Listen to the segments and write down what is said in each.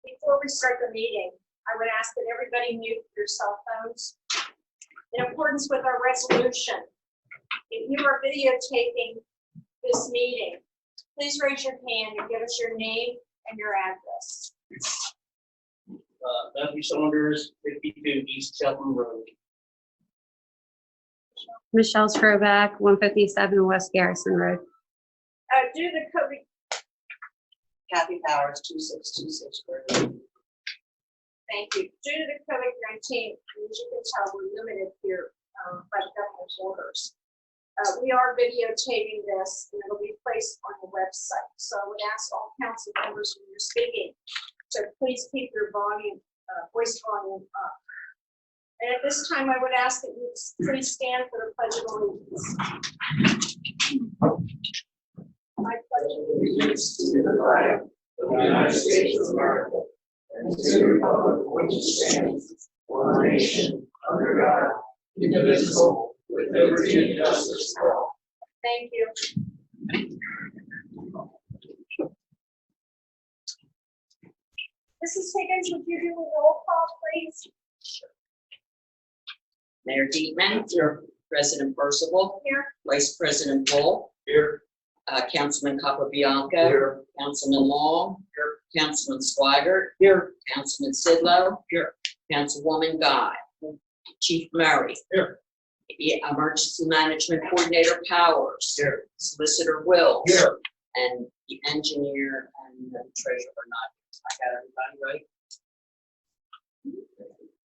Before we start the meeting, I would ask that everybody mute their cell phones. In accordance with our resolution, if you are videotaping this meeting, please raise your hand and give us your name and your address. Matthew Saunders, 52 East Cheltenham Road. Michelle Stroback, 157 West Garrison Road. Due to COVID, Kathy Powers, 2626 Borough. thank you. Due to the COVID-19, as you can tell, we're limited here by the governor's orders. We are videotaping this, and it'll be placed on the website. So I would ask all council members when you're speaking to please keep your volume, voice volume up. And at this time, I would ask that you please stand for the Pledge of Allegiance. I pledge allegiance to the flag of the United States of America and to the republic for which it stands, one nation, under God, indivisible, with liberty and justice for all. Thank you. Mrs. Higgins, would you do a roll call, please? Mayor Dietman. Here. President Percival. Here. Vice President Bull. Here. Councilman Capabianco. Here. Councilman Long. Here. Councilman Swigert. Here. Councilman Sidlow. Here. Councilwoman Guy. Chief Murray. Here. The Emergency Management Coordinator Powers. Here. Solicitor Wills. Here. And the engineer and the treasurer are not. I got everybody right?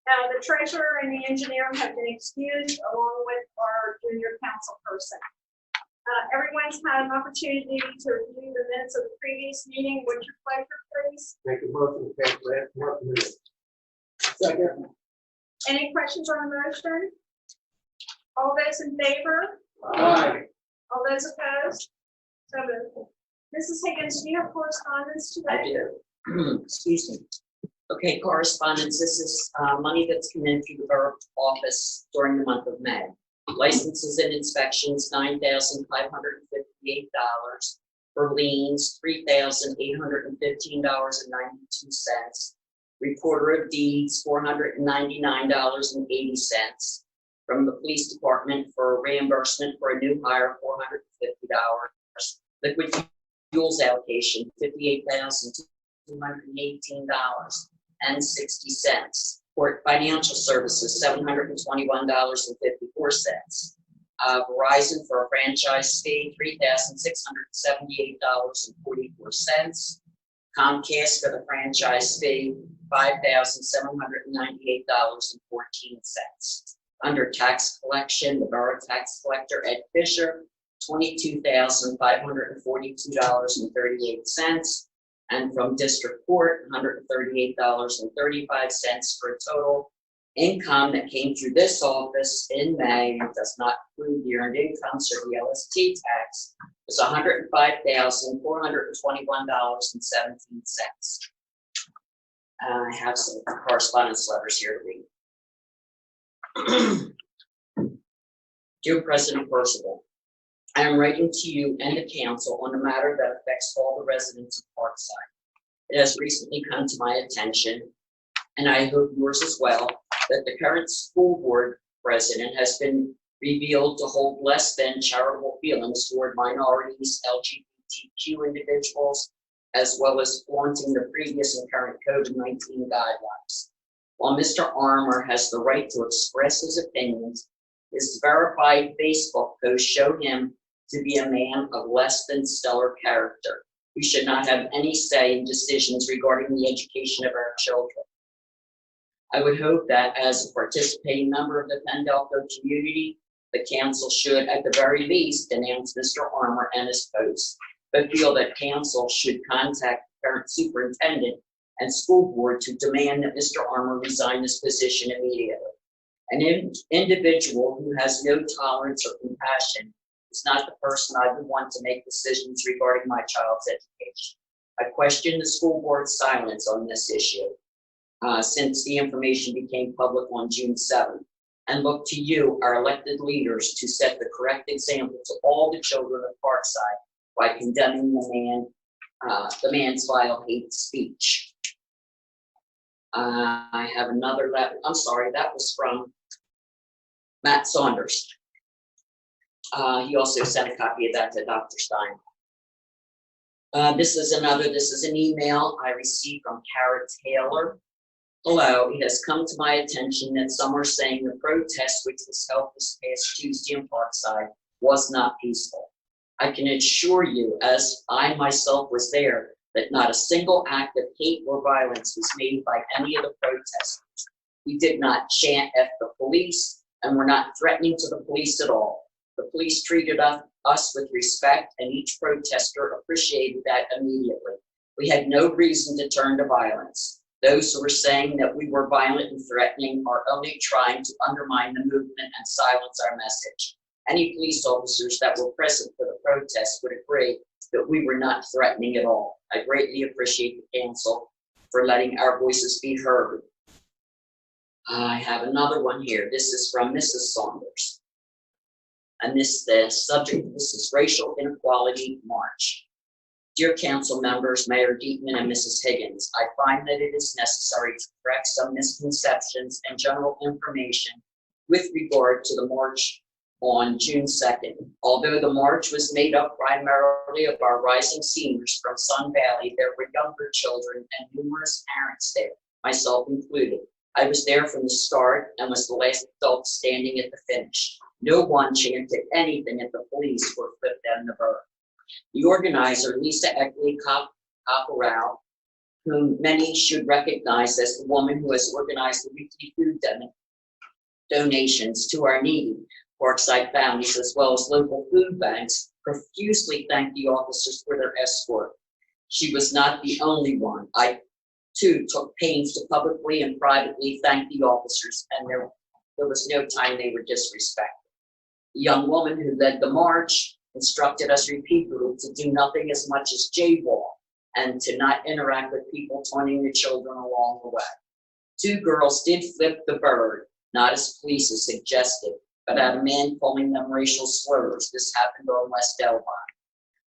Now, the treasurer and the engineer have been excused along with our junior council person. Everyone's had an opportunity to review the minutes of the previous meeting. Would your pleasure, please? Make a motion to pass last month's minutes. Second. Any questions on the motion? All those in favor? Aye. All those opposed? So moved. Mrs. Higgins, do you have correspondence today? I do. Excuse me. Okay, correspondence. This is money that's come in through the borough office during the month of May. Licenses and inspections, $9,558. For liens, $3,815.92. Recorder of deeds, $499.80. From the police department for reimbursement for a new hire, $450. Liquid fuels allocation, $58,218.60. Court financial services, $721.54. Verizon for a franchise fee, $3,678.44. Comcast for the franchise fee, $5,798.14. Under tax collection, the borough tax collector, Ed Fisher, $22,542.38. And from district court, $138.35 for a total income that came through this office in May, does not include the earned income, so the LST tax, was $105,421.17. I have some correspondence letters here to read. Dear President Percival, I am writing to you and the council on a matter that affects all the residents of Parkside. It has recently come to my attention, and I hope yours as well, that the current school board president has been revealed to hold less than charitable feelings toward minorities, LGBTQ individuals, as well as flaunting the previous and current COVID-19 guidelines. While Mr. Armour has the right to express his opinions, his verified Facebook posts show him to be a man of less than stellar character, who should not have any say in decisions regarding the education of our children. I would hope that as a participating member of the Pendelco community, the council should, at the very least, denounce Mr. Armour and his posts, but feel that council should contact the current superintendent and school board to demand that Mr. Armour resign his position immediately. An individual who has no tolerance or compassion is not the person I would want to make decisions regarding my child's education. I question the school board's silence on this issue since the information became public on June 7th, and look to you, our elected leaders, to set the correct example to all the children of Parkside by condemning the man's vile hate speech. I have another letter. I'm sorry, that was from Matt Saunders. He also sent a copy of that to Dr. Stein. This is an email I received from Kara Taylor. Hello, it has come to my attention that some are saying the protest which was held this past Tuesday in Parkside was not peaceful. I can assure you, as I myself was there, that not a single act of hate or violence was made by any of the protesters. We did not chant at the police and were not threatening to the police at all. The police treated us with respect, and each protester appreciated that immediately. We had no reason to turn to violence. Those who were saying that we were violent and threatening are only trying to undermine the movement and silence our message. Any police officers that were present for the protest would agree that we were not threatening at all. I greatly appreciate the council for letting our voices be heard. I have another one here. This is from Mrs. Saunders. And the subject of this is Racial Inequality March. Dear council members, Mayor Dietman and Mrs. Higgins, I find that it is necessary to correct some misconceptions and general information with regard to the march on June 2nd. Although the march was made up primarily of our rising seniors from Sun Valley, there were younger children and numerous parents there, myself included. I was there from the start and was the last adult standing at the finish. No one chanted anything at the police or flipped them the bird. The organizer, Lisa Eckley Copperow, whom many should recognize as the woman who has organized the weekly food donations to our needy Parkside families, as well as local food banks, profusely thanked the officers for their escort. She was not the only one. I, too, took pains to publicly and privately thank the officers, and there was no time they were disrespected. The young woman who led the march instructed us repeatedly to do nothing as much as jaywalk and to not interact with people taunting the children along the way. 2 girls did flip the bird, not as police has suggested, but at a man calling them racial slurs. This happened on West Elvine.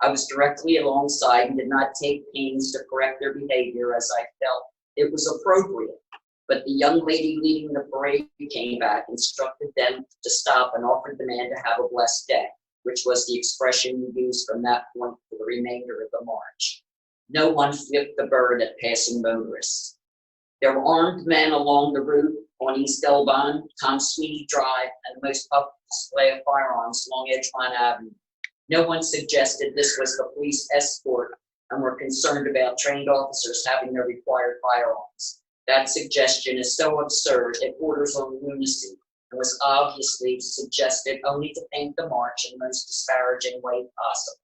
I was directly alongside and did not take pains to correct their behavior as I felt it was appropriate. But the young lady leading the parade came back, instructed them to stop, and offered the man to have a blessed day, which was the expression we used from that point for the remainder of the march. No one flipped the bird at passing motorists. There were armed men along the route on East Elbon, Tom Sweeney Drive, and the most public display of firearms along Edgemont Avenue. No one suggested this was the police escort and were concerned about trained officers having their required firearms. That suggestion is so absurd it borders on lunacy and was obviously suggested only to paint the march in the most disparaging way possible.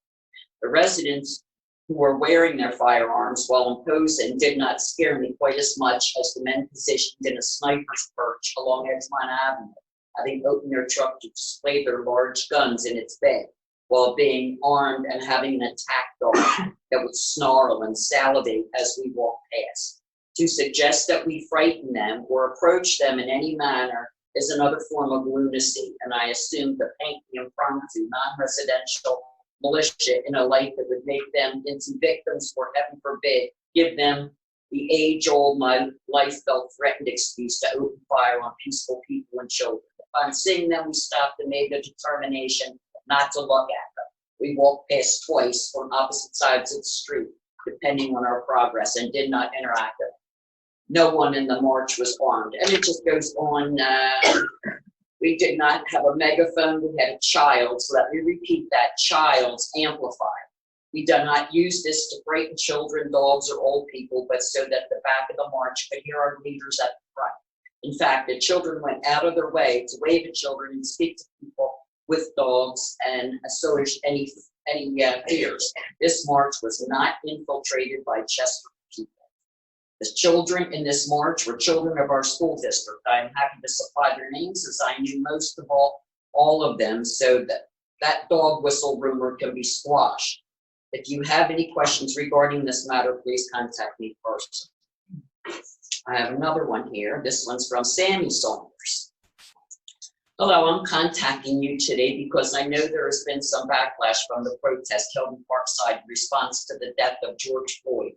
The residents who were wearing their firearms while imposing did not scare me quite as much as the men positioned in a sniper's perch along Edgemont Avenue, having opened their truck to display their large guns in its bed, while being armed and having an attack dog that would snarl and salivate as we walked past. To suggest that we frighten them or approach them in any manner is another form of lunacy, and I assume to paint the impromptu, non-residential militia in a light that would make them into victims, or heaven forbid, give them the age-old my life felt threatened excuse to open fire on peaceful people and children. Upon seeing them, we stopped and made the determination not to look at them. We walked past twice on opposite sides of the street, depending on our progress, and did not interact with them. No one in the march was armed. And it just goes on. We did not have a megaphone. We had a child. So let me repeat that, child's amplifier. We did not use this to frighten children, dogs, or old people, but so that the back of the march could hear our leaders at the front. In fact, the children went out of their way to wave at children and speak to people with dogs and assuage any fears. This march was not infiltrated by Chester people. The children in this march were children of our school district. I am happy to supply their names, as I knew most of all of them, so that dog whistle rumor can be squashed. If you have any questions regarding this matter, please contact me first. I have another one here. This one's from Sammy Saunders. Hello, I'm contacting you today because I know there has been some backlash from the protest held in Parkside in response to the death of George Floyd.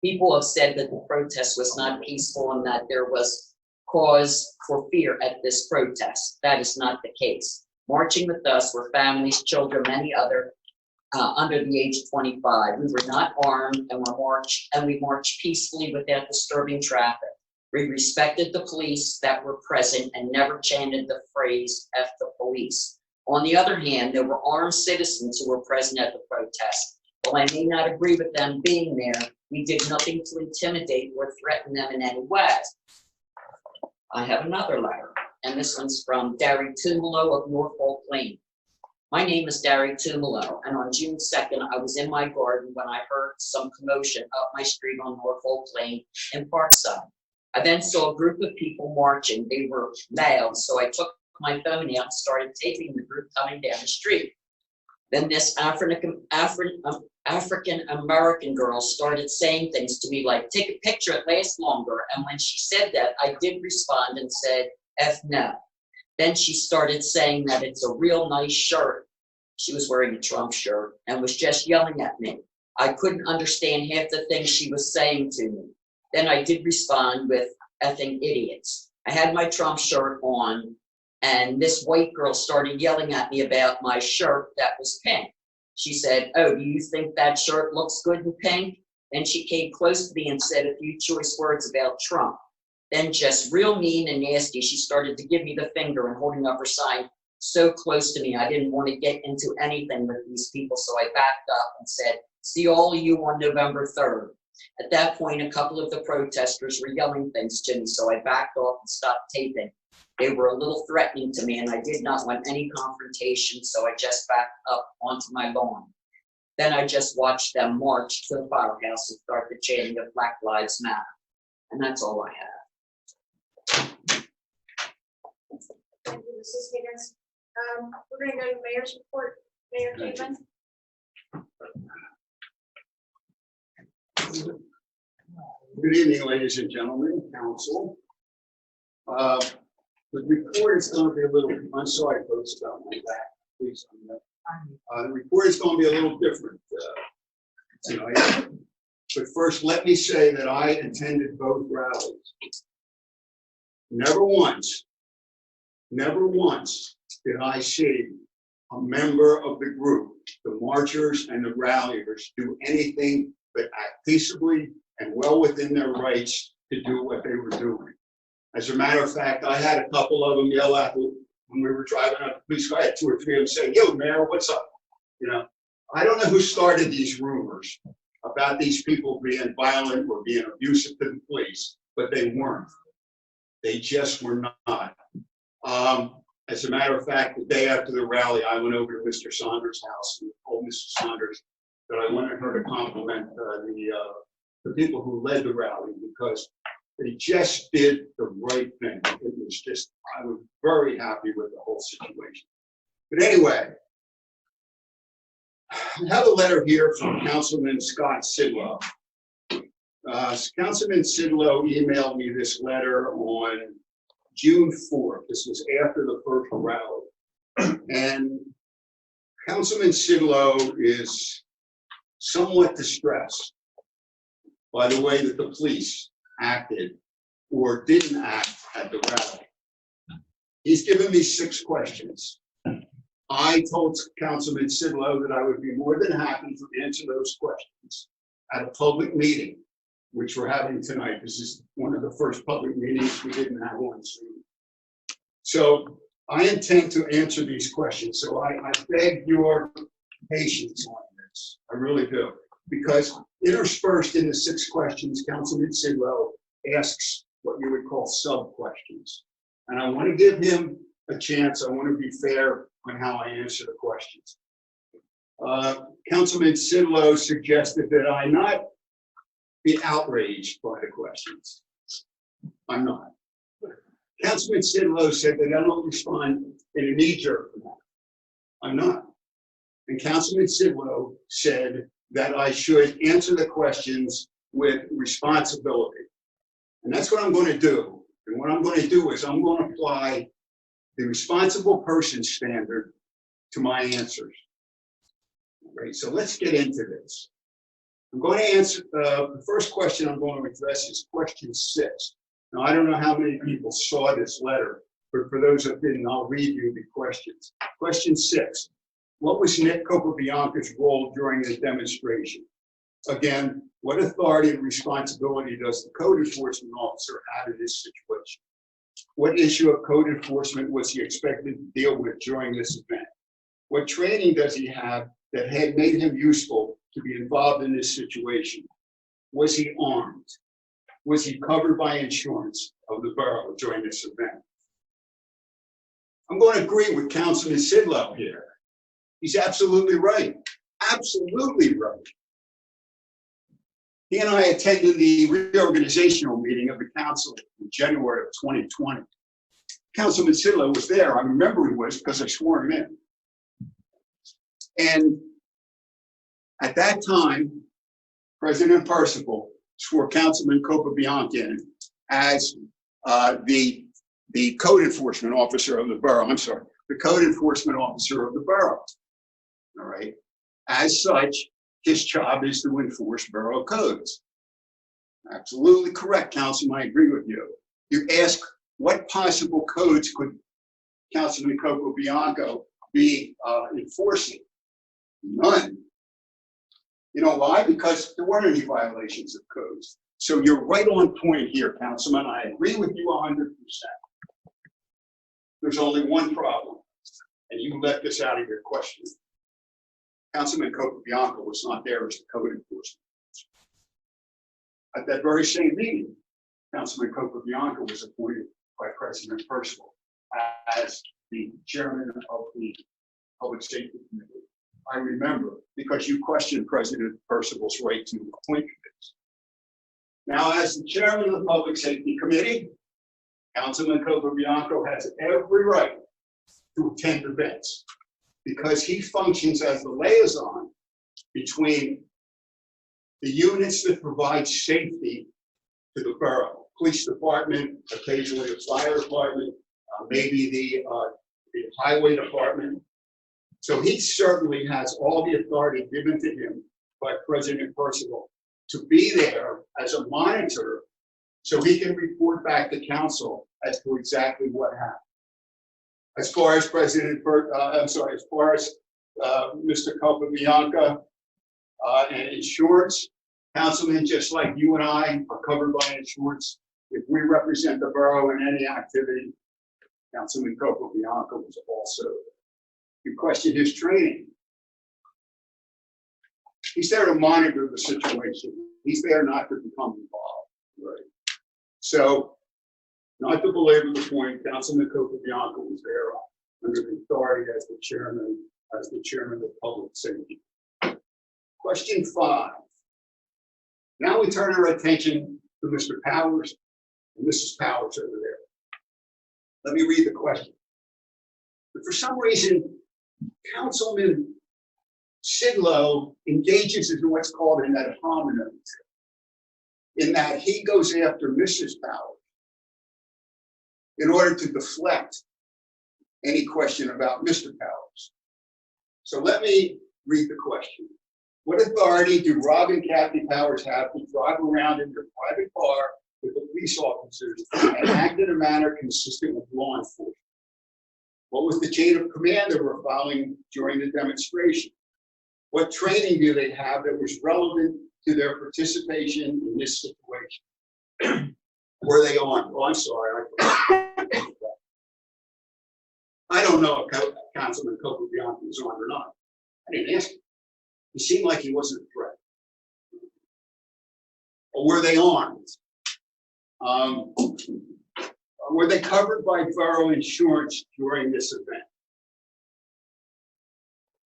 People have said that the protest was not peaceful and that there was cause for fear at this protest. That is not the case. Marching with us were families, children, many other under the age of 25. We were not armed and we marched peacefully without disturbing traffic. We respected the police that were present and never chanted the phrase "F the police." On the other hand, there were armed citizens who were present at the protest. While I may not agree with them being there, we did nothing to intimidate or threaten them in any way. I have another letter, and this one's from Darry Tumalo of Norfolk Lane. My name is Darry Tumalo, and on June 2nd, I was in my garden when I heard some commotion up my street on Norfolk Lane in Parkside. I then saw a group of people marching. They were loud, so I took my phone out and started taping the group coming down the street. Then this African American girl started saying things to me like, "Take a picture, it lasts longer." And when she said that, I did respond and said, "F no." Then she started saying that it's a real nice shirt. She was wearing a Trump shirt and was just yelling at me. I couldn't understand half the things she was saying to me. Then I did respond with effing idiots. I had my Trump shirt on, and this white girl started yelling at me about my shirt that was pink. She said, "Oh, do you think that shirt looks good in pink?" Then she came close to me and said a few choice words about Trump. Then just real mean and nasty, she started to give me the finger and holding up her sign so close to me. I didn't want to get into anything with these people, so I backed up and said, "See all of you on November 3rd. At that point, a couple of the protesters were yelling things to me, so I backed off and stopped taping. They were a little threatening to me, and I did not want any confrontation, so I just backed up onto my lawn. Then I just watched them march to the firehouse and start the chanting of Black Lives Matter." And that's all I have. Thank you, Mrs. Higgins. We're gonna go to the mayor's report. Mayor Caitlin. Good evening, ladies and gentlemen, council. The report is going to be a little, I'm sorry, folks, about my back, please. The report is going to be a little different tonight. But first, let me say that I attended both rallies. Never once did I see a member of the group, the marchers and the ralliers, do anything but act peaceably and well within their rights to do what they were doing. As a matter of fact, I had a couple of them yell at me when we were driving up the police car. I had 2 or 3 of them saying, "Yo, Mayor, what's up?" You know, I don't know who started these rumors about these people being violent or being abusive to the police, but they weren't. They just were not. As a matter of fact, the day after the rally, I went over to Mr. Saunders' house and told Mr. Saunders that I wanted her to compliment the people who led the rally, because they just did the right thing. It was just, I was very happy with the whole situation. But anyway, I have a letter here from Councilman Scott Sidlow. Councilman Sidlow emailed me this letter on June 4th. This was after the first rally. And Councilman Sidlow is somewhat distressed by the way that the police acted or didn't act at the rally. He's given me 6 questions. I told Councilman Sidlow that I would be more than happy to answer those questions at a public meeting, which we're having tonight. This is one of the first public meetings we didn't have on Zoom. So I intend to answer these questions. So I beg your patience on this. I really do. Because interspersed in the 6 questions, Councilman Sidlow asks what you would call sub-questions. And I want to give him a chance. I want to be fair on how I answer the questions. Councilman Sidlow suggested that I not be outraged by the questions. I'm not. Councilman Sidlow said that I don't respond in a knee-jerk manner. I'm not. And Councilman Sidlow said that I should answer the questions with responsibility. And that's what I'm going to do. And what I'm going to do is I'm going to apply the responsible person standard to my answers. All right, so let's get into this. I'm going to answer, the first question I'm going to address is question 6. Now, I don't know how many people saw this letter, but for those that didn't, I'll read you the questions. Question 6, what was Nick Capobianco's role during the demonstration? Again, what authority and responsibility does the code enforcement officer have in this situation? What issue of code enforcement was he expected to deal with during this event? What training does he have that had made him useful to be involved in this situation? Was he armed? Was he covered by insurance of the borough during this event? I'm going to agree with Councilman Sidlow here. He's absolutely right. Absolutely right. He and I attended the reorganizational meeting of the council in January of 2020. Councilman Sidlow was there. I remember he was because I swore him in. And at that time, President Percival swore Councilman Capobianco in as the code enforcement officer of the borough. I'm sorry, the code enforcement officer of the borough. All right. As such, his job is to enforce borough codes. Absolutely correct, Councilman. I agree with you. You ask what possible codes could Councilman Capobianco be enforcing? None. You know why? Because there weren't any violations of codes. So you're right on point here, Councilman. I agree with you 100%. There's only one problem, and you left this out of your question. Councilman Capobianco was not there as the code enforcement. At that very same meeting, Councilman Capobianco was appointed by President Percival as the chairman of the Public Safety Committee. I remember because you questioned President Percival's right to appoint committees. Now, as the chairman of the Public Safety Committee, Councilman Capobianco has every right to attend events because he functions as the liaison between the units that provide safety to the borough, police department, occasionally the fire department, maybe the highway department. So he certainly has all the authority given to him by President Percival to be there as a monitor so he can report back to council as to exactly what happened. As far as Mr. Capobianco and insurance, councilmen, just like you and I are covered by insurance. If we represent the borough in any activity, Councilman Capobianco was also. You question his training. He's there to monitor the situation. He's there not to become involved, right? So, not to belabor the point, Councilman Capobianco was there under the authority as the chairman of public safety. Question 5. Now we turn our attention to Mr. Powers and Mrs. Powers over there. Let me read the question. But for some reason, Councilman Sidlow engages in what's called an ad hominem, in that he goes after Mrs. Powers in order to deflect any question about Mr. Powers. So let me read the question. What authority do Rob and Kathy Powers have to drive around in their private car with the police officers and act in a manner consistent with law enforcement? What was the chain of command they were following during the demonstration? What training do they have that was relevant to their participation in this situation? Were they on? Oh, I'm sorry. I don't know if Councilman Capobianco was on or not. I didn't ask him. He seemed like he wasn't a threat. Or were they armed? Were they covered by borough insurance during this event?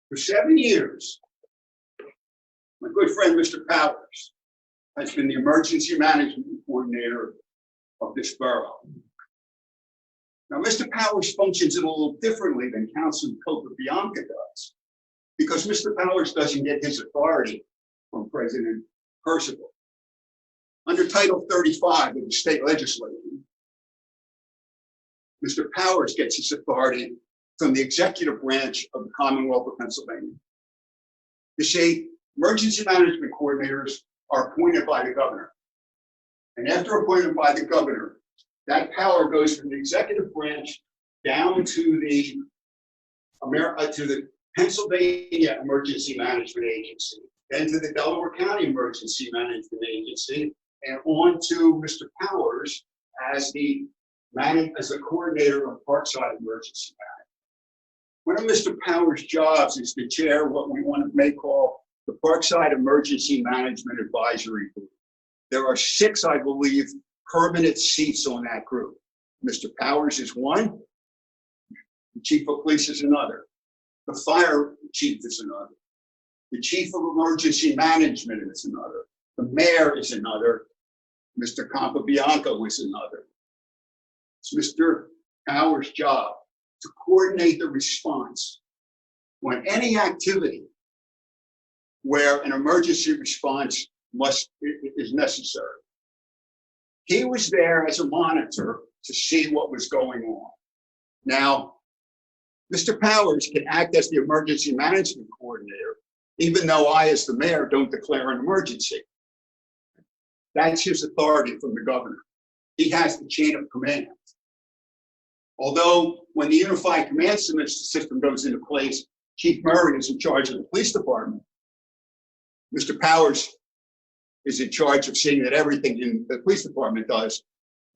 For 7 years, my good friend, Mr. Powers, has been the emergency management coordinator of this borough. Now, Mr. Powers functions a little differently than Councilman Capobianco does, because Mr. Powers doesn't get his authority from President Percival. Under Title 35 of the state legislation, Mr. Powers gets his authority from the executive branch of the Commonwealth of Pennsylvania to say Emergency management coordinators are appointed by the governor. And after appointed by the governor, that power goes from the executive branch down to the Pennsylvania Emergency Management Agency, then to the Delaware County Emergency Management Agency, and on to Mr. Powers as the coordinator of Parkside Emergency Management. One of Mr. Powers' jobs is to chair what we may call the Parkside Emergency Management Advisory Group. There are 6, I believe, permanent seats on that group. Mr. Powers is one, the chief of police is another, the fire chief is another, the chief of emergency management is another, the mayor is another, Mr. Campabianco is another. It's Mr. Powers' job to coordinate the response on any activity where an emergency response is necessary. He was there as a monitor to see what was going on. Now, Mr. Powers can act as the emergency management coordinator, even though I, as the mayor, don't declare an emergency. That's his authority from the governor. He has the chain of command. Although when the unified command system goes into place, Chief Murray is in charge of the police department. Mr. Powers is in charge of seeing that everything in the police department does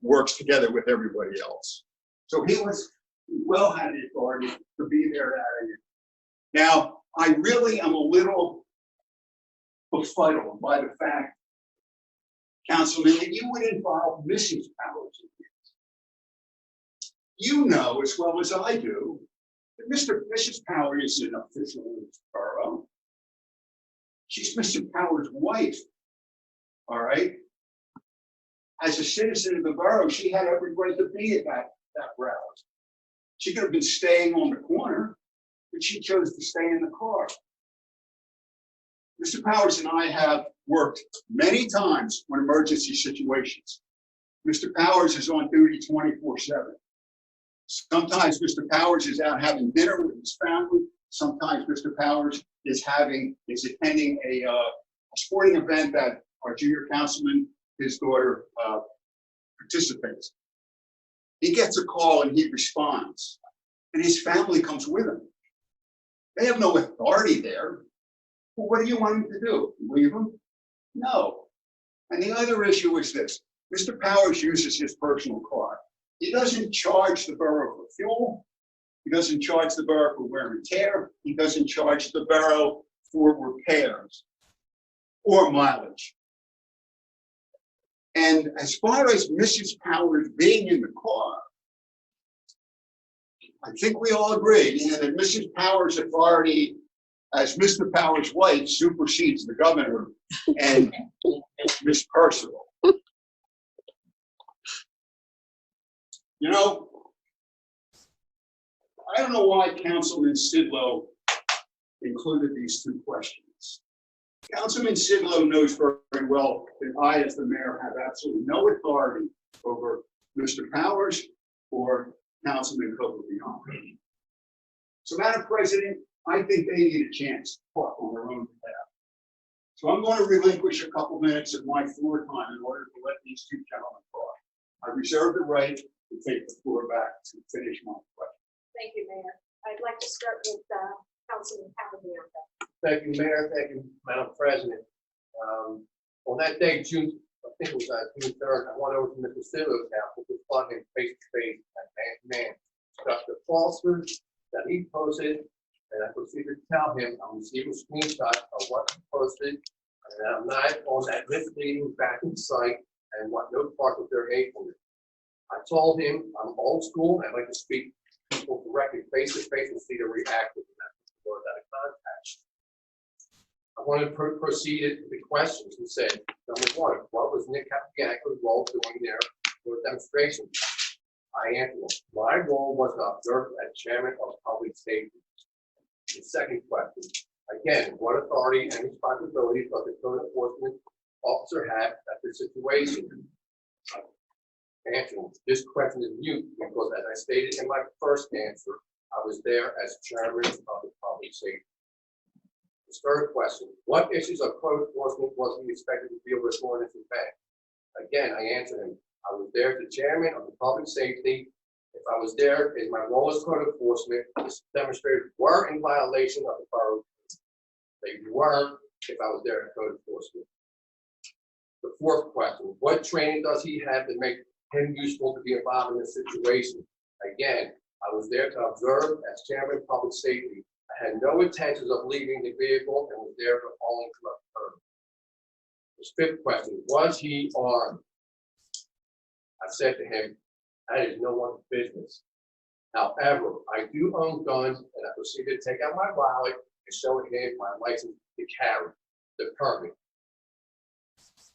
works together with everybody else. So he had the authority to be there at it. Now, I really am a little befuddled by the fact, Councilman, that you would involve Mrs. Powers in this. You know as well as I do that Mrs. Powers is an official in this borough. She's Mr. Powers' wife, all right? As a citizen of the borough, she had every right to be at that rally. She could have been staying on the corner, but she chose to stay in the car. Mr. Powers and I have worked many times on emergency situations. Mr. Powers is on duty 24/7. Sometimes Mr. Powers is out having dinner with his family. Sometimes Mr. Powers is attending a sporting event that our junior councilman, his daughter, participates. He gets a call and he responds, and his family comes with him. They have no authority there. Well, what do you want him to do? Leave him? No. And the other issue is this. Mr. Powers uses his personal car. He doesn't charge the borough for fuel. He doesn't charge the borough for wear and tear. He doesn't charge the borough for repairs or mileage. And as far as Mrs. Powers being in the car, I think we all agree that Mrs. Powers' authority as Mr. Powers' wife supersedes the governor and Miss Percival. You know, I don't know why Councilman Sidlow included these 2 questions. Councilman Sidlow knows very well that I, as the mayor, have absolutely no authority over Mr. Powers or Councilman Campabianco. So, Madam President, I think they need a chance to talk on their own behalf. So I'm going to relinquish a couple minutes of my floor time in order to let these 2 gentlemen talk. I reserve the right to take the floor back to finish my question. Thank you, Mayor. I'd like to start with Councilman Campabianco. Thank you, Mayor. Thank you, Madam President. On that day, I think it was June 3rd, I went over to Mr. Sidlow's house, which was plugging face-to-face and man-to-man. Discussed the falsehoods that he posted, and I proceeded to tell him I'm receiving screenshots of what he posted, and I'm not on that misleading back in sight and want no part of their hatefulness. I told him I'm old school and I'd like to speak to people directly face-to-face and see their reaction to that or that contact. I wanted to proceed with the questions and said, number 1, what was Nick Campabianco's role doing there for the demonstration? I answered, my role was to observe as chairman of public safety. The second question, again, what authority and responsibilities does the code enforcement officer have at this situation? Answer, this question is mute because as I stated in my first answer, I was there as chairman of the public safety. His third question, what issues of code enforcement was he expected to deal with during this event? Again, I answered him, I was there as the chairman of the public safety. If I was there as my role as code enforcement, this demonstrators were in violation of the borough. They weren't if I was there as code enforcement. The fourth question, what training does he have to make him useful to be involved in this situation? Again, I was there to observe as chairman of public safety. I had no intentions of leaving the vehicle and was there for only her. His fifth question, was he armed? I said to him, that is no one's business. However, I do own guns and I proceeded to take out my wallet and show him my license to carry, the permit.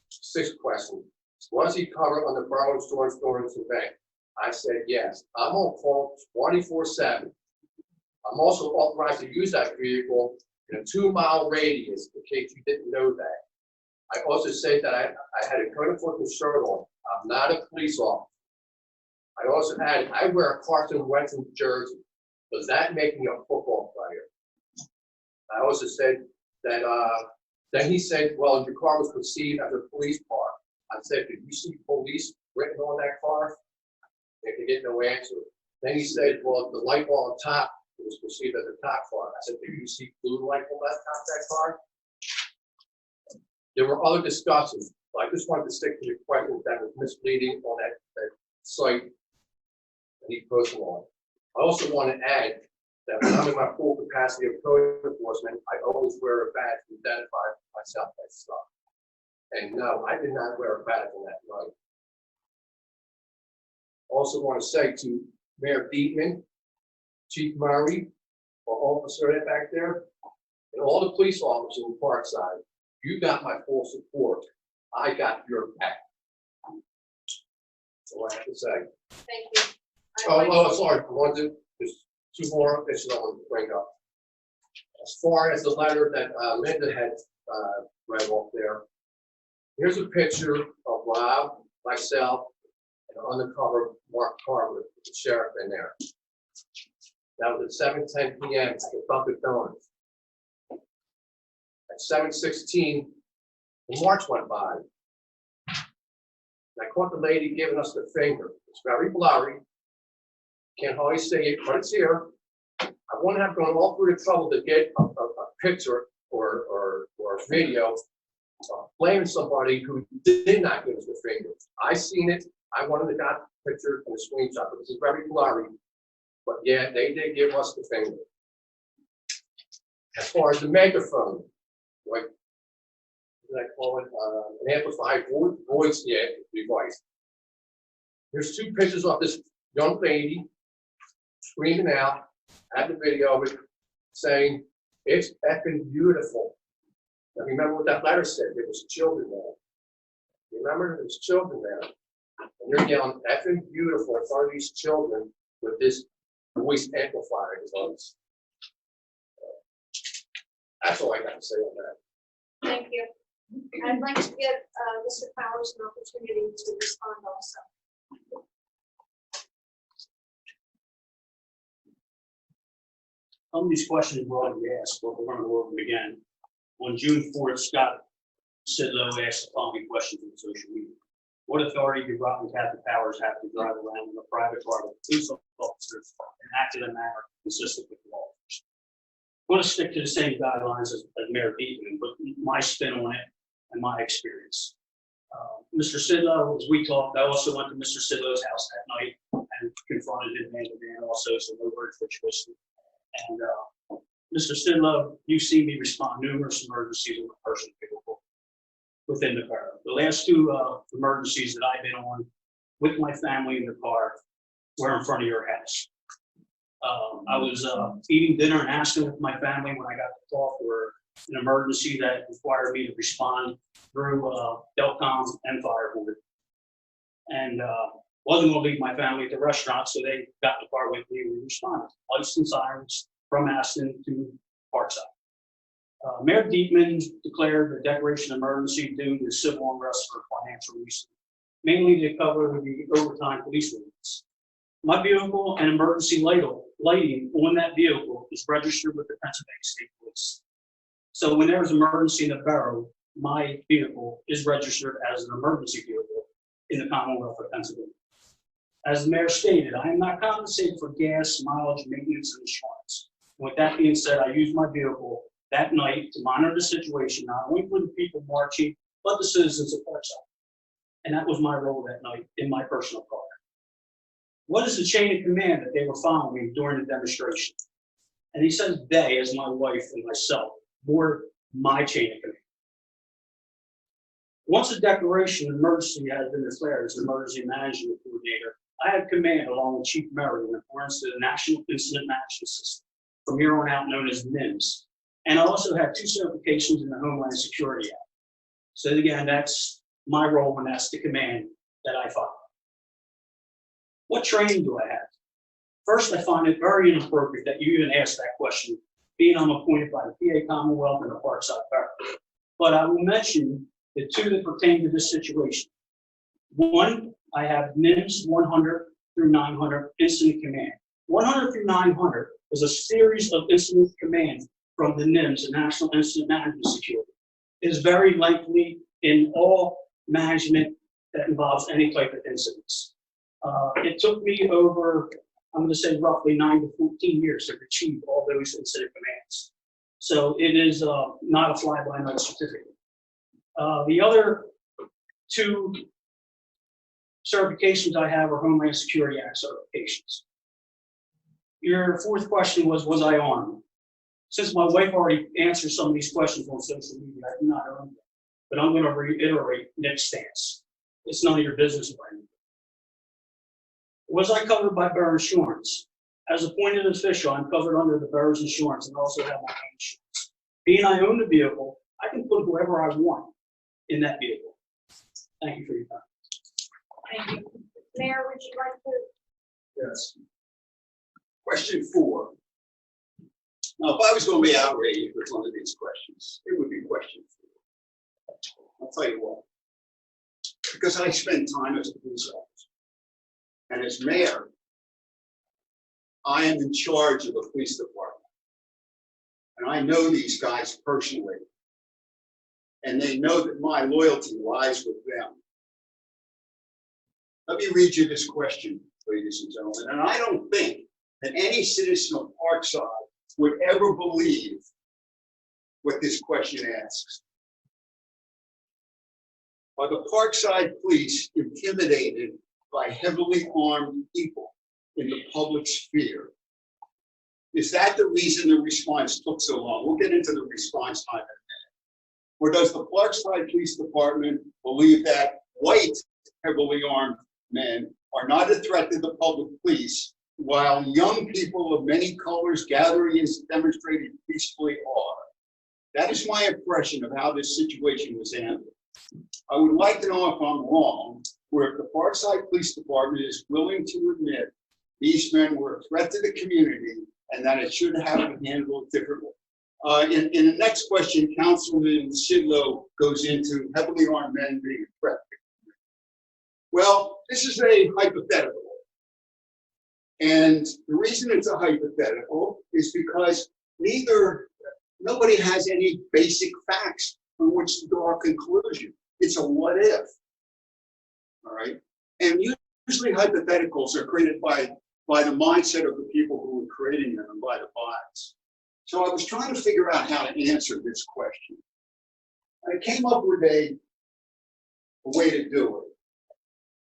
Sixth question, was he covered on the borough insurance during this event? I said yes. I'm on call 24/7. I'm also authorized to use that vehicle in a 2-mile radius, in case you didn't know that. I also said that I had a code enforcement shirt on. I'm not a police officer. I also added, I wear a Carson Wentz jersey. Does that make me a football player? I also said that, then he said, well, your car was perceived as a police car. I said, did you see police written on that car? They could get no answer. Then he said, well, the light bulb on top was perceived as a cop car. I said, did you see blue light bulb on top of that car? There were other discussions, but I just wanted to stick to the questions that was misleading on that site that he posted on. I also want to add that when I'm in my full capacity of code enforcement, I always wear a badge to identify myself as stuff. And no, I did not wear a badge on that night. Also want to say to Mayor Dietman, Chief Murray, our officer back there, and all the police officers in Parkside, you got my full support. I got your back. That's all I have to say. Thank you. I'd like to- Sorry, I wanted to, there's 2 more issues I want to bring up. As far as the letter that Linda had read off there, here's a picture of Rob, myself, and undercover Mark Carver, the sheriff in there. That was at 7:10 p.m. at the Dunkin' Donuts. At 7:16, the march went by. And I caught the lady giving us the finger. It's very blurry. Can't hardly see it, but it's here. I wouldn't have gone all through the trouble to get a picture or a video blaming somebody who did not give us the finger. I seen it. I wanted to got the picture and the screenshot, but this is very blurry. But yeah, they did give us the finger. As far as the megaphone, like, what do I call it? An amplified voice device. There's 2 pictures of this young lady screaming out at the video of it, saying, it's effing beautiful. Now remember what that letter said, there was children there. Remember, there was children there. And you're yelling effing beautiful in front of these children with this voice amplifier device. That's all I got to say on that. Thank you. I'd like to give Mr. Powers an opportunity to respond also. Some of these questions were already asked, but we're going to go over them again. On June 4th, Scott Sidlow asked the following questions on social media. What authority do Rob and Kathy Powers have to drive around in a private car with police officers and act in a manner consistent with the law? I want to stick to the same guidelines as Mayor Beatman, but my spin on it and my experience. Mr. Sidlow, as we talked, I also went to Mr. Sidlow's house that night and confronted him man to man also, so no word for twisted. And Mr. Sidlow, you've seen me respond to numerous emergencies in a personal vehicle within the car. The last 2 emergencies that I've been on with my family in the car were in front of your house. I was eating dinner in Aston with my family when I got the call for an emergency that required me to respond through Delcom and Fire Board. And wasn't going to leave my family at the restaurant, so they got in the car with me and we responded. Lights and sirens from Aston to Parkside. Mayor Dietman declared the declaration of emergency due to civil unrest for financial reasons, mainly to cover the overtime police needs. My vehicle and emergency lighting on that vehicle is registered with the Pennsylvania State Police. So when there's an emergency in the borough, my vehicle is registered as an emergency vehicle in the Commonwealth of Pennsylvania. As the mayor stated, I am not compensated for gas, mileage, maintenance, and insurance. With that being said, I used my vehicle that night to monitor the situation, not only for the people marching, but the citizens of Parkside. And that was my role that night in my personal car. What is the chain of command that they were following during the demonstration? And he says they, as my wife and myself, were my chain of command. Once a declaration of emergency has been declared as emergency management coordinator, I have command along with Chief Merrill in accordance to the National Incident Management System, from here on out known as NIMS. And I also have 2 certifications in the Homeland Security Act. So again, that's my role and that's the command that I follow. What training do I have? First, I find it very inappropriate that you even asked that question, being I'm appointed by the PA Commonwealth and the Parkside Borough. But I will mention the 2 that pertain to this situation. One, I have NIMS 100 through 900 incident command. 100 through 900 is a series of incident command from the NIMS, the National Incident Management Security. It is very lengthy in all management that involves any type of incidents. It took me over, I'm going to say roughly 9 to 14 years to achieve all those incident commands. So it is not a fly-by-night certificate. The other 2 certifications I have are Homeland Security Act certifications. Your 4th question was I armed? Since my wife already answered some of these questions on social media, I do not own them. But I'm going to reiterate Nick's stance. It's none of your business, Brandon. Was I covered by borough insurance? As appointed official, I'm covered under the borough's insurance and also have my own insurance. Being I own the vehicle, I can put whoever I want in that vehicle. Thank you for your time. Thank you. Mayor, would you like to? Yes. Question 4. Now, if I was going to be outraged with one of these questions, it would be question 4. I'll tell you why. Because I spend time as a police officer. And as mayor, I am in charge of the police department. And I know these guys personally. And they know that my loyalty lies with them. Let me read you this question, ladies and gentlemen. And I don't think that any citizen of Parkside would ever believe what this question asks. Are the Parkside police intimidated by heavily armed people in the public sphere? Is that the reason the response took so long? We'll get into the response time in a minute. Or does the Parkside Police Department believe that white heavily armed men are not a threat to the public police, while young people of many colors gathering and demonstrating peacefully are? That is my impression of how this situation was handled. I would like to know if I'm wrong, or if the Parkside Police Department is willing to admit these men were a threat to the community and that it should have been handled differently. In the next question, Councilman Sidlow goes into heavily armed men being a threat. Well, this is a hypothetical. And the reason it's a hypothetical is because nobody has any basic facts from which to draw a conclusion. It's a what if. All right. And usually hypotheticals are created by the mindset of the people who are creating them and by the bias. So I was trying to figure out how to answer this question. I came up with a way to do it.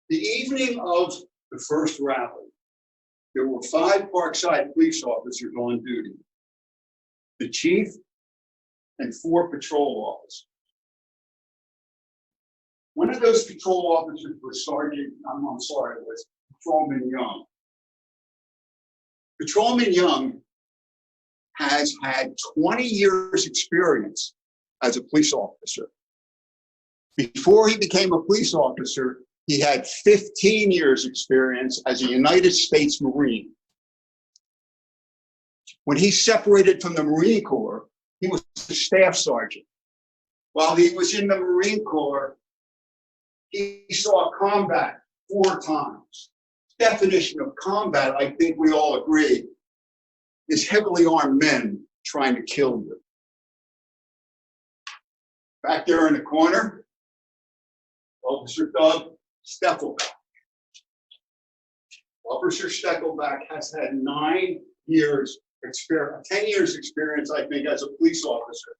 The evening of the first rally, there were 5 Parkside police officers on duty. The chief and 4 patrol officers. One of those patrol officers was was Patrolman Young. Patrolman Young has had 20 years experience as a police officer. Before he became a police officer, he had 15 years experience as a United States Marine. When he separated from the Marine Corps, he was a staff sergeant. While he was in the Marine Corps, he saw combat 4 times. Definition of combat, I think we all agree, is heavily armed men trying to kill you. Back there in the corner, Officer Doug Steckelback. Officer Steckelback has had 9 years experience, 10 years experience, I think, as a police officer.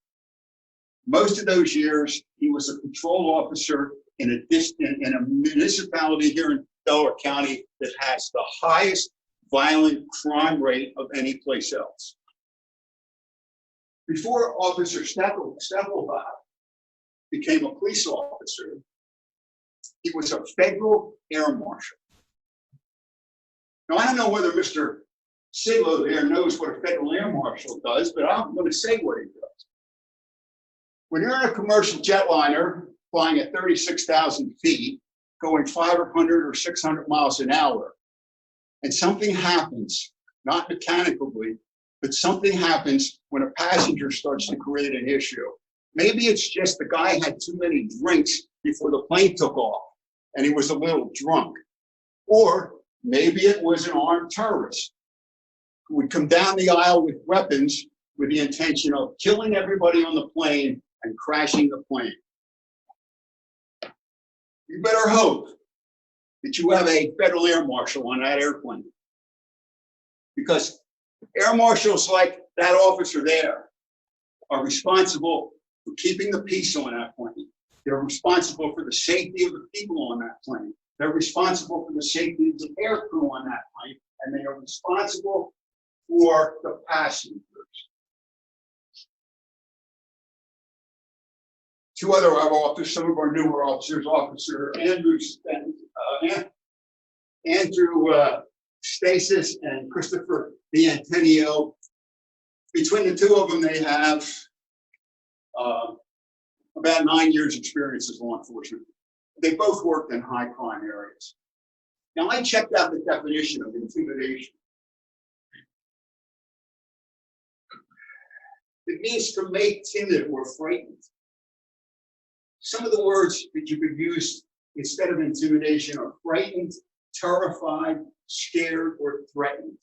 Most of those years, he was a patrol officer in a municipality here in Delaware County that has the highest violent crime rate of any place else. Before Officer Steckelback became a police officer, he was a federal air marshal. Now, I don't know whether Mr. Siglo there knows what a federal air marshal does, but I'm going to say what he does. When you're in a commercial jetliner flying at 36,000 feet, going 500 or 600 miles an hour, and something happens, not mechanically, but something happens when a passenger starts to create an issue. Maybe it's just the guy had too many drinks before the plane took off, and he was a little drunk. Or maybe it was an armed terrorist who would come down the aisle with weapons with the intention of killing everybody on the plane and crashing the plane. You better hope that you have a federal air marshal on that airplane. Because air marshals like that officer there are responsible for keeping the peace on that plane. They're responsible for the safety of the people on that plane. They're responsible for the safety of the air crew on that plane, and they are responsible for the passengers. 2 other officers, some of our newer officers, Officer Andrew Stasis and Christopher D'Antonio. Between the 2 of them, they have about 9 years experience as law enforcement. They both worked in high crime areas. Now, I checked out the definition of intimidation. It means to make timid or frightened. Some of the words that you could use instead of intimidation are frightened, terrified, scared, or threatened.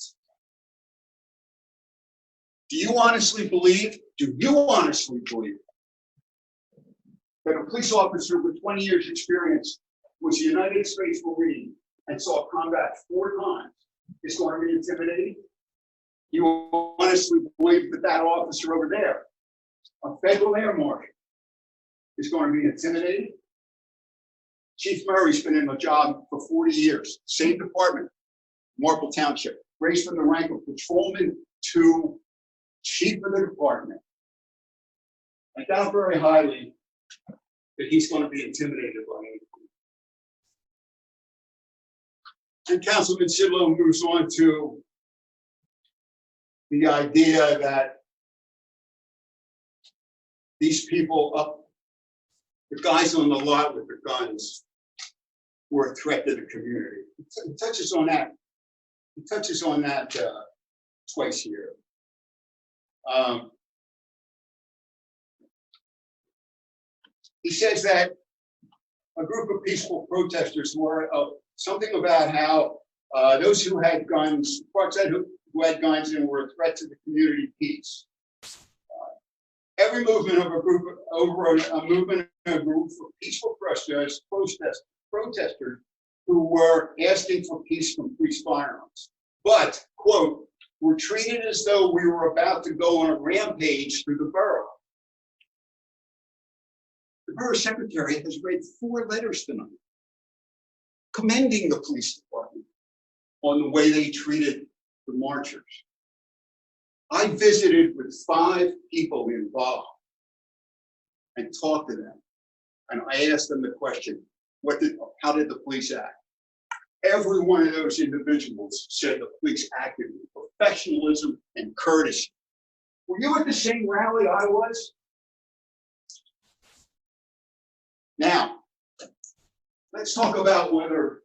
Do you honestly believe that a police officer with 20 years experience was a United States Marine and saw combat 4 times is going to be intimidating? You honestly believe that that officer over there, a federal air marshal, is going to be intimidating? Chief Murray's been in the job for 40 years, same department, Marple Township, raised from the rank of patrolman to chief of the department. I doubt very highly that he's going to be intimidated by anything. And Councilman Sidlow moves on to the idea that these people the guys on the lot with the guns were a threat to the community. He touches on that. He touches on that twice here. He says that a group of peaceful protesters were something about how those who had guns, Parkside who had guns and were a threat to the community peace. Every movement of a group of peaceful protesters who were asking for peace from police firearms. But, quote, were treated as though we were about to go on a rampage through the borough. The borough secretary has read 4 letters tonight commending the police department on the way they treated the marchers. I visited with 5 people involved and talked to them. And I asked them the question, how did the police act? Every one of those individuals said the police acted with professionalism and courtesy. Were you at the same rally I was? Now, let's talk about whether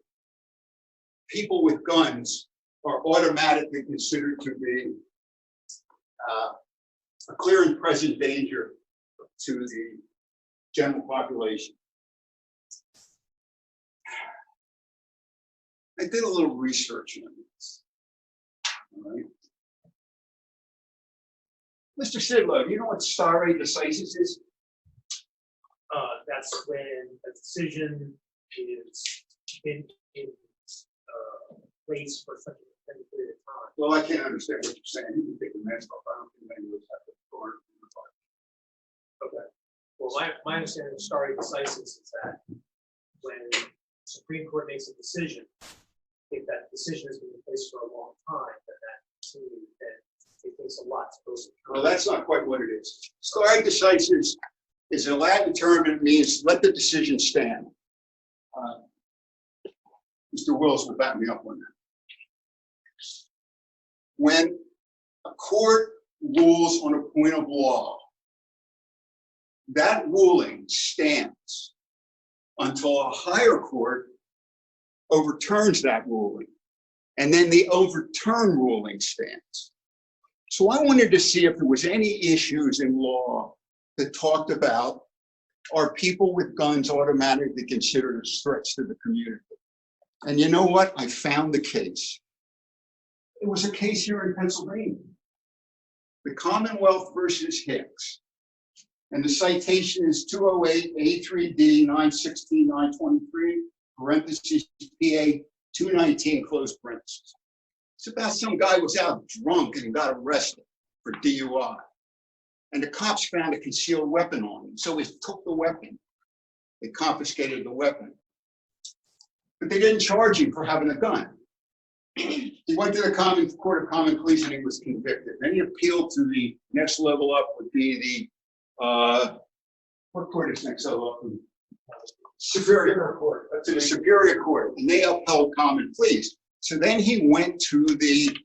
people with guns are automatically considered to be a clear and present danger to the general population. I did a little research on this. All right. Mr. Sidlow, do you know what stare decisis is? that's when a decision is in place for such an extended period of time. Well, I can't understand what you're saying. You can take the mask off. I don't think many of us have to guard. Okay. Well, my understanding of stare decisis is that when the Supreme Court makes a decision, if that decision has been in place for a long time, then it takes a lot to go through. Well, that's not quite what it is. Stare decisis is a Latin term and it means let the decision stand. Mr. Wills will back me up on that. When a court rules on a point of law, that ruling stands until a higher court overturns that ruling, and then the overturned ruling stands. So I wanted to see if there was any issues in law that talked about, are people with guns automatically considered as threats to the community? And you know what? I found the case. It was a case here in Pennsylvania. The Commonwealth versus Hicks. And the citation is 208 A3D 916 923, parentheses, PA 219, close parentheses. It's about some guy was out drunk and got arrested for DUI. And the cops found a concealed weapon on him. So he took the weapon. They confiscated the weapon. But they didn't charge him for having a gun. He went to the Court of Common Pleas and he was convicted. Then he appealed to the next level up, would be the, what court is next level up? Superior Court. To the Superior Court. And they upheld common pleas. So then he went to the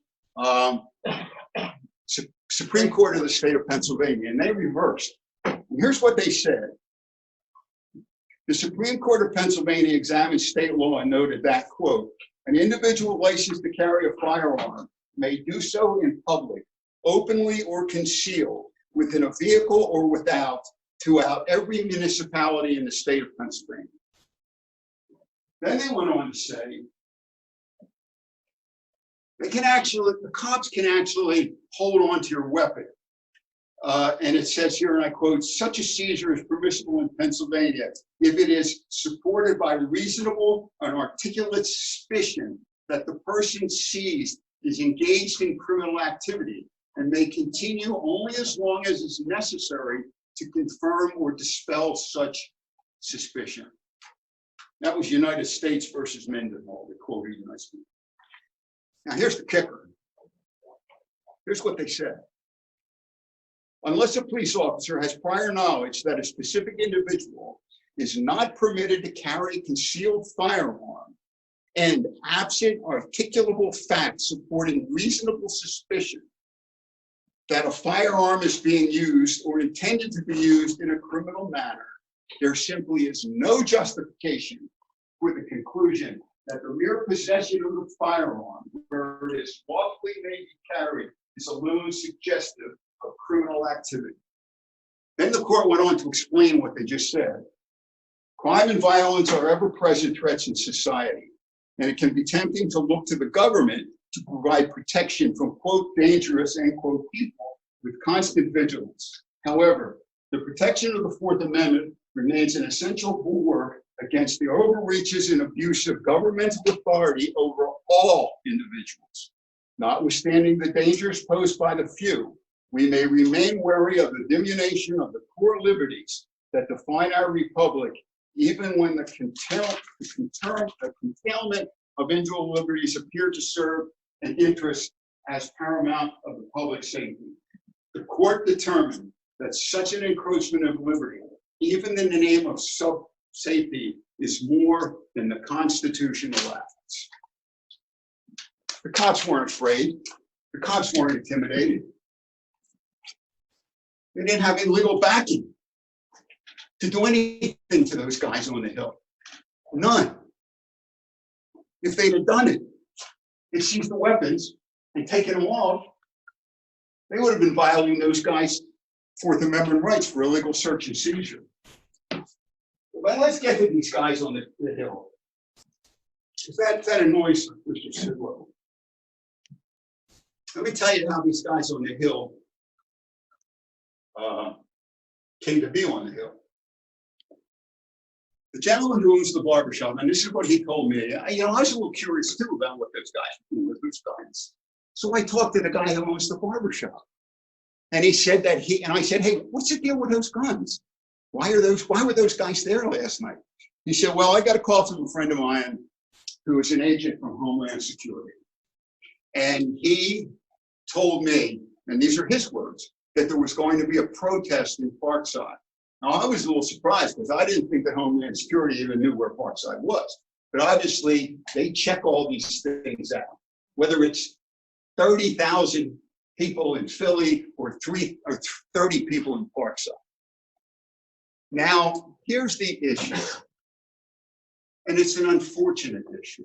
Supreme Court of the state of Pennsylvania, and they reversed. And here's what they said. The Supreme Court of Pennsylvania examined state law and noted that, quote, an individual licensed to carry a firearm may do so in public, openly or concealed, within a vehicle or without, throughout every municipality in the state of Pennsylvania. Then they went on to say, the cops can actually hold on to your weapon. And it says here, and I quote, such a seizure is permissible in Pennsylvania if it is supported by reasonable and articulate suspicion that the person seized is engaged in criminal activity and may continue only as long as is necessary to confirm or dispel such suspicion. That was United States versus Mendenhall, they quoted United States. Now here's the kicker. Here's what they said. Unless a police officer has prior knowledge that a specific individual is not permitted to carry a concealed firearm and absent articulable facts supporting reasonable suspicion that a firearm is being used or intended to be used in a criminal manner, there simply is no justification for the conclusion that the mere possession of the firearm, where it is lawfully made to carry, is alone suggestive of criminal activity. Then the court went on to explain what they just said. Crime and violence are ever-present threats in society, and it can be tempting to look to the government to provide protection from, quote, dangerous, end quote, people with constant vigilance. However, the protection of the Fourth Amendment remains an essential bulwark against the overreaches and abuse of governmental authority over all individuals. Notwithstanding the dangers posed by the few, we may remain wary of the diminution of the core liberties that define our republic, even when the containment of individual liberties appear to serve an interest as paramount of the public safety. The court determined that such an encroachment of liberty, even in the name of safety, is more than the Constitution allows. The cops weren't afraid. The cops weren't intimidated. They didn't have any legal backing to do anything to those guys on the Hill. None. If they'd have done it, they seized the weapons and taken them off, they would have been violating those guys' Fourth Amendment rights for illegal search and seizure. But let's get to these guys on the Hill. That annoys Mr. Sidlow. Let me tell you how these guys on the Hill came to be on the Hill. The gentleman who owns the barber shop, and this is what he told me, I was a little curious too about what those guys were doing with those guns. So I talked to the guy who owns the barber shop. And he said that and I said, hey, what's the deal with those guns? Why were those guys there last night? He said, well, I got a call from a friend of mine who is an agent from Homeland Security. And he told me, and these are his words, that there was going to be a protest in Parkside. Now, I was a little surprised because I didn't think that Homeland Security even knew where Parkside was. But obviously, they check all these things out, whether it's 30,000 people in Philly or 30 people in Parkside. Now, here's the issue, and it's an unfortunate issue.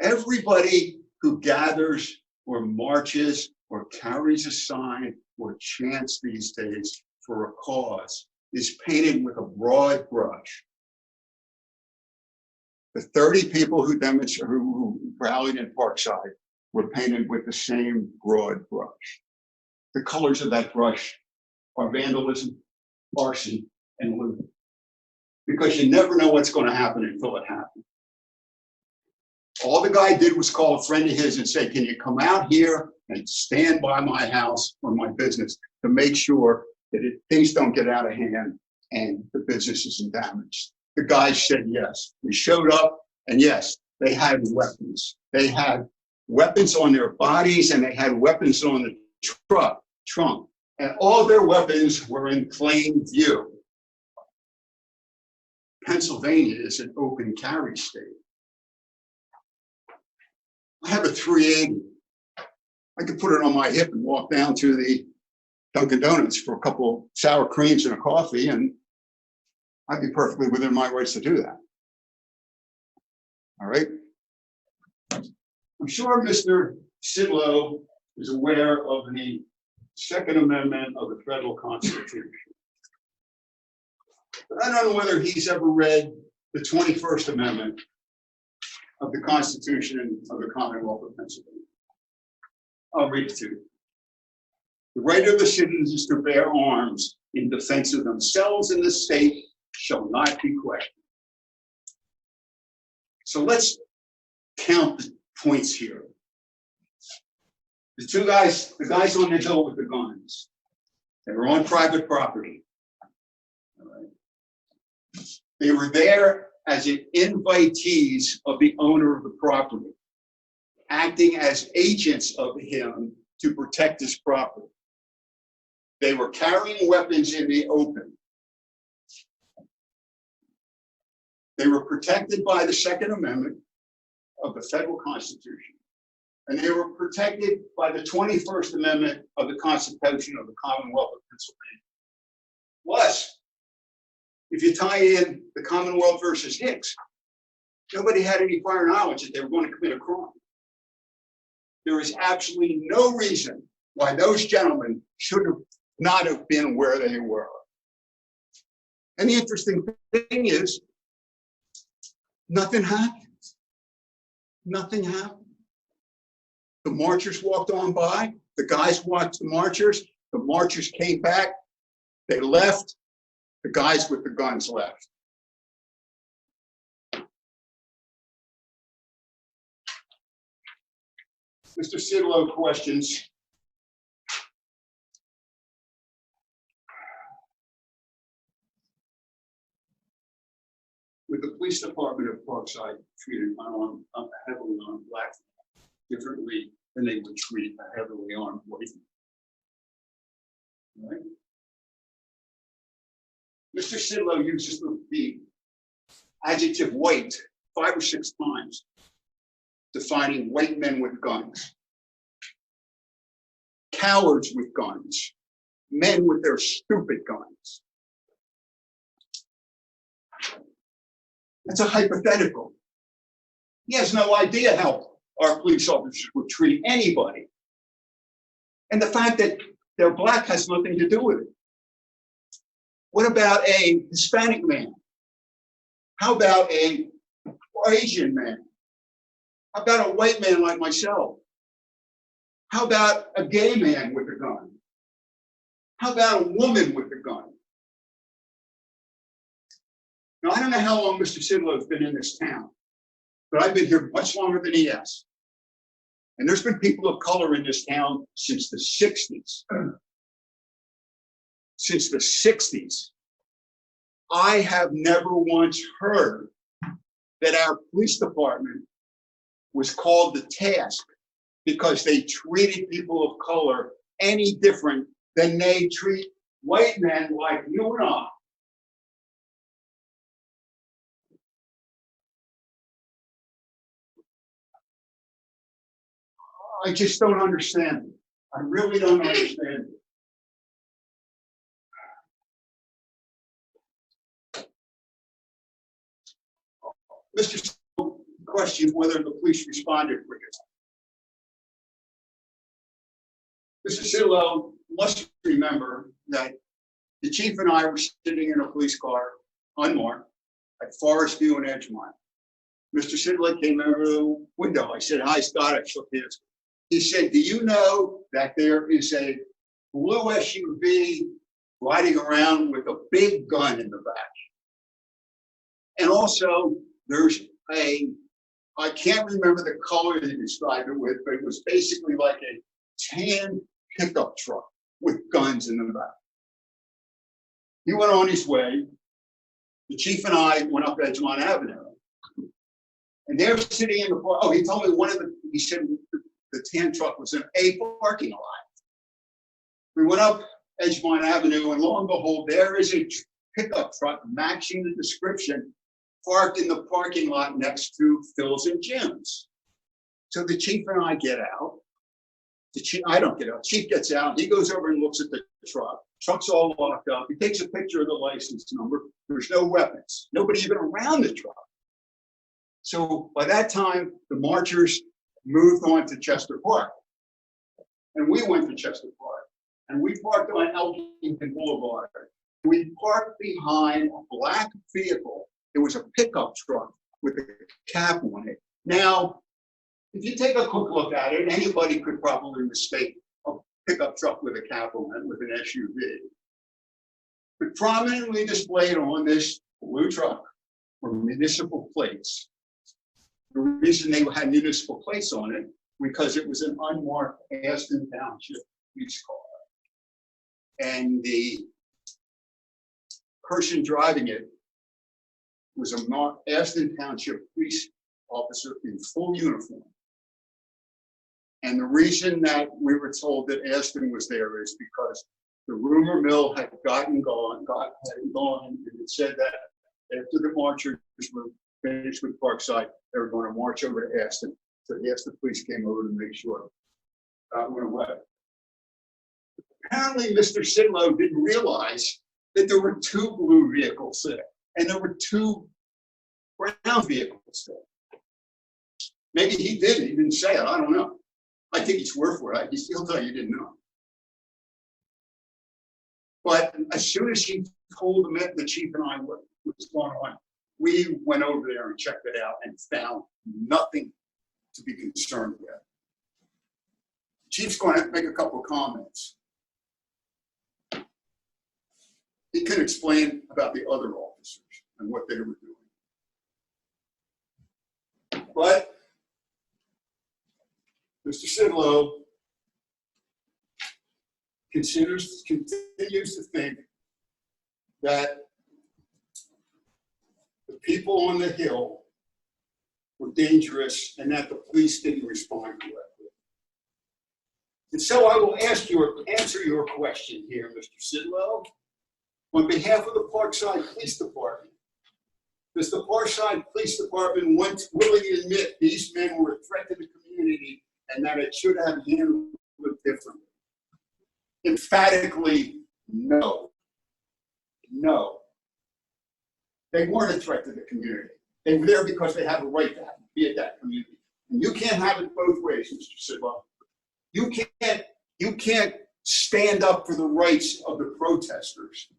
Everybody who gathers or marches or carries a sign or chants these days for a cause is painted with a broad brush. The 30 people who rallied in Parkside were painted with the same broad brush. The colors of that brush are vandalism, arson, and looting. Because you never know what's going to happen until it happens. All the guy did was call a friend of his and say, can you come out here and stand by my house or my business to make sure that things don't get out of hand and the business isn't damaged? The guy said yes. We showed up, and yes, they had weapons. They had weapons on their bodies, and they had weapons on the trunk. And all their weapons were in plain view. Pennsylvania is an open carry state. I have a .380. I could put it on my hip and walk down to the Dunkin' Donuts for a couple of sour creams and a coffee, and I'd be perfectly within my rights to do that. All right? I'm sure Mr. Sidlow is aware of the Second Amendment of the Federal Constitution. But I don't know whether he's ever read the 21st Amendment of the Constitution of the Commonwealth of Pennsylvania. I'll read it to you. The right of the citizens to bear arms in defense of themselves and the state shall not be questioned. So let's count the points here. The guys on the hill with the guns, they were on private property. All right. They were there as invitees of the owner of the property, acting as agents of him to protect his property. They were carrying weapons in the open. They were protected by the Second Amendment of the Federal Constitution, and they were protected by the 21st Amendment of the Constitution of the Commonwealth of Pennsylvania. Plus, if you tie in the Commonwealth versus Hicks, nobody had any prior knowledge that they were going to commit a crime. There is absolutely no reason why those gentlemen should not have been where they were. And the interesting thing is, nothing happened. Nothing happened. The marchers walked on by. The guys watched the marchers. The marchers came back. They left. The guys with the guns left. Mr. Sidlow questions. With the police department of Parkside treated heavily armed black differently than they would treat a heavily armed white. Right? Mr. Sidlow uses the adjective white 5 or 6 times, defining white men with guns, cowards with guns, men with their stupid guns. That's a hypothetical. He has no idea how our police officers would treat anybody. And the fact that they're black has nothing to do with it. What about a Hispanic man? How about a Asian man? How about a white man like myself? How about a gay man with a gun? How about a woman with a gun? Now, I don't know how long Mr. Sidlow's been in this town, but I've been here much longer than he has. And there's been people of color in this town since the 60s. Since the 60s. I have never once heard that our police department was called to task because they treated people of color any different than they treat white men like you and I. I just don't understand it. I really don't understand it. Mr. Sidlow questioned whether the police responded quickly. Mr. Sidlow must remember that the chief and I were sitting in a police car, unmarked, at Forest View in Edgemont. Mr. Sidlow came over the window. I said, "Hi, Scott." I shook his. He said, "Do you know that there is a blue SUV riding around with a big gun in the back? And also, there's I can't remember the color he described it with, but it was basically like a tan pickup truck with guns in the back." He went on his way. The chief and I went up Edgemont Avenue. And they're sitting in the park. Oh, he told me he said the tan truck was in a parking lot. We went up Edgemont Avenue, and lo and behold, there is a pickup truck matching the description parked in the parking lot next to Phil's and Jim's. So the chief and I get out. I don't get out. Chief gets out. He goes over and looks at the truck. Truck's all locked up. He takes a picture of the license number. There's no weapons. Nobody even around the truck. So by that time, the marchers moved on to Chester Park. And we went to Chester Park. And we parked on Elkington Boulevard. We parked behind a black vehicle. It was a pickup truck with a cap on it. Now, if you take a quick look at it, anybody could probably mistake a pickup truck with a cap on it with an SUV. But prominently displayed on this blue truck were municipal plates. The reason they had municipal plates on it, because it was an unmarked Aston Township police car. And the person driving it was a Aston Township police officer in full uniform. And the reason that we were told that Aston was there is because the rumor mill had gone, and it said that after the marchers were finished with Parkside, they were going to march over to Aston. So the Aston police came over to make sure that went away. Apparently, Mr. Sidlow didn't realize that there were two blue vehicles there, and there were two brown vehicles there. Maybe he did. He didn't say it. I don't know. I think he's worth for it. He'll tell you he didn't know. But as soon as he told the chief and I what was going on, we went over there and checked it out and found nothing to be concerned with. Chief's going to make a couple of comments. He can explain about the other officers and what they were doing. But Mr. Sidlow continues to think that the people on the Hill were dangerous and that the police didn't respond correctly. And so I will answer your question here, Mr. Sidlow. On behalf of the Parkside Police Department, does the Parkside Police Department willingly admit these men were a threat to the community and that it should have handled it differently? Emphatically, no. No. They weren't a threat to the community. They were there because they have a right to be at that community. And you can't have it both ways, Mr. Sidlow. You can't stand up for the rights of the protesters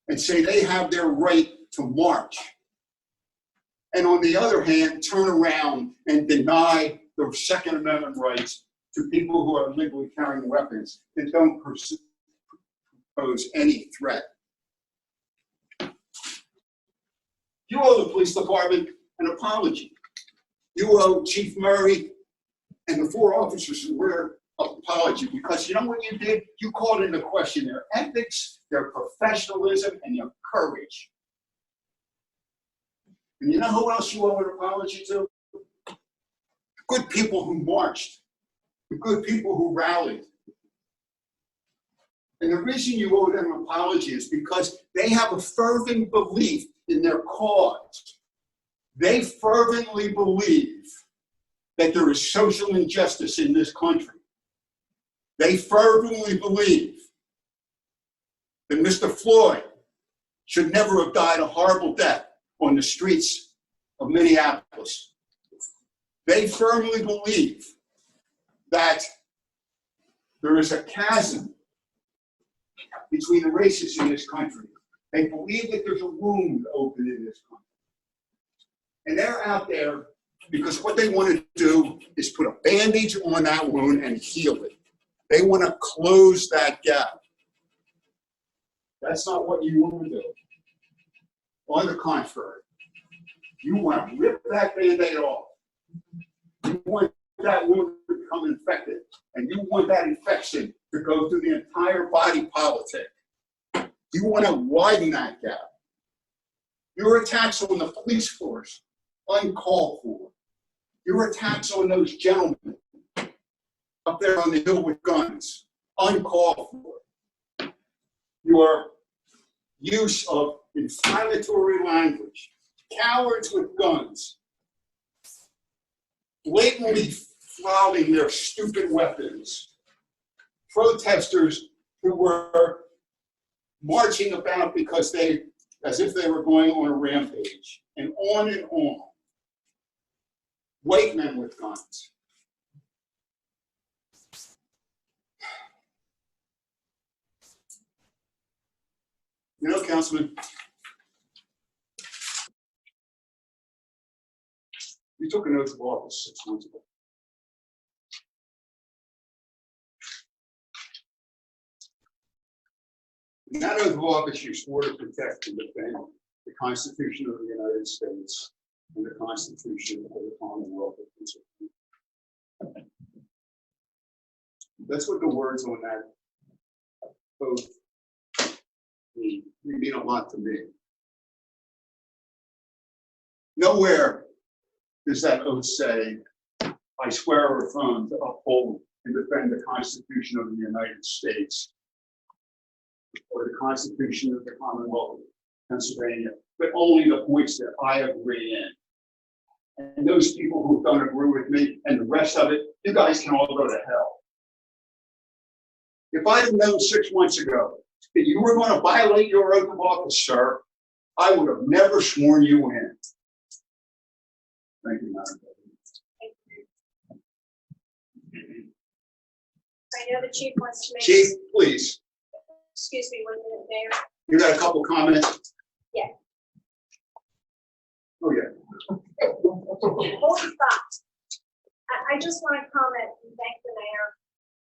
and say they have their right to march. And on the other hand, turn around and deny the Second Amendment rights to people who are legally carrying weapons that don't pose any threat. You owe the police department an apology. You owe Chief Murray and the 4 officers who were an apology, because you know what you did? You called into question their ethics, their professionalism, and their courage. And you know who else you owe an apology to? The good people who marched, the good people who rallied. And the reason you owe them an apology is because they have a fervent belief in their cause. They fervently believe that there is social injustice in this country. They fervently believe that Mr. Floyd should never have died a horrible death on the streets of Minneapolis. They firmly believe that there is a chasm between the races in this country. They believe that there's a wound open in this country. And they're out there because what they want to do is put a bandage on that wound and heal it. They want to close that gap. That's not what you want to do. On the contrary, you want to rip that Band-Aid off. You want that wound to become infected, and you want that infection to go through the entire body politic. You want to widen that gap. Your attacks on the police force, uncalled for. Your attacks on those gentlemen up there on the hill with guns, uncalled for. Your use of inflammatory language, cowards with guns, blatantly flouting their stupid weapons, protesters who were marching about because as if they were going on a rampage, and on and on. White men with guns. You know, Councilman, you took an oath of office 6 months ago. In that oath of office, you swore to protect and defend the Constitution of the United States and the Constitution of the Commonwealth of Pennsylvania. That's what the words on that oath mean. They mean a lot to me. Nowhere does that oath say, I swear or affirm to uphold and defend the Constitution of the United States or the Constitution of the Commonwealth of Pennsylvania, but only the points that I agree in. And those people who don't agree with me and the rest of it, you guys can all go to hell. If I had known 6 months ago that you were going to violate your oath of office, sir, I would have never sworn you in. Thank you, Madam President. I know the chief wants to make. Chief, please. Excuse me 1 minute, Mayor. You got a couple comments? Yeah. Oh, yeah. Hold thought. I just want to comment and thank the mayor,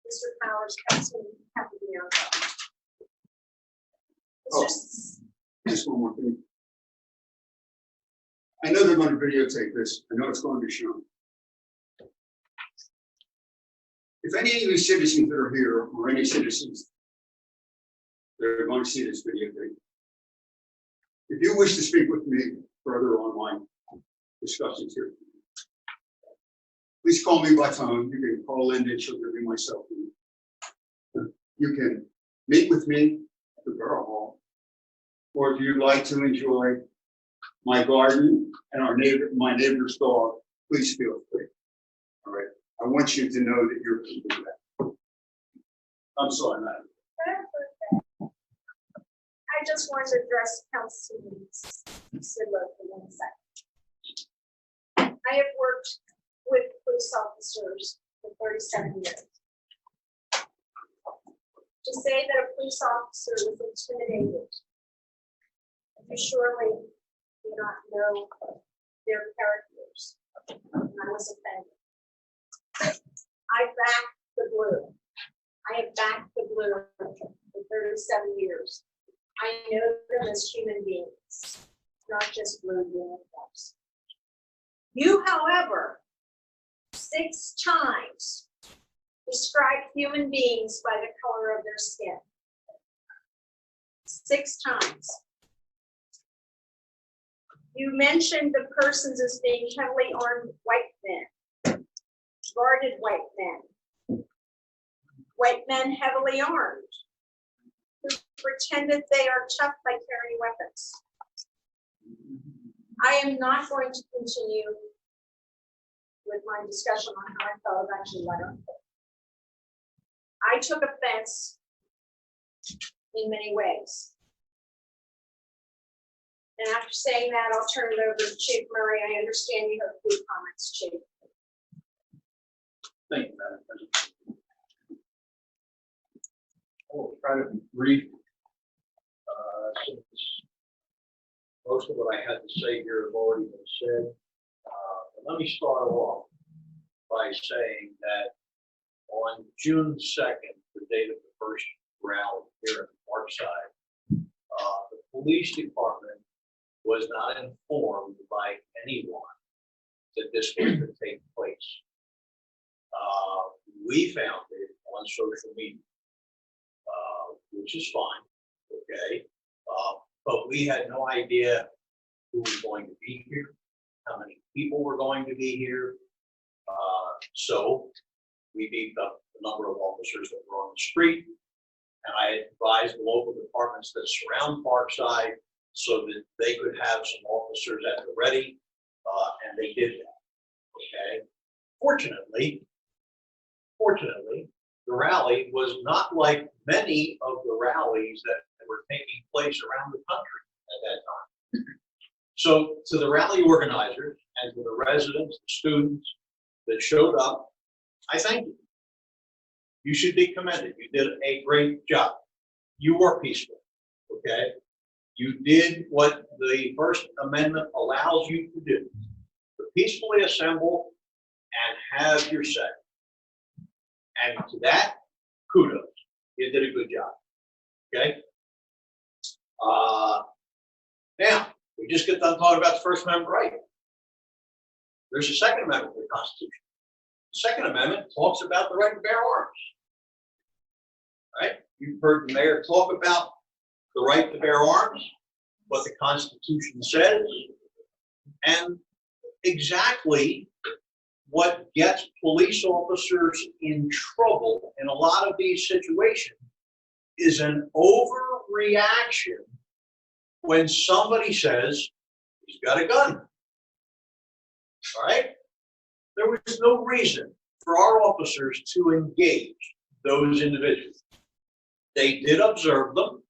Mr. Powers, Councilman Capitano. Oh. Just one more thing. I know they're going to videotape this. I know it's going to be shown. If any of the citizens that are here, or any citizens that are going to see this videotape, if you wish to speak with me further online discussions here, please call me by phone. You can call Linda and she'll give me my cell phone. You can meet with me at the Borough Hall, or if you'd like to enjoy my garden and my neighbor's dog, please feel free. All right. I want you to know that you're keeping that. I'm sorry, madam. I just wanted to address Councilman Sidlow for 1 second. I have worked with police officers for 37 years. To say that a police officer was intimidated, you surely do not know their characters. And I was offended. I back the blue. I have backed the blue for 37 years. I know them as human beings. not just blue uniforms. You, however, 6 times described human beings by the color of their skin. 6 times. You mentioned the persons as being heavily armed white men, guarded white men heavily armed, who pretended they are tough by carrying weapons. I am not going to continue with my discussion on how I felt about your letter. I took offense in many ways. And after saying that, I'll turn it over to Chief Murray. I understand you have a few comments, Chief. Thank you, Madam President. I will try to be brief, since most of what I had to say here have already been said. But let me start off by saying that on June 2nd, the date of the first rally here in Parkside, the police department was not informed by anyone that this was to take place. We found it on social media, which is fine, okay? But we had no idea who was going to be here, how many people were going to be here. So we beefed up the number of officers that were on the street, and I advised the local departments that surround Parkside so that they could have some officers at the ready, and they did that, okay? Fortunately, the rally was not like many of the rallies that were taking place around the country at that time. So to the rally organizers and to the residents, the students that showed up, I thank you. You should be commended. You did a great job. You were peaceful, okay? You did what the First Amendment allows you to do. To peacefully assemble and have your say. And to that, kudos. You did a good job, okay? Now, we just get done talking about the First Amendment right. There's a Second Amendment to the Constitution. The Second Amendment talks about the right to bear arms. Right? You've heard the mayor talk about the right to bear arms, what the Constitution says, and exactly what gets police officers in trouble in a lot of these situations is an overreaction when somebody says he's got a gun. All right? There was no reason for our officers to engage those individuals. They did observe them,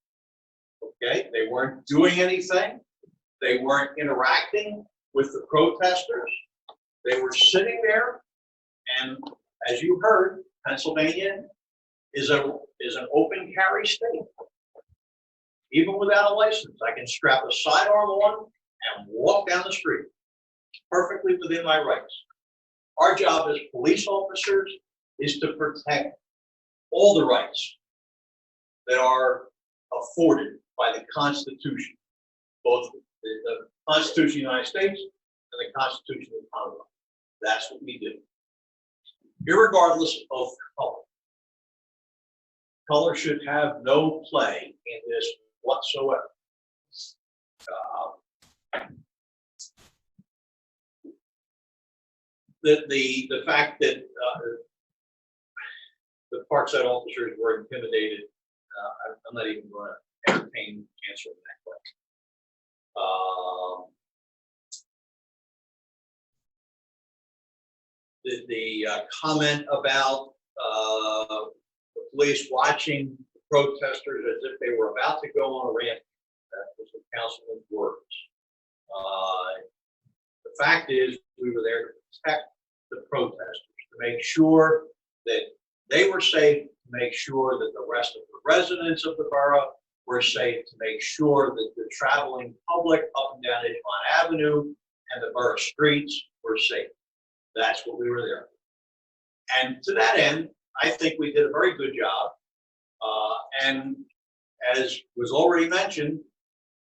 okay? They weren't doing anything. They weren't interacting with the protesters. They were sitting there, and as you heard, Pennsylvania is an open carry state. Even without a license, I can strap a sidearm on and walk down the street, perfectly within my rights. Our job as police officers is to protect all the rights that are afforded by the Constitution, both the Constitution of the United States and the Constitution of the Commonwealth. That's what we do, irregardless of color. Color should have no play in this whatsoever. The fact that the Parkside officers were intimidated, I'm not even going to entertain answering that question. The comment about the police watching the protesters as if they were about to go on a rampage, that was the councilman's words. The fact is, we were there to protect the protesters, to make sure that they were safe, to make sure that the rest of the residents of the borough were safe, to make sure that the traveling public up and down Edgemont Avenue and the borough streets were safe. That's what we were there. And to that end, I think we did a very good job. And as was already mentioned,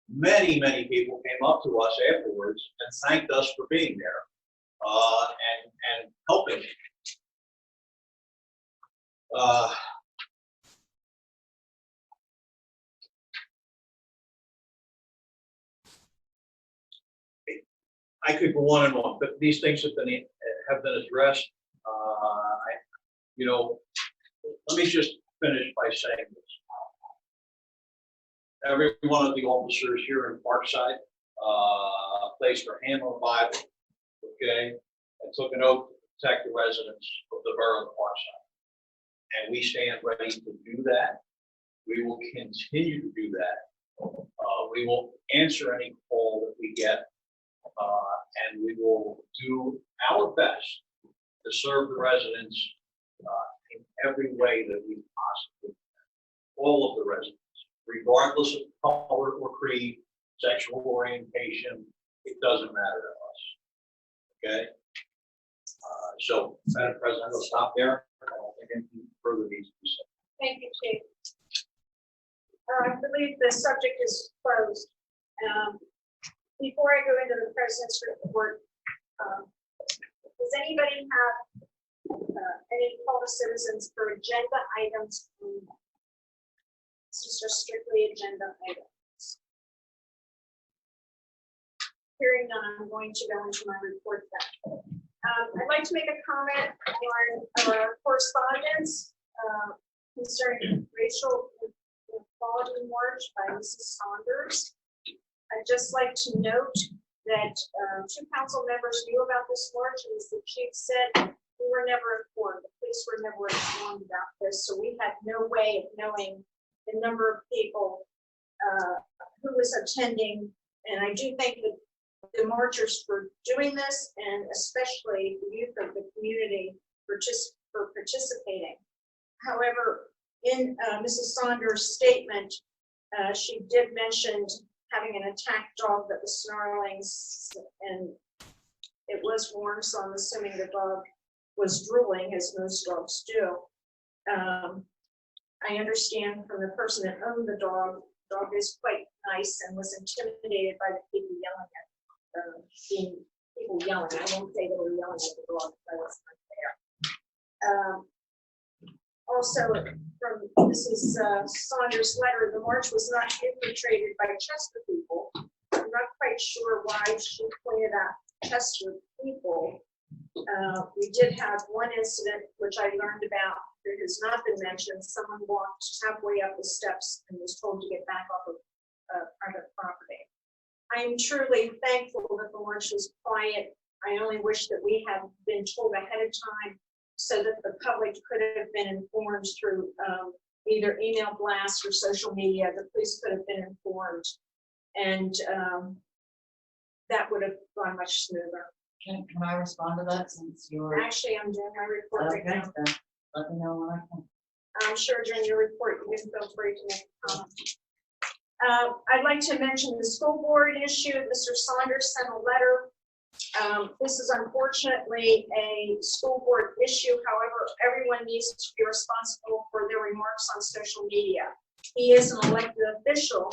Many, many people came up to us afterwards and thanked us for being there and helping. I could go on and on, but these things have been addressed. Let me just finish by saying this. Every one of the officers here in Parkside placed their hand on the Bible, okay, and took an oath to protect the residents of the borough of Parkside. And we stand ready to do that. We will continue to do that. We will answer any call that we get, and we will do our best to serve the residents in every way that we possibly can. All of the residents, regardless of color or creed, sexual orientation, it doesn't matter to us. Okay? So, Madam President, I'll stop there. I don't think anything further needs to be said. Thank you, Chief. I believe the subject is closed. Before I go into the president's report, does anybody have any call to citizens for agenda items? This is just strictly agenda items. Hearing none, I'm going to go into my report then. I'd like to make a comment on correspondence concerning racial equality march by Mrs. Saunders. I'd just like to note that two council members knew about this march, and as the chief said, we were never informed. The police were never informed about this, so we had no way of knowing the number of people who was attending. And I do think that the marchers for doing this, and especially the youth of the community for participating. However, in Mrs. Saunders' statement, she did mention having an attack dog that was snarling, and it was warm, so I'm assuming the dog was drooling, as most dogs do. I understand from the person that owned the dog is quite nice and was intimidated by the people yelling at people yelling. I won't say they were yelling at the dog, but that's not fair. Also, from Mrs. Saunders' letter, the march was not infiltrated by Chester people. I'm not quite sure why she pointed out Chester people. We did have one incident which I learned about that has not been mentioned. Someone walked halfway up the steps and was told to get back off of private property. I am truly thankful that the march was quiet. I only wish that we had been told ahead of time so that the public could have been informed through either email blasts or social media. The police could have been informed, and that would have gone much smoother. Can I respond to that since you're? Actually, I'm doing my report right now. Then let me know when I can. I'm sure during your report, you can feel free to make a comment. I'd like to mention the school board issue. Mr. Saunders sent a letter. This is unfortunately a school board issue. However, everyone needs to be responsible for their remarks on social media. He is an elected official,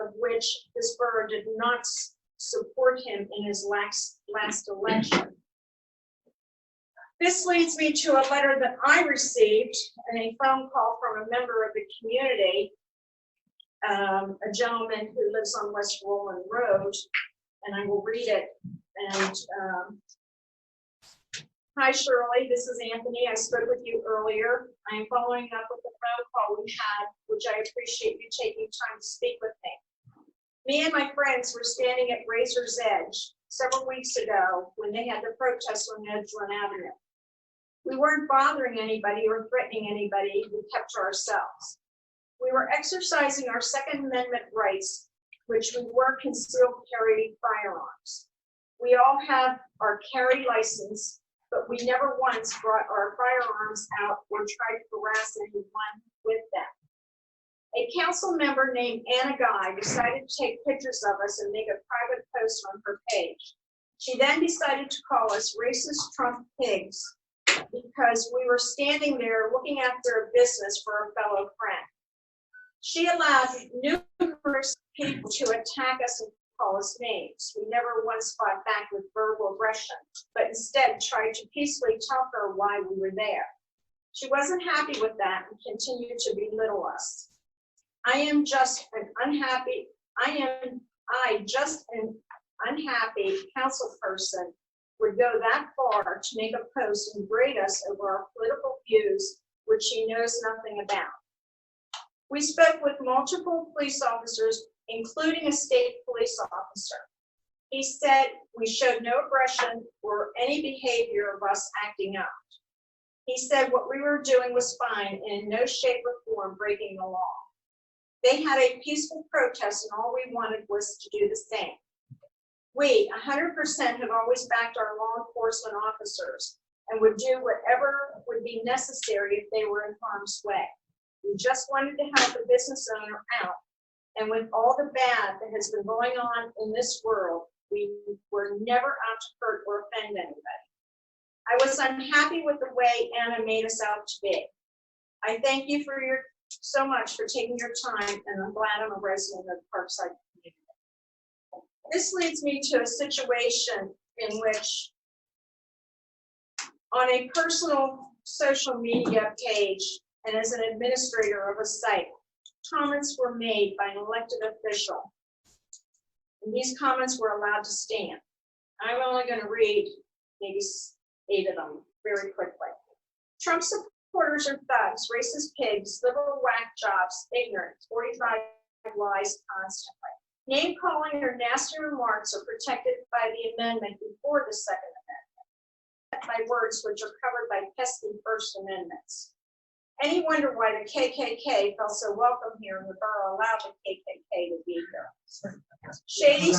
of which this borough did not support him in his last election. This leads me to a letter that I received and a phone call from a member of the community, a gentleman who lives on West Roland Road, and I will read it. And hi, Shirley, this is Anthony. I spoke with you earlier. I am following up with the phone call we had, which I appreciate you taking time to speak with me. Me and my friends were standing at Razor's Edge several weeks ago when they had the protest on Edgeland Avenue. We weren't bothering anybody or threatening anybody. We kept to ourselves. We were exercising our Second Amendment rights, which we were concealed carry firearms. We all have our carry license, but we never once brought our firearms out or tried to harass anyone with them. A council member named Anna Guy decided to take pictures of us and make a private post on her page. She then decided to call us racist Trump pigs because we were standing there looking after a business for a fellow friend. She allowed numerous people to attack us and call us names. We never once fought back with verbal aggression, but instead tried to peacefully tell her why we were there. She wasn't happy with that and continued to belittle us. I just an unhappy council person would go that far to make a post and grade us over our political views, which she knows nothing about. We spoke with multiple police officers, including a state police officer. He said we showed no aggression or any behavior of us acting up. He said what we were doing was fine and in no shape or form breaking the law. They had a peaceful protest and all we wanted was to do the same. We, 100%, have always backed our law enforcement officers and would do whatever would be necessary if they were in harm's way. We just wanted to help a business owner out. And with all the bad that has been going on in this world, we were never out to hurt or offend anybody. I was unhappy with the way Anna made us out to be. I thank you so much for taking your time, and I'm glad I'm a resident of the Parkside community. This leads me to a situation in which, on a personal social media page and as an administrator of a site, comments were made by an elected official. And these comments were allowed to stand. I'm only going to read maybe 8 of them very quickly. Trump supporters are thugs, racist pigs, liberal whack jobs, ignorant, 45 lies constantly. Name calling or nasty remarks are protected by the amendment before the Second Amendment, by words which are covered by pesky First Amendments. Any wonder why the KKK felt so welcome here and the borough allowed the KKK to be here? Shady,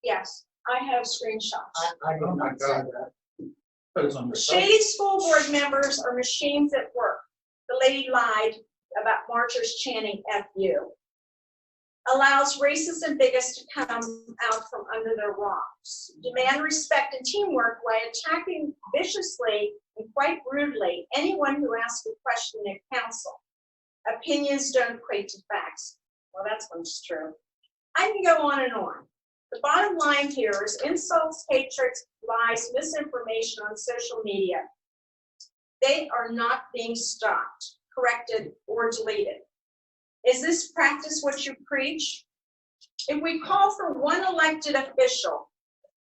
yes, I have screenshots. I Oh my God. Put it on the site. Shady school board members are machines at work. The lady lied about marchers chanting "F-U." Allows racists and bigots to come out from under their rocks. Demand respect and teamwork while attacking viciously and quite rudely anyone who asks a question at council. Opinions don't equate to facts. Well, that's one's true. I can go on and on. The bottom line here is insults, hatreds, lies, misinformation on social media. They are not being stopped, corrected, or deleted. Is this practice what you preach? If we call for one elected official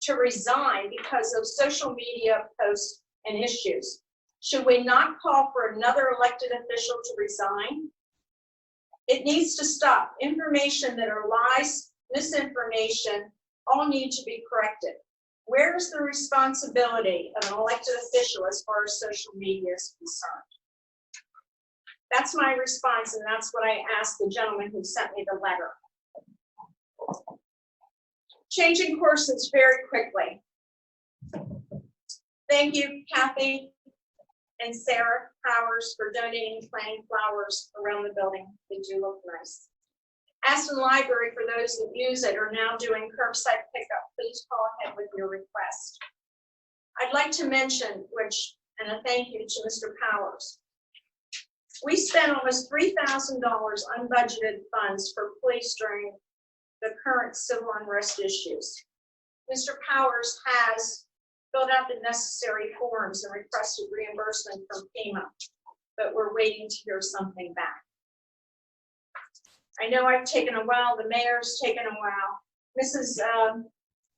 to resign because of social media posts and issues, should we not call for another elected official to resign? It needs to stop. Information that are lies, misinformation, all need to be corrected. Where's the responsibility of an elected official as far as social media is concerned? That's my response, and that's what I asked the gentleman who sent me the letter. Changing courses very quickly. Thank you, Kathy and Sarah Powers, for donating and planting flowers around the building. They do look nice. Aston Library, for those that use it, are now doing curbside pickup. Please call ahead with your request. I'd like to mention, and a thank you to Mr. Powers. We spent almost $3,000 unbudgeted funds for police during the current civil unrest issues. Mr. Powers has filled out the necessary forms and requested reimbursement from FEMA, but we're waiting to hear something back. I know I've taken a while, the mayor's taken a while. Mrs.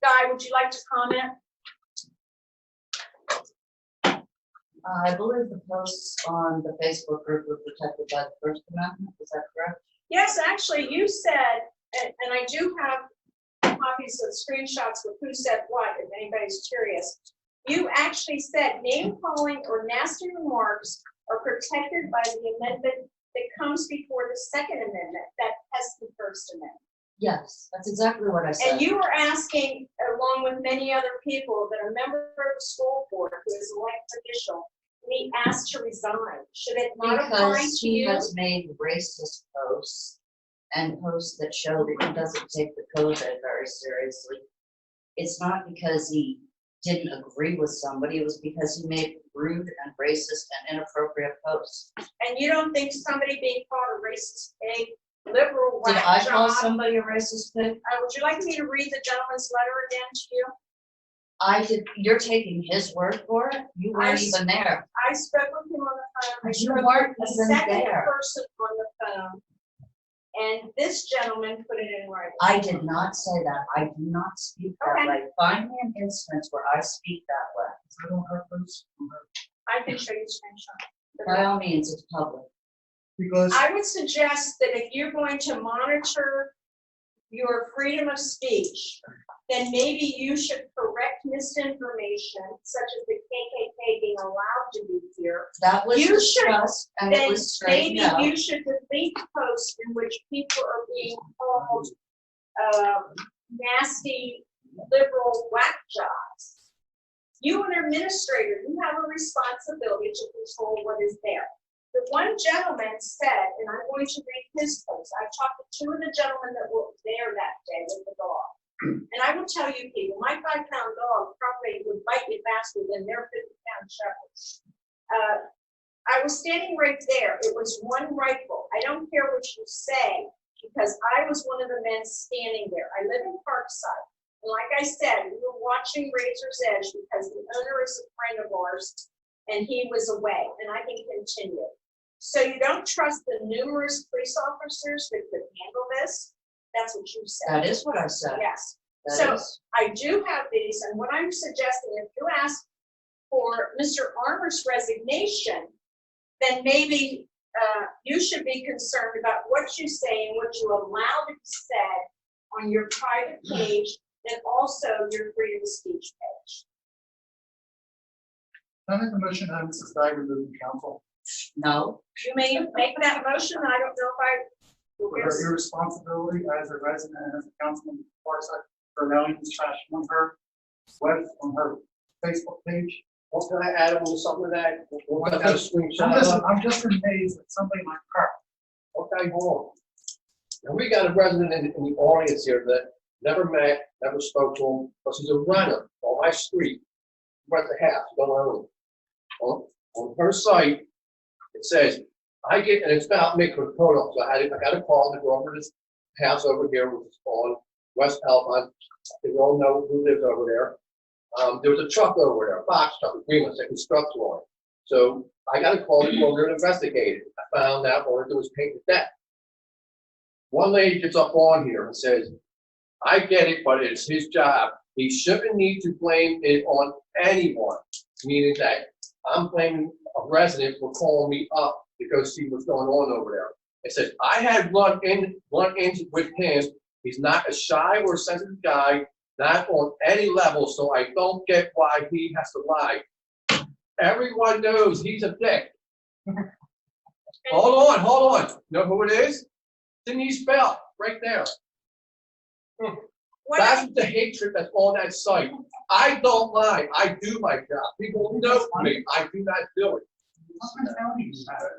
Guy, would you like to comment? I believe the posts on the Facebook group were protected by the First Amendment, is that correct? Yes, actually, you said, and I do have copies of screenshots with who said what, if anybody's curious. You actually said name calling or nasty remarks are protected by the amendment that comes before the Second Amendment that has the First Amendment. Yes, that's exactly what I said. And you were asking, along with many other people, that a member of the school board who is an elected official be asked to resign. Should it not apply Because to he you? has made racist posts and posts that show that he doesn't take the code very seriously. It's not because he didn't agree with somebody, it was because he made rude and racist and inappropriate posts. And you don't think somebody being called a racist pig, liberal Did whack I job? call somebody a racist pig? Would you like me to read the gentleman's letter again to you? I did, you're taking his word for it? You weren't even there. I spoke with him on the phone. I You spoke weren't with the even second there. person on the phone. And this gentleman put it in writing. I did not say that. I do not speak that Okay. way. Find me an instance where I speak that way. I can show you screenshot. By all means, it's public. Because I would suggest that if you're going to monitor your freedom of speech, then maybe you should correct misinformation, such as the KKK being allowed to be here. That was You should- discussed and it Then was straightened maybe out. you should delete posts in which people are being called nasty liberal whack jobs. You, an administrator, you have a responsibility to control what is there. The one gentleman said, and I'm going to read his post. I talked to two of the gentlemen that were there that day with the dog. And I will tell you people, my 5-pound dog probably would bite you faster than their 50-pound shepherds. I was standing right there. It was one rifle. I don't care what you say, because I was one of the men standing there. I live in Parkside. And like I said, we were watching Razor's Edge because the owner is a friend of ours and he was away, and I can continue. So you don't trust the numerous police officers that could handle this? That's what you said. That is what I said. Yes. That So is. I do have these, and what I'm suggesting, if you ask for Mr. Armour's resignation, then maybe you should be concerned about what you say and what you allow to be said on your private page and also your freedom of speech page. I make a motion that Mrs. Dye remove from council No, You may make that motion, I don't know if I. for her irresponsibility as a resident and as a councilman of Parkside for allowing this trash on her on her Facebook page. What can I add on to something of that? What kind of screenshot? I'm just amazed that somebody like her. Okay, hold on. Now, we got a resident in the audience here that never met, never spoke to him, because he's a runner on my street. Rent the house, don't own it. On her site, it says, I get, and it's about me for photo, so I got a call to go over to this house over here, which is on West Alpine. They all know who lives over there. There was a truck over there, a box truck, a green one, a construction line. So I got a call to go over there and investigate it. I found out all I do was paint the deck. One lady gets up on here and says, I get it, but it's his job. He shouldn't need to blame it on anyone, meaning that I'm blaming a resident for calling me up because see what's going on over there. It says, I had run in with him. He's not a shy or sensitive guy, not on any level, so I don't get why he has to lie. Everyone knows he's a dick. Hold on. Know who it is? Denise Bell, right there. That's the hatred that's on that site. I don't lie. I do my job. People know me. I do not do it.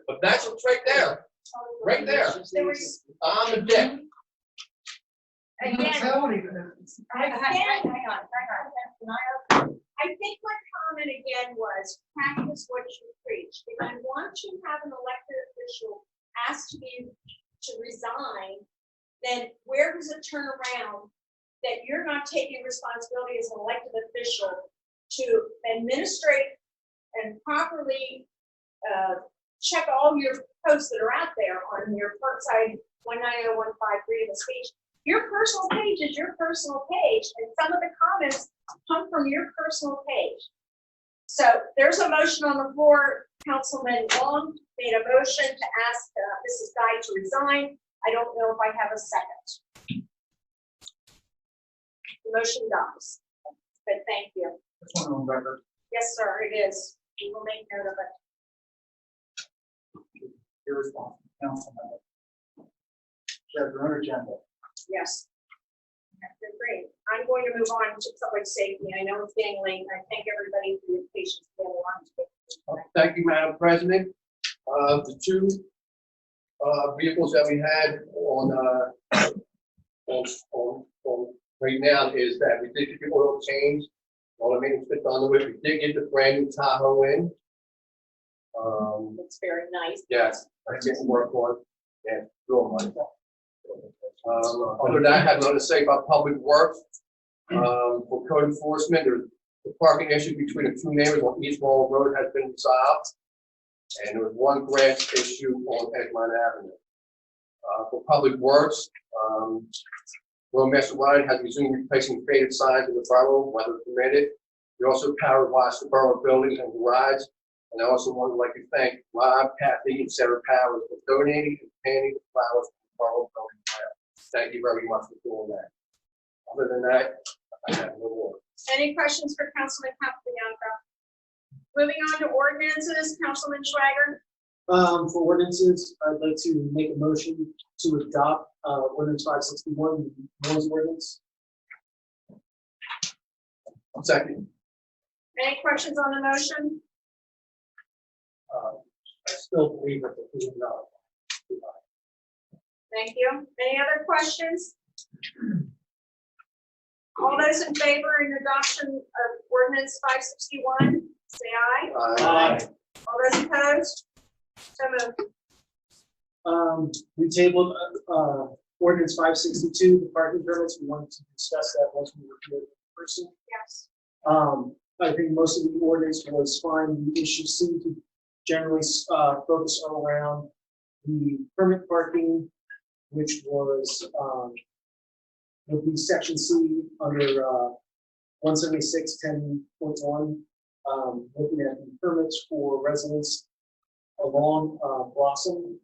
But that's what's right there. Right there. I'm a dick. Again, Tell me. hang on. I think my comment again was practice what you preach. If you want to have an elected official ask you to resign, then where does it turn around that you're not taking responsibility as an elected official to administrate and properly check all your posts that are out there on your Parkside 19015 freedom of speech? Your personal page is your personal page, and some of the comments come from your personal page. So there's a motion on the floor. Councilman Long made a motion to ask Mrs. Guy to resign. I don't know if I have a second. The motion dies, but thank you. This one on record. Yes, sir, it is. We will make note of it. Irresponsible council member. She has her own agenda. Yes. Okay, great. I'm going to move on to public safety. I know it's getting late. I thank everybody for your patience. We have a lot to get through. Thank you, Madam President. The two vehicles that we had on right now is that we did the oil change. All the maintenance been done with, we did get the brand new Tahoe in. Looks very nice. Yes, I didn't work on, yeah, real money. Other than that, I have nothing to say about public works. For code enforcement, there's the parking issue between the two neighbors on East Wall Road has been resolved. And there was one grass issue on Egmont Avenue. For public works, Road Master Ryan has resumed replacing faded signs in the borough, weather permitted. We also power washed the borough buildings and garage. And I also would like to thank Rob, Kathy, and Sarah Powers for donating and painting the flowers for the borough building. Thank you very much for doing that. Other than that, I have no more. Any questions for Councilman Capabianco? Moving on to ordinances, Councilman Schwager. For ordinances, I'd like to make a motion to adopt ordinance 561, the noise ordinance. Second. Any questions on the motion? I still believe that the $1 million. Thank you. Any other questions? All those in favor in adoption of ordinance 561, say aye. Aye. All those opposed? So moved. We tabled ordinance 562, the parking permits. We wanted to discuss that once we were here in person. Yes. I think most of the ordinance was fine. The issues seem to generally focus around the permit parking, which was would be section C under 176.10.1, looking at the permits for residents along Blossom,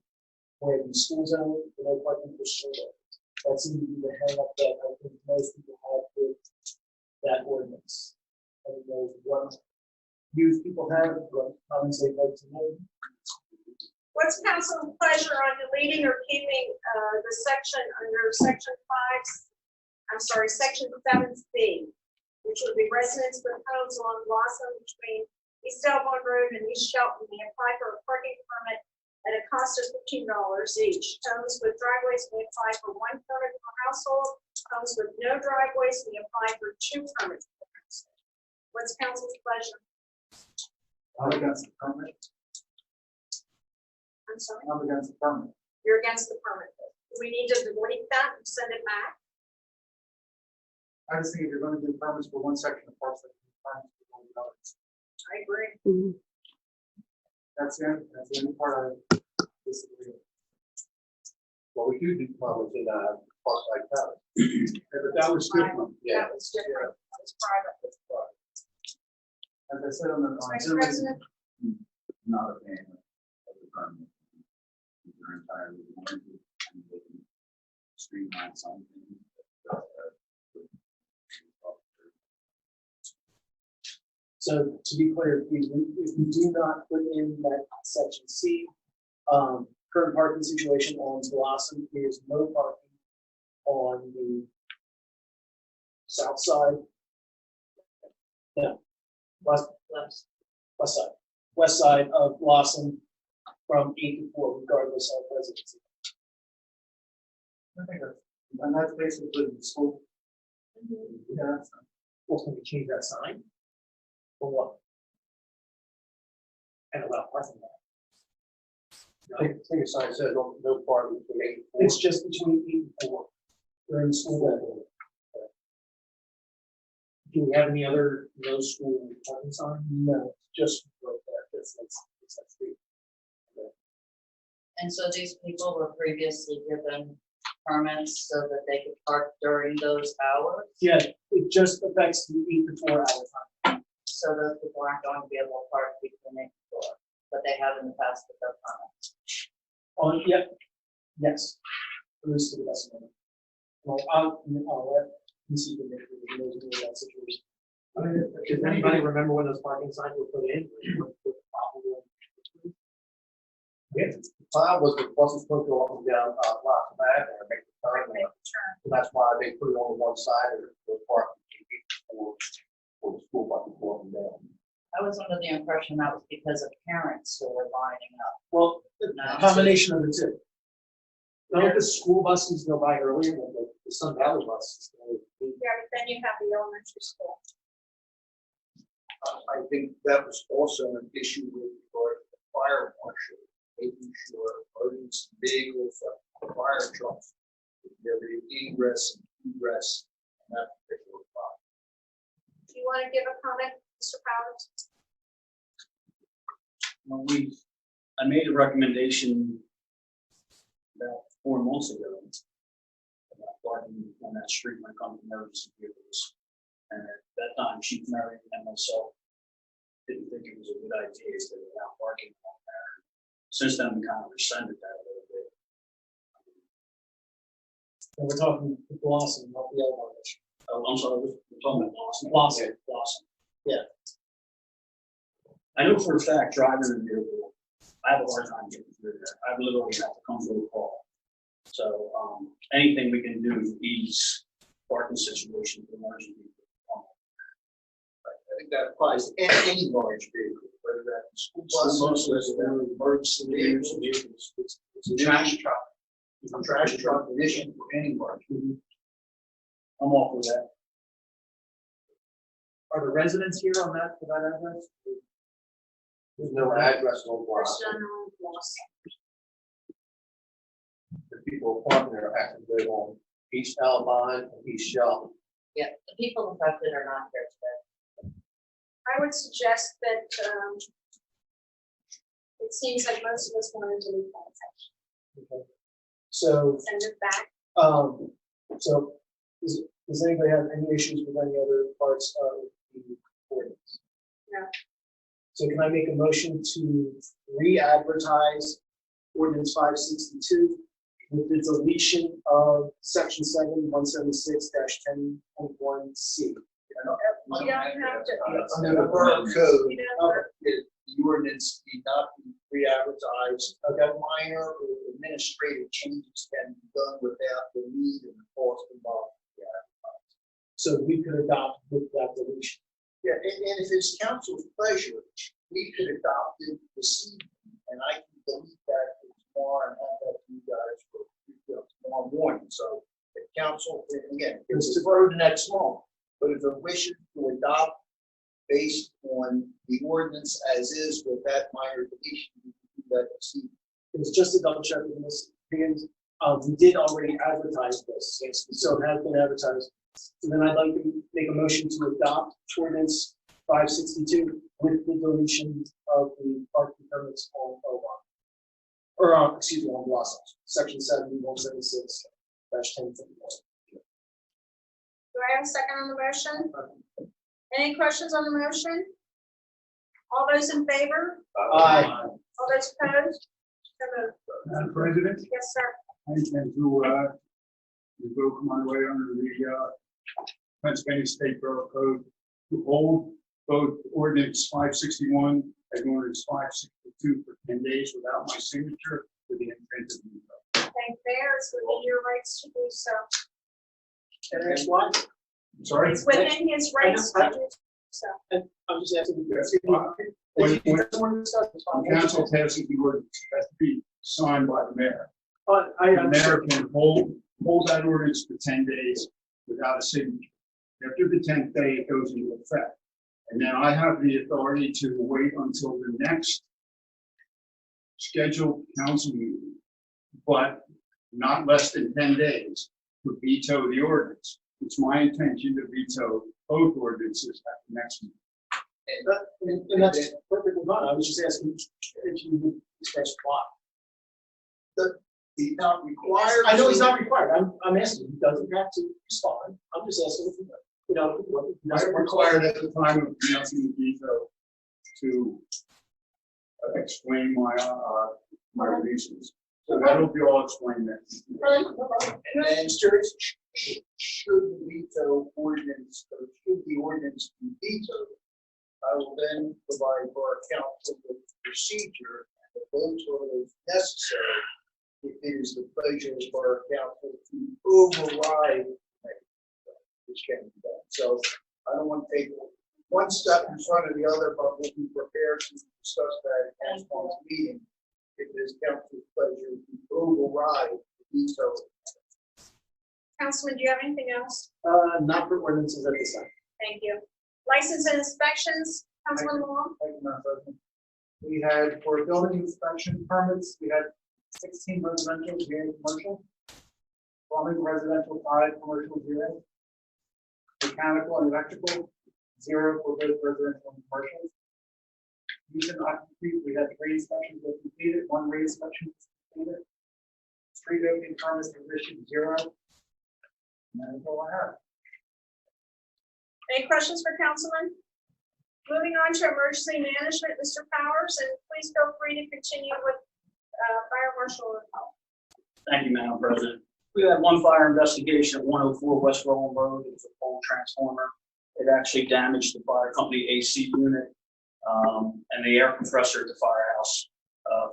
where the school zone, the no parking for children. That seemed to be the hang up that I think most people had with that ordinance. I don't know what views people have, what comments they'd like to make. What's council's pleasure on deleting or keeping the section under section 7B, which would be residents with homes along Blossom between East Elmwood Road and East Shelton may apply for a parking permit at a cost of $15 each. Homes with driveways may apply for 1 permit per household. Homes with no driveways may apply for 2 permits per household. What's council's pleasure? I'm against the permit. I'm sorry, I'm against the permit. you're against the permit. Do we need to delete that and send it back? I just think if you're going to do permits for one section of Parkside, permits for all the others. I agree. Mhm. That's the only part I disagree with. Well, we do comments in Parkside Tower. But that was different. Yeah. That was different. That was private. As I said on the. Vice President? Not a fan of the permit. They're entirely warranted and they can streamline some things. So to be clear, if we do not put in that section C, current parking situation on Blossom is no parking on the south side. No, west side of Blossom from 8 to 4, regardless of residency. I think that's, and that's basically the school. Yeah, that's not. Well, can we change that sign? For what? And allow parking lot. I think the sign says no parking between 8 and 4. It's just between 8 and 4 during the school day. Do we have any other no school parking sign? No, just right there. That's street. And so these people were previously given permits so that they could park during those hours? Yeah, it just affects the 8 to 4 hour time. So those people aren't going to be able to park between 8 and 4, but they have in the past with their permits. Yeah, yes. At least to the best of my knowledge. I'll let DC can make that situation. Does anybody remember when those parking signs were put in? Yeah, the plan was the bus is supposed to go up and down Blossom Avenue and make the turn there. So that's why they put it on the one side of the park for the school bus to go up and down. I was under the impression that was because of parents who were lining up. Well, No. a combination of the two. None of the school buses go by earlier than the Sun Valley buses. Yeah, but then you have the elementary school. I think that was also an issue with regard to the fire marshal, making sure emergency vehicles, fire trucks, would be able to ingress and egress on that particular spot. Do you want to give a comment, Mr. Powers? Well, I made a recommendation about 4 months ago about parking on that street when it comes to emergency vehicles. And at that time, Chief Marion and myself didn't think it was a good idea to allow parking on there. Since then, we kind of rescinded that a little bit. And we're talking Blossom, not the Elmore issue. Oh, I'm sorry, we're talking about Blossom. Blossom. Yeah. I know for a fact, driving a vehicle, I have a hard time getting through there. I literally have to come to a call. So, anything we can do to ease parking situations for emergency vehicles. I think that applies to any large vehicle, whether that's school buses, whether that's emergency vehicles. It's a trash truck. It's a trash truck, an issue for any large. I'm all for that. Are the residents here on that, for that address? There's no address on block. First general Blossom. The people parking there have to live on East Alpine and East Shell. Yeah, the people affected are not here today. I would suggest that, it seems like most of us wanted to leave that section. Okay. So, Send it back. so does anybody have any issues with any other parts of the ordinance? No. So can I make a motion to re-advertise ordinance 562 with the deletion of section 7176-10.1C? You don't have to. Under the borough code, You don't have the ordinance need not be re-advertised. Okay. Minor or administrative changes can be done without the need and the cost involved. So we could adopt with that deletion. Yeah, and if it's council's pleasure, we could adopt it this evening, and I can delete that tomorrow and have that to you guys for tomorrow morning. So if council, and again, it's the road next month, but if it wishes to adopt based on the ordinance as is with that minor deletion, we can do that this evening. It was just a double check in this, because we did already advertise this, so it has been advertised. So then I'd like to make a motion to adopt ordinance 562 with the deletion of the parking permits on O1. Or, excuse me, on Blossoms, section 7176-10.1. Do I have a second on the motion? Any questions on the motion? All those in favor? Aye. All those opposed? So moved. Madam President, Yes, sir. I intend to go my way under the Pennsylvania State Borough Code to hold both ordinance 561 and ordinance 562 for 10 days without my signature with the intent of veto. Thank Mayor, it's within your rights to do so. Can I ask why? Sorry? It's within his rights to do so. I'm just asking. When council passes the ordinance, it has to be signed by the mayor. The mayor can hold that ordinance for 10 days without a signature. After the 10th day, it goes into effect. And then I have the authority to wait until the next scheduled council meeting, but not less than 10 days to veto the ordinance. It's my intention to veto both ordinances at the next meeting. And that's perfectly fine. I was just asking if you would express why. He's not required. I know he's not required. I'm asking. He doesn't have to respond. I'm just asking if he I'm required at the time of announcing the veto to explain my reasons. So that'll be all explained then. And then should the veto ordinance, or should the ordinance be vetoed, I will then provide for our council with procedure and the votes are necessary if it is the pleasure of our council to override which can be done. So I don't want to take one step in front of the other, but we'll be prepared to discuss that at next month's meeting. If it is council's pleasure to override the veto. Councilman, do you have anything else? Not for ordinances at this time. Thank you. License and inspections, Councilman Long? Thank you, Madam President. We had, for building inspection permits, we had 16 residential, 0 commercial. Plumbing residential, 5 commercial, 0. Mechanical and electrical, 0 for both residential and commercial. Use and occupancy, we had 3 inspections that completed, 1 re-inspection was completed. Street opening permits was issued, 0. And that is all I have. Any questions for Councilman? Moving on to emergency management, Mr. Powers, and please feel free to continue with Fire Marshal and Health. Thank you, Madam President. We had one fire investigation at 104 West Rowland Road. It was a pole transformer. It actually damaged the fire company AC unit and the air compressor at the firehouse.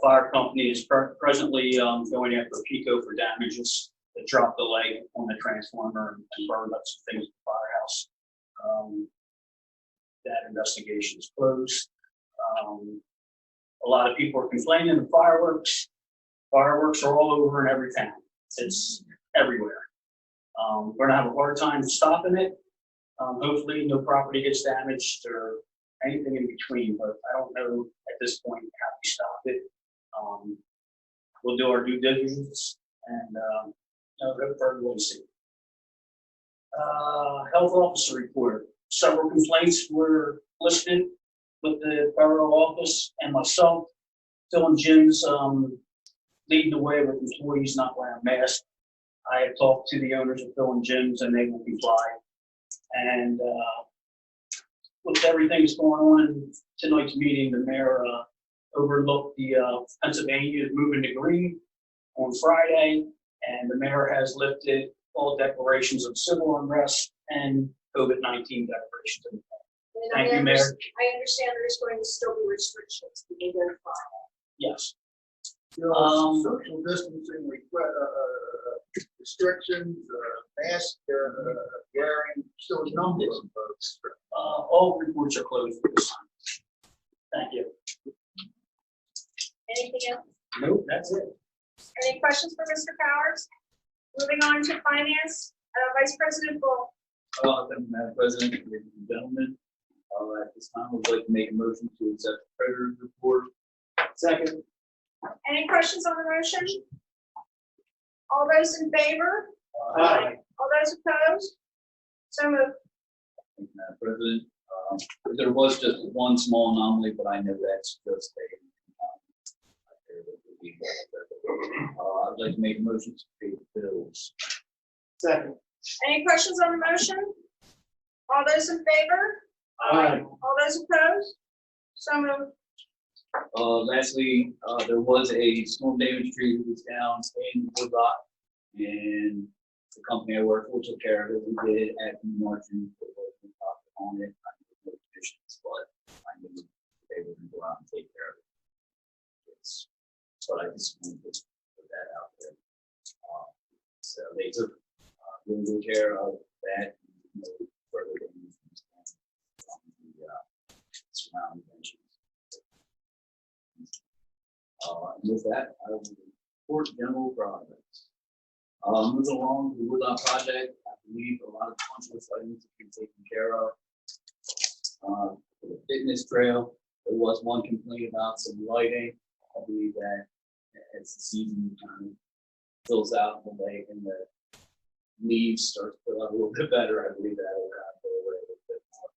Fire company is presently going after PICO for damages that dropped the leg on the transformer and burned up some things at the firehouse. That investigation is closed. A lot of people are complaining of fireworks. Fireworks are all over in every town. It's everywhere. We're gonna have a hard time stopping it. Hopefully no property gets damaged or anything in between, but I don't know at this point how we stop it. We'll do our due diligence and hope for everyone to see. Health officer report. Several complaints were listed with the borough office and myself. Phil and Jim's leading the way with employees not wearing masks. I have talked to the owners of Phil and Jim's and they will comply. And with everything that's going on in tonight's meeting, the mayor overlooked the Pennsylvania moving to green on Friday, and the mayor has lifted all declarations of civil unrest and COVID-19 declarations. And Thank I you, Mayor. I understand there's going to still be restrictions to be verified. Yes. Social distancing, restrictions, mask wearing, still a number of folks. All reports are closed for this time. Thank you. Anything else? Nope, that's it. Any questions for Mr. Powers? Moving on to finance, Vice President Bull. Thank you, Madam President, ladies and gentlemen. At this time, I would like to make a motion to accept the treasurer's report. Second. Any questions on the motion? All those in favor? Aye. All those opposed? So moved. Thank you, Madam President. There was just one small anomaly, but I know that's just a. I'd like to make a motion to pay the bills. Second. Any questions on the motion? All those in favor? Aye. All those opposed? So moved. Lastly, there was a storm damage tree that was down in Woodrock, and the company I work for took care of it. We did at the margin on it. I did no conditions, but I knew they were going to go out and take care of it. But I just wanted to put that out there. So they took really good care of that. Further damage from the surrounding benches. And with that, I will report general progress. Moving along with the Woodlawn project, I believe a lot of punch list items have been taken care of. For the fitness trail, there was one complaint about some lighting. I believe that as the season kind of fills out the lake and the leaves start to fill out a little bit better, I believe that will kind of go away a little bit more.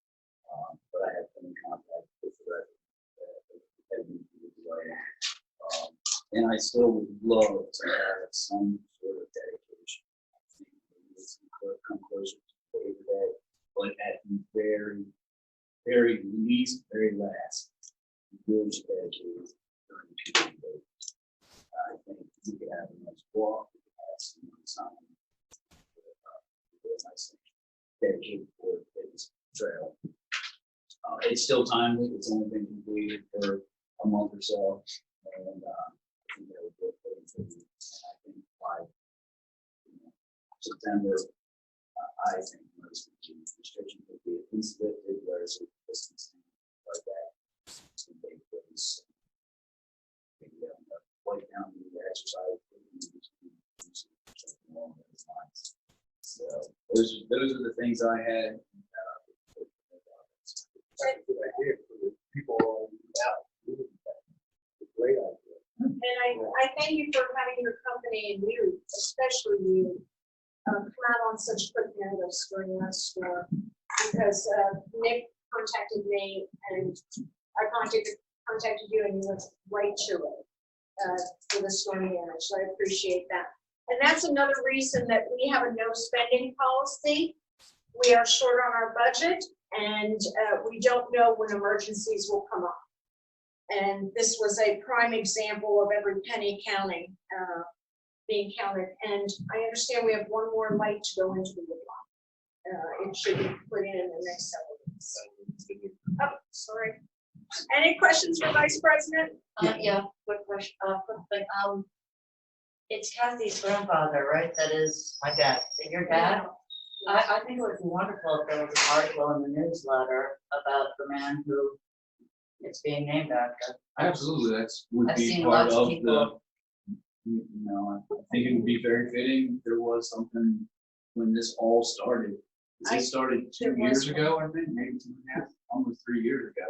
But I have been in contact with the resident. And I still would love to have some sort of dedication. I think maybe it's going to come closer to Labor Day, but at the very least, very last, village dedicated during the 2 days. I think we could have a nice walk, we could have some sign, nice dedicated for this trail. It's still timely. It's only been completed for a month or so, and I think that would go for and I think by September, I think most of the restrictions would be at least lifted, where it's distancing like that. Some big things. Maybe wipe down the exercise. Along those lines. So those are the things I had. Good idea for the great idea. And I thank you for having your company and you, especially you, come out on such quick notice during that storm. Because Nick contacted me and I contacted you and you went right to it for the storm damage. So I appreciate that. And that's another reason that we have a no spending policy. We are short on our budget and we don't know when emergencies will come up. And this was a prime example of every penny counting, being counted. And I understand we have one more light to go into the woodlot. It should be put in the next several weeks. Oh, sorry. Any questions for Vice President? Yeah, quick question, quick thing, it's Kathy's grandfather, right? That is my dad. Your dad? I think it would be wonderful if there was an article in the newsletter about the man who it's being named after. Absolutely, that's would I've be seen part lots of of the, people- you know, I think it would be very fitting. There was something when this all started. This started 2 years ago, I think, maybe 2.5, almost 3 years ago.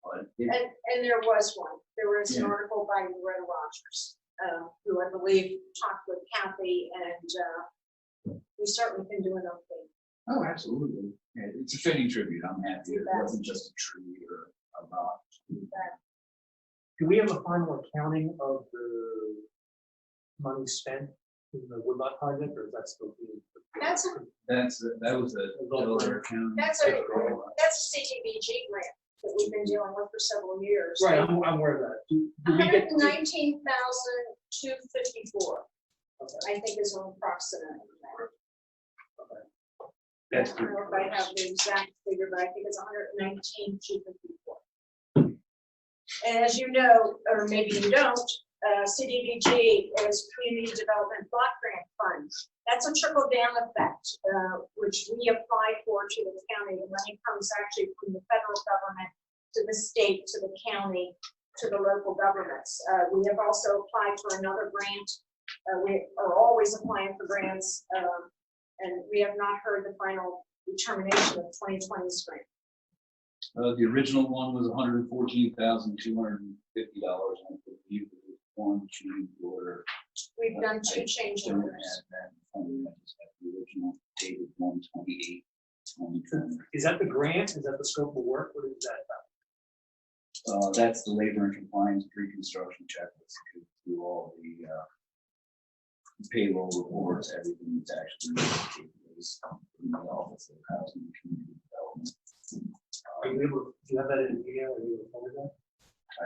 But And there was one. There was an Yeah. article by Loretta Rogers, who I believe talked with Kathy, and we certainly can do enough thing. oh, absolutely. Yeah, it's a fitting tribute. I'm happy. It wasn't just a tree or a rock. Do we have a final accounting of the money spent in the Woodlot project, or is that still being? That's That was a Delaware County. That's a CDBG grant that we've been dealing with for several years. Right, I'm aware of that. Do we get? 119,254, I think is an approximate. That's I don't know if I have the exact figure, but I think it's 119,254. And as you know, or maybe you don't, CDBG is Community Development Block Grant Fund. That's a trickle down effect, which we apply for to the county. The money comes actually from the federal government to the state, to the county, to the local governments. We have also applied for another grant. We are always applying for grants, and we have not heard the final determination of 2020's grant. The original one was $114,250. I believe it was one change order. We've done two change Don't orders. have that in front of me. I just have the original dated 1/28/2020. Is that the grant? Is that the scope of work? What is that about? That's the labor and compliance pre-construction checklist. It goes through all the payroll reports, everything that's actually taking place in the Office of Housing and Community Development. Are you able, do you have that in the email? Are you able to forward that? I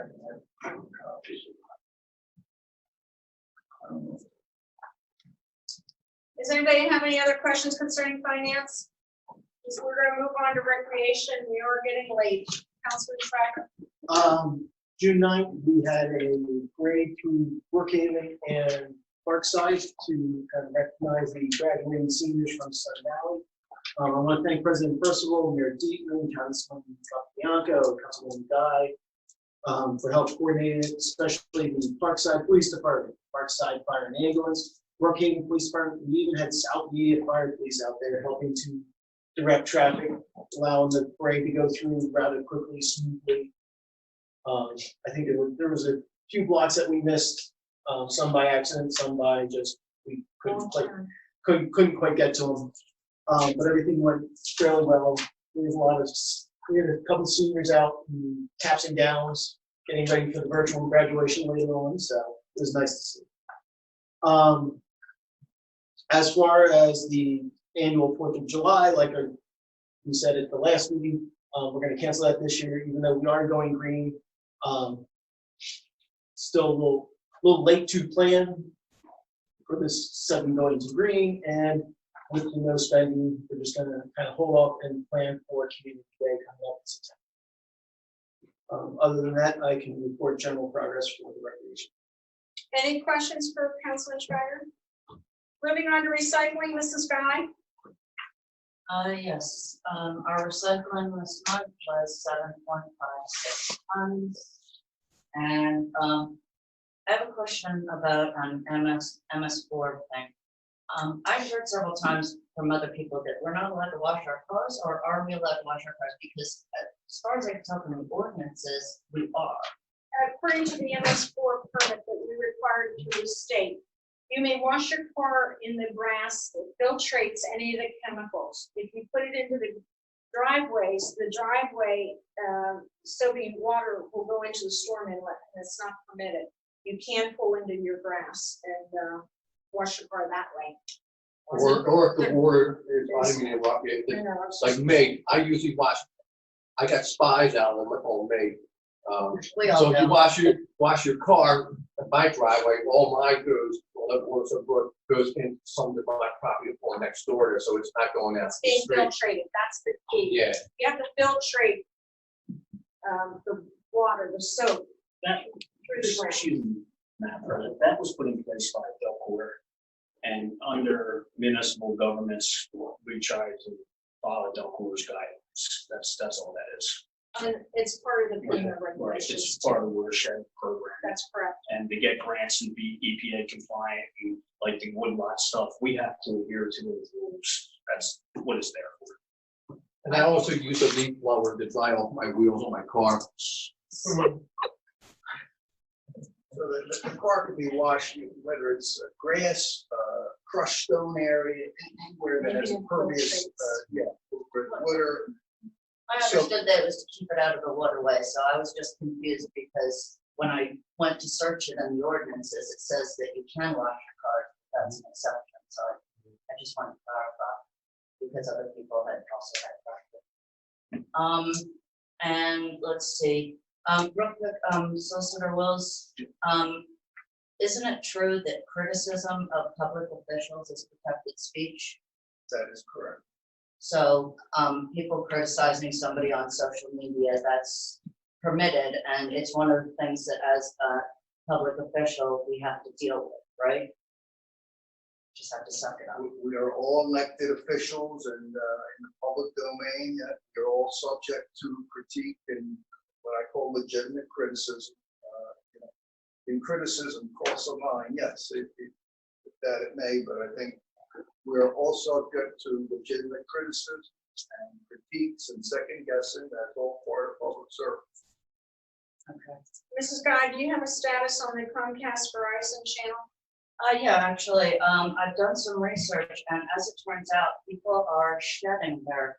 have copies of it. I don't know. Does anybody have any other questions concerning finance? Because we're going to move on to recreation. We are getting late. Councilman Tracker. June 9th, we had a parade through Brookhaven and Parkside to kind of recognize the graduating seniors from Sun Valley. I want to thank President Percival, Mayor Dietman, Councilman Bianco, Councilman Guy, for help coordinating it, especially the Parkside Police Department, Parkside Fire and Ambulance, Brookhaven Police Department. We even had South Media Fire Police out there helping to direct traffic, allowing the parade to go through rather quickly, smoothly. I think there was a few blocks that we missed, some by accident, some by just we couldn't quite get to them. But everything went fairly well. We had a couple seniors out in caps and gowns, getting ready for the virtual graduation later on, so it was nice to see. As far as the annual 4th of July, like we said at the last meeting, we're going to cancel that this year, even though we are going green. Still a little late to plan for this 7 going to green, and with the no spending, we're just going to kind of hold off and plan for Community Day coming up in September. Other than that, I can report general progress for the recreation. Any questions for Councilman Schreier? Moving on to recycling, Mrs. Guy. Yes, our recycling this month was 7.56 tons. And I have a question about an MS4 thing. I've heard several times from other people that we're not allowed to wash our cars, or are we allowed to wash our cars? Because as far as I can tell from the ordinances, we are. according to the MS4 permit that we required through the state, you may wash your car in the grass that filtrates any of the chemicals. If you put it into the driveways, the driveway sodium water will go into the storm inlet, and it's not permitted. You can pull into your grass and wash your car that way. Or if the water is, I didn't mean to interrupt you, it's like me, I usually wash, I got spies out on me. We all So if you know. wash your car at my driveway, all mine goes, all that water goes into some of my property or next door there, so it's not going out. It's being filtrated, that's the key. Yeah, You have to filtrate the water, the soap, That, through the ground. excuse me, Madam President, that was put in place by Delcor. And under municipal governments, we try to follow Delcor's guidance. That's all that is. And it's part of the FEMA Right, regulations. it's part of the watershed program. That's correct. And to get grants and be EPA compliant, and like the woodlot stuff, we have to adhere to those rules. That's what it's there for. and I also use a leaf blower to dry off my wheels on my car. So the car can be washed, whether it's grass, crushed stone area, anywhere that has impervious, where the water. I understood that it was to keep it out of the waterway, so I was just confused because when I went to search it in the ordinances, it says that you can wash your car, that's an exception, so I just wanted to clarify, because other people had also had questions. And let's see, real quick, Solicitor Wills, isn't it true that criticism of public officials is protected speech? That is correct. So people criticizing somebody on social media, that's permitted, and it's one of the things that as a public official, we have to deal with, right? Just have to suck it up. We are all elected officials and in the public domain, you're all subject to critique and what I call legitimate criticism. In criticism, cross a line, yes, that it may, but I think we're all subject to legitimate criticism and critiques and second guessing. That's all part of public service. Okay. Mrs. Guy, do you have a status on the Comcast Verizon channel? Yeah, actually, I've done some research, and as it turns out, people are shedding their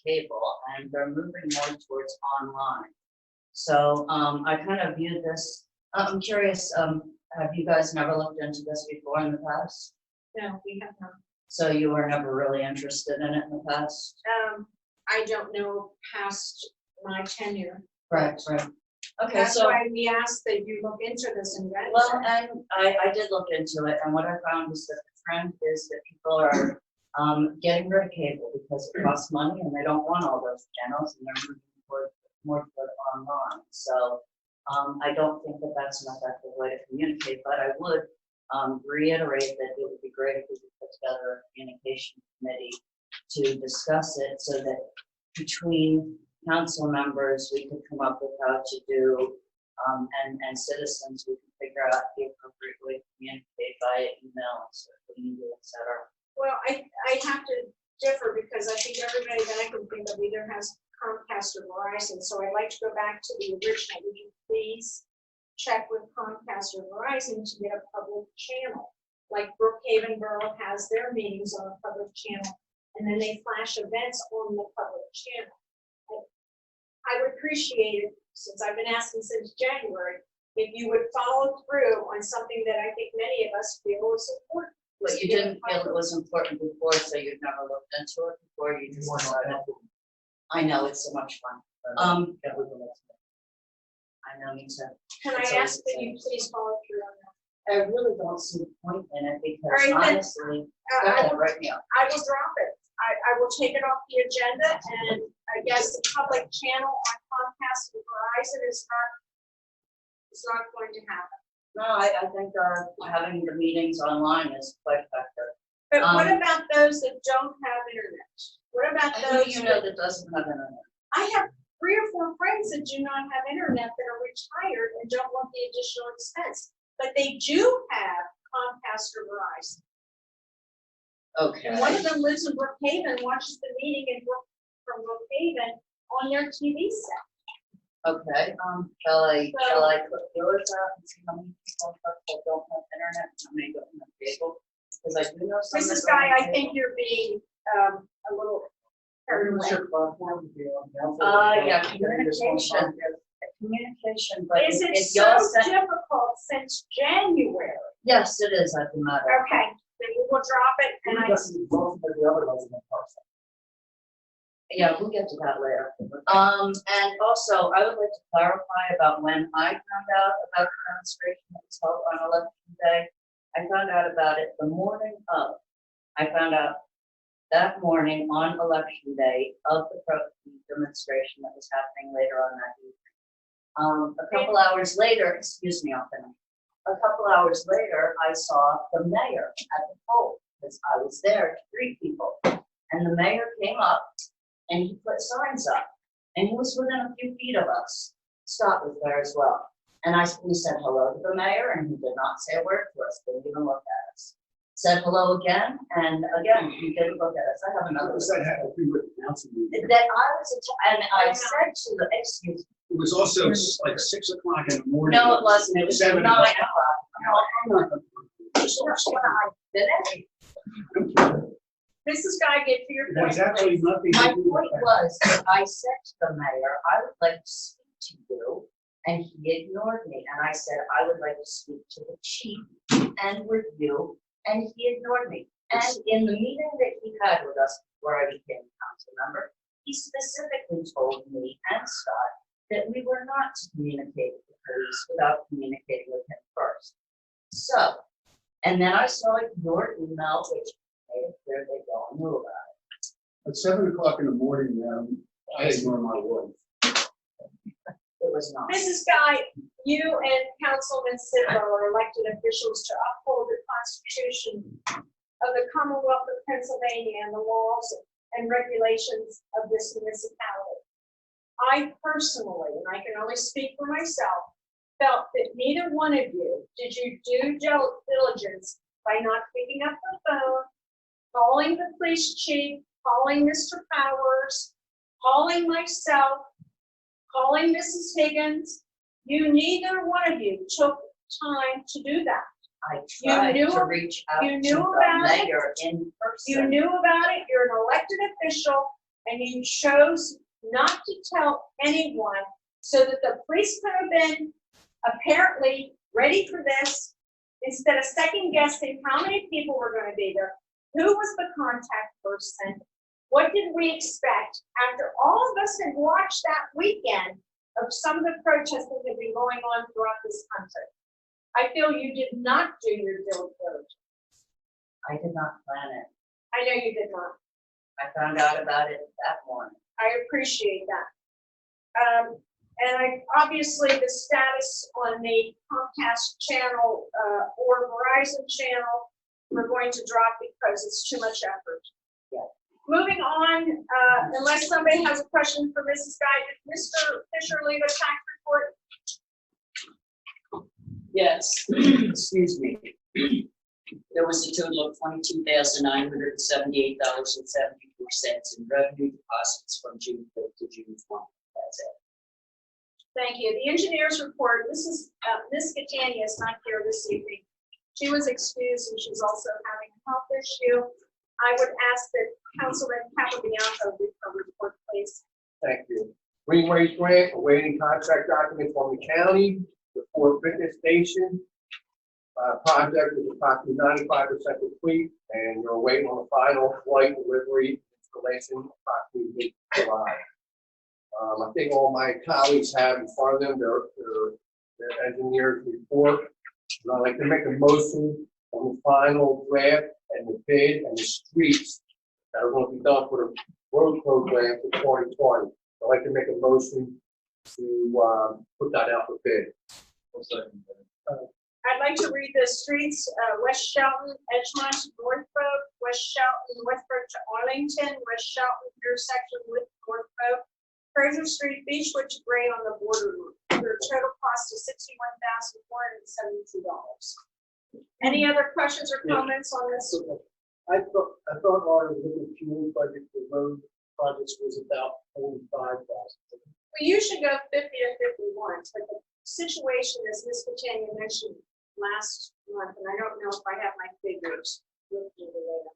cable and they're moving more towards online. So I kind of view this. I'm curious, have you guys never looked into this before in the past? No, we have not. So you were never really interested in it in the past? I don't know past my tenure. Right. Okay, That's so, why we asked that you look into this and get. well, and I did look into it, and what I found is that the trend is that people are getting rid of cable because it costs money and they don't want all those channels, and they're moving more toward online. So I don't think that that's an effective way to communicate, but I would reiterate that it would be great if we could put together a communication committee to discuss it so that between council members, we could come up with how to do, and citizens, we can figure out the appropriate way to communicate via email, social media, et cetera. Well, I have to differ because I think everybody that I can think of either has Comcast or Verizon. So I'd like to go back to the original. Would you please check with Comcast or Verizon to get a public channel? Like Brookhaven Borough has their meetings on a public channel, and then they flash events on the public channel. I would appreciate it, since I've been asking since January, if you would follow through on something that I think many of us feel is important. But you didn't feel it was important before, so you'd never looked into it before you just decided. I know, it's so much fun. I know, me too. Can I It's ask that always you please follow through on that? I really don't see the point in it because All right, then. honestly, I go ahead, will- right now. I will drop it. I will take it off the agenda, and I guess the public channel on Comcast and Verizon is not going to happen. No, I think having the meetings online is quite effective. But what about those that don't have internet? What about Who those? do you know that doesn't have internet? I have 3 or 4 friends that do not have internet that are retired and don't want the additional expense, but they do have Comcast or Verizon. Okay. And one of them lives in Brookhaven, watches the meeting from Brookhaven on their TV set. Okay, shall I put yours out and see how many people don't have internet, how many don't have cable? Because I do know some. that Mrs. don't Guy, have I think cable. you're being, a little carried away. Yeah, communication, but Is it if so y'all sent, difficult since January? yes, it is at the matter. Okay, then we will drop it and I, Yeah, we'll get to that later. And also, I would like to clarify about when I found out about the demonstration that was held on election day. I found out about it the morning of. I found out that morning on election day of the demonstration that was happening later on that evening. A couple hours later, excuse me, I'll finish. A couple hours later, I saw the mayor at the poll, because I was there to greet people. And the mayor came up and he put signs up, and he was within a few feet of us. Scott was there as well. And we said hello to the mayor, and he did not say a word to us, didn't even look at us. Said hello again, and again, he didn't look at us. I have another. Does that have to do with the council meeting? That I was, and I said to the, excuse me. It was also like 6 o'clock in the morning. No, it wasn't. It was 7 9 o'clock. o'clock. No, just when I finished. Mrs. Guy, get to your That's point. actually please. nothing. to My do with point that. was, that I said to the mayor, I would like to speak to you, and he ignored me, and I said, I would like to speak to the chief and with you, and he ignored me. And in the meeting that he had with us before I became a council member, he specifically told me and Scott that we were not to communicate with the police without communicating with him first. So, and then I saw your email, which made it clear they don't know about it. At 7 o'clock in the morning, I ignore my wife. It was not. Mrs. Guy, you and Councilman Sidlow are elected officials to uphold the Constitution of the Commonwealth of Pennsylvania and the laws and regulations of this municipality. I personally, and I can only speak for myself, felt that neither one of you did you due diligence by not picking up the phone, calling the police chief, calling Mr. Powers, calling myself, calling Mrs. Higgins. You, neither one of you took time to do that. I tried knew- to reach out you to knew the about it. mayor in person. You knew about it, you're an elected official, and you chose not to tell anyone so that the police could have been apparently ready for this instead of second guessing how many people were going to be there, who was the contact person, what did we expect after all of us had watched that weekend of some of the protests that have been going on throughout this country. I feel you did not do your due diligence. I did not plan it. I know you did not. I found out about it that morning. I appreciate that. And obviously the status on the Comcast channel or Verizon channel, we're going to drop because it's too much effort. Yeah. Moving on, unless somebody has a question for Mrs. Guy, did Mr. Fisher leave a tax report? Yes, excuse me. There was a total of $22,978.74 in revenue deposits from June 5th to June 20th. That's it. Thank you. The engineer's report, this is, Ms. Catania is not here this evening. She was excused and she's also having a health issue. I would ask that Councilman Capabianco read her report, please. Thank you. Greenways grant, awaiting contract documents from the county, the Ford Fitness Station. Project is approximately 95% complete, and we're waiting on the final flight delivery installation approximately mid-July. I think all my colleagues have in front of them their engineer's report. And I'd like to make a motion on the final draft and the bid and the streets that are going to be done for the road program for 2020. I'd like to make a motion to put that out for bid. I'd like to read the streets, West Shelton, Edgemont, Northbrook, West Shelton, Northbrook to Arlington, West Shelton intersection with Northbrook, Fraser Street, Beechwood to Gray on the border route, for a total cost of $61,472. Any other questions or comments on this? I thought our liquid fuel budget for road projects was about 45,000. We usually go 50 to 51, but the situation, as Ms. Catania mentioned last month, and I don't know if I have my figures with me today.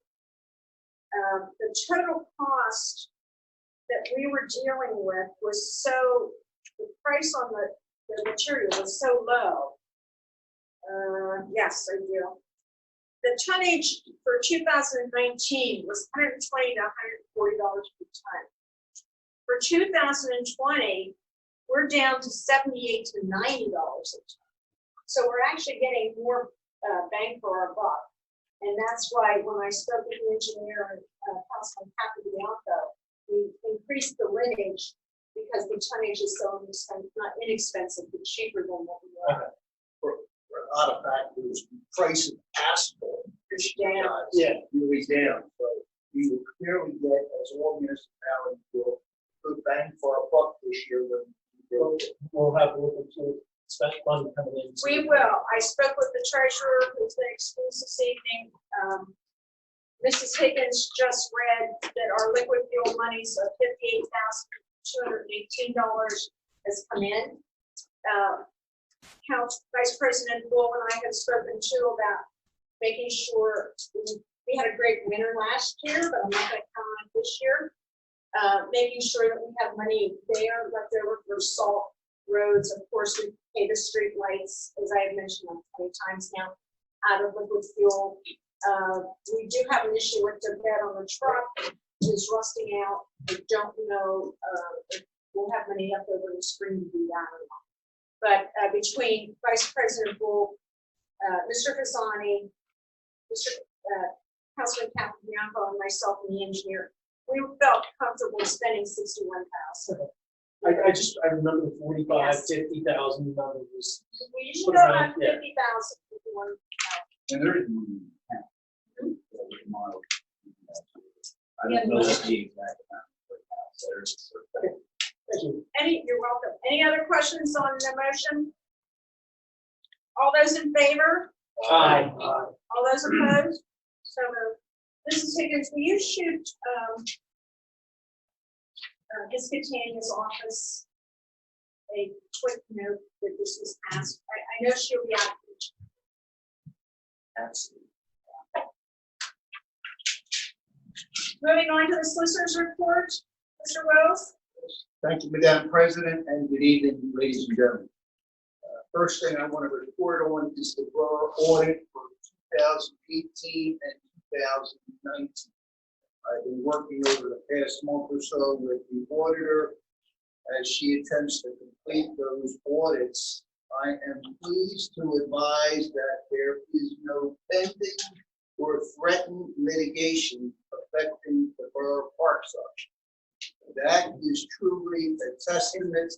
The total cost that we were dealing with was so, the price on the material was so low. Yes, I do. The tonnage for 2019 was $120 to $140 per ton. For 2020, we're down to $78 to $90 a ton. So we're actually getting more bang for our buck. And that's why when I spoke with the engineer and Councilman Capibianco, we increased the lineage because the tonnage is so inexpensive, not inexpensive, but cheaper than what we were. For a lot of factors, the price of asphalt is Down. really down. So we will clearly get, as all municipalities will, good bang for our buck this year when we build it. We'll have a look into special fund coming in. We will. I spoke with the treasurer, who's been excused this evening. Mrs. Higgins just read that our liquid fuel monies of $58,218 has come in. Vice President Bull and I have spoken too about making sure we had a great winter last year, but I'm not going to count on it this year. Making sure that we have money there left over for salt roads. Of course, we pay the street lights, as I have mentioned 20 times now, out of liquid fuel. We do have an issue with the bed on the truck. It's rusting out. I don't know if we'll have money left over in the spring to do that or not. But between Vice President Bull, Mr. Fasani, Mr. Councilman Capibianco, and myself and the engineer, we felt comfortable spending $61,000. I remember the 45, Yes. 50,000 numbers. We usually go around 50,000. And there is money in the account. Model. I Yeah, don't know no. what the exact amount right now, so there's a certain- Thank you. You're welcome. Any other questions on the motion? All those in favor? Aye. All those opposed? So moved. Mrs. Higgins, will you shoot Ms. Catania's office a quick note that this was passed? I know she'll be out. Absolutely. Moving on to the solicitor's report, Mr. Rose. Thank you, Madam President, and good evening, ladies and gentlemen. First thing I want to report on is the borough audit for 2018 and 2019. I've been working over the past month or so with the auditor as she attempts to complete those audits. I am pleased to advise that there is no pending or threatened litigation affecting the borough of Parkside. That is truly a testament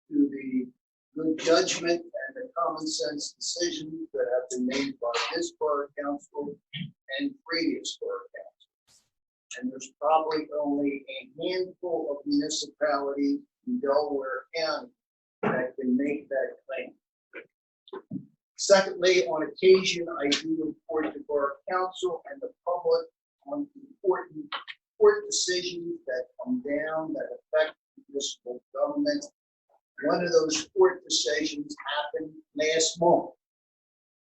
to the good judgment and the common sense decisions that have been made by this borough council and previous borough councils. And there's probably only a handful of municipalities in Delaware County that can make that claim. Secondly, on occasion, I do report to borough council and the public on important court decisions that come down that affect municipal government. One of those court decisions happened last month.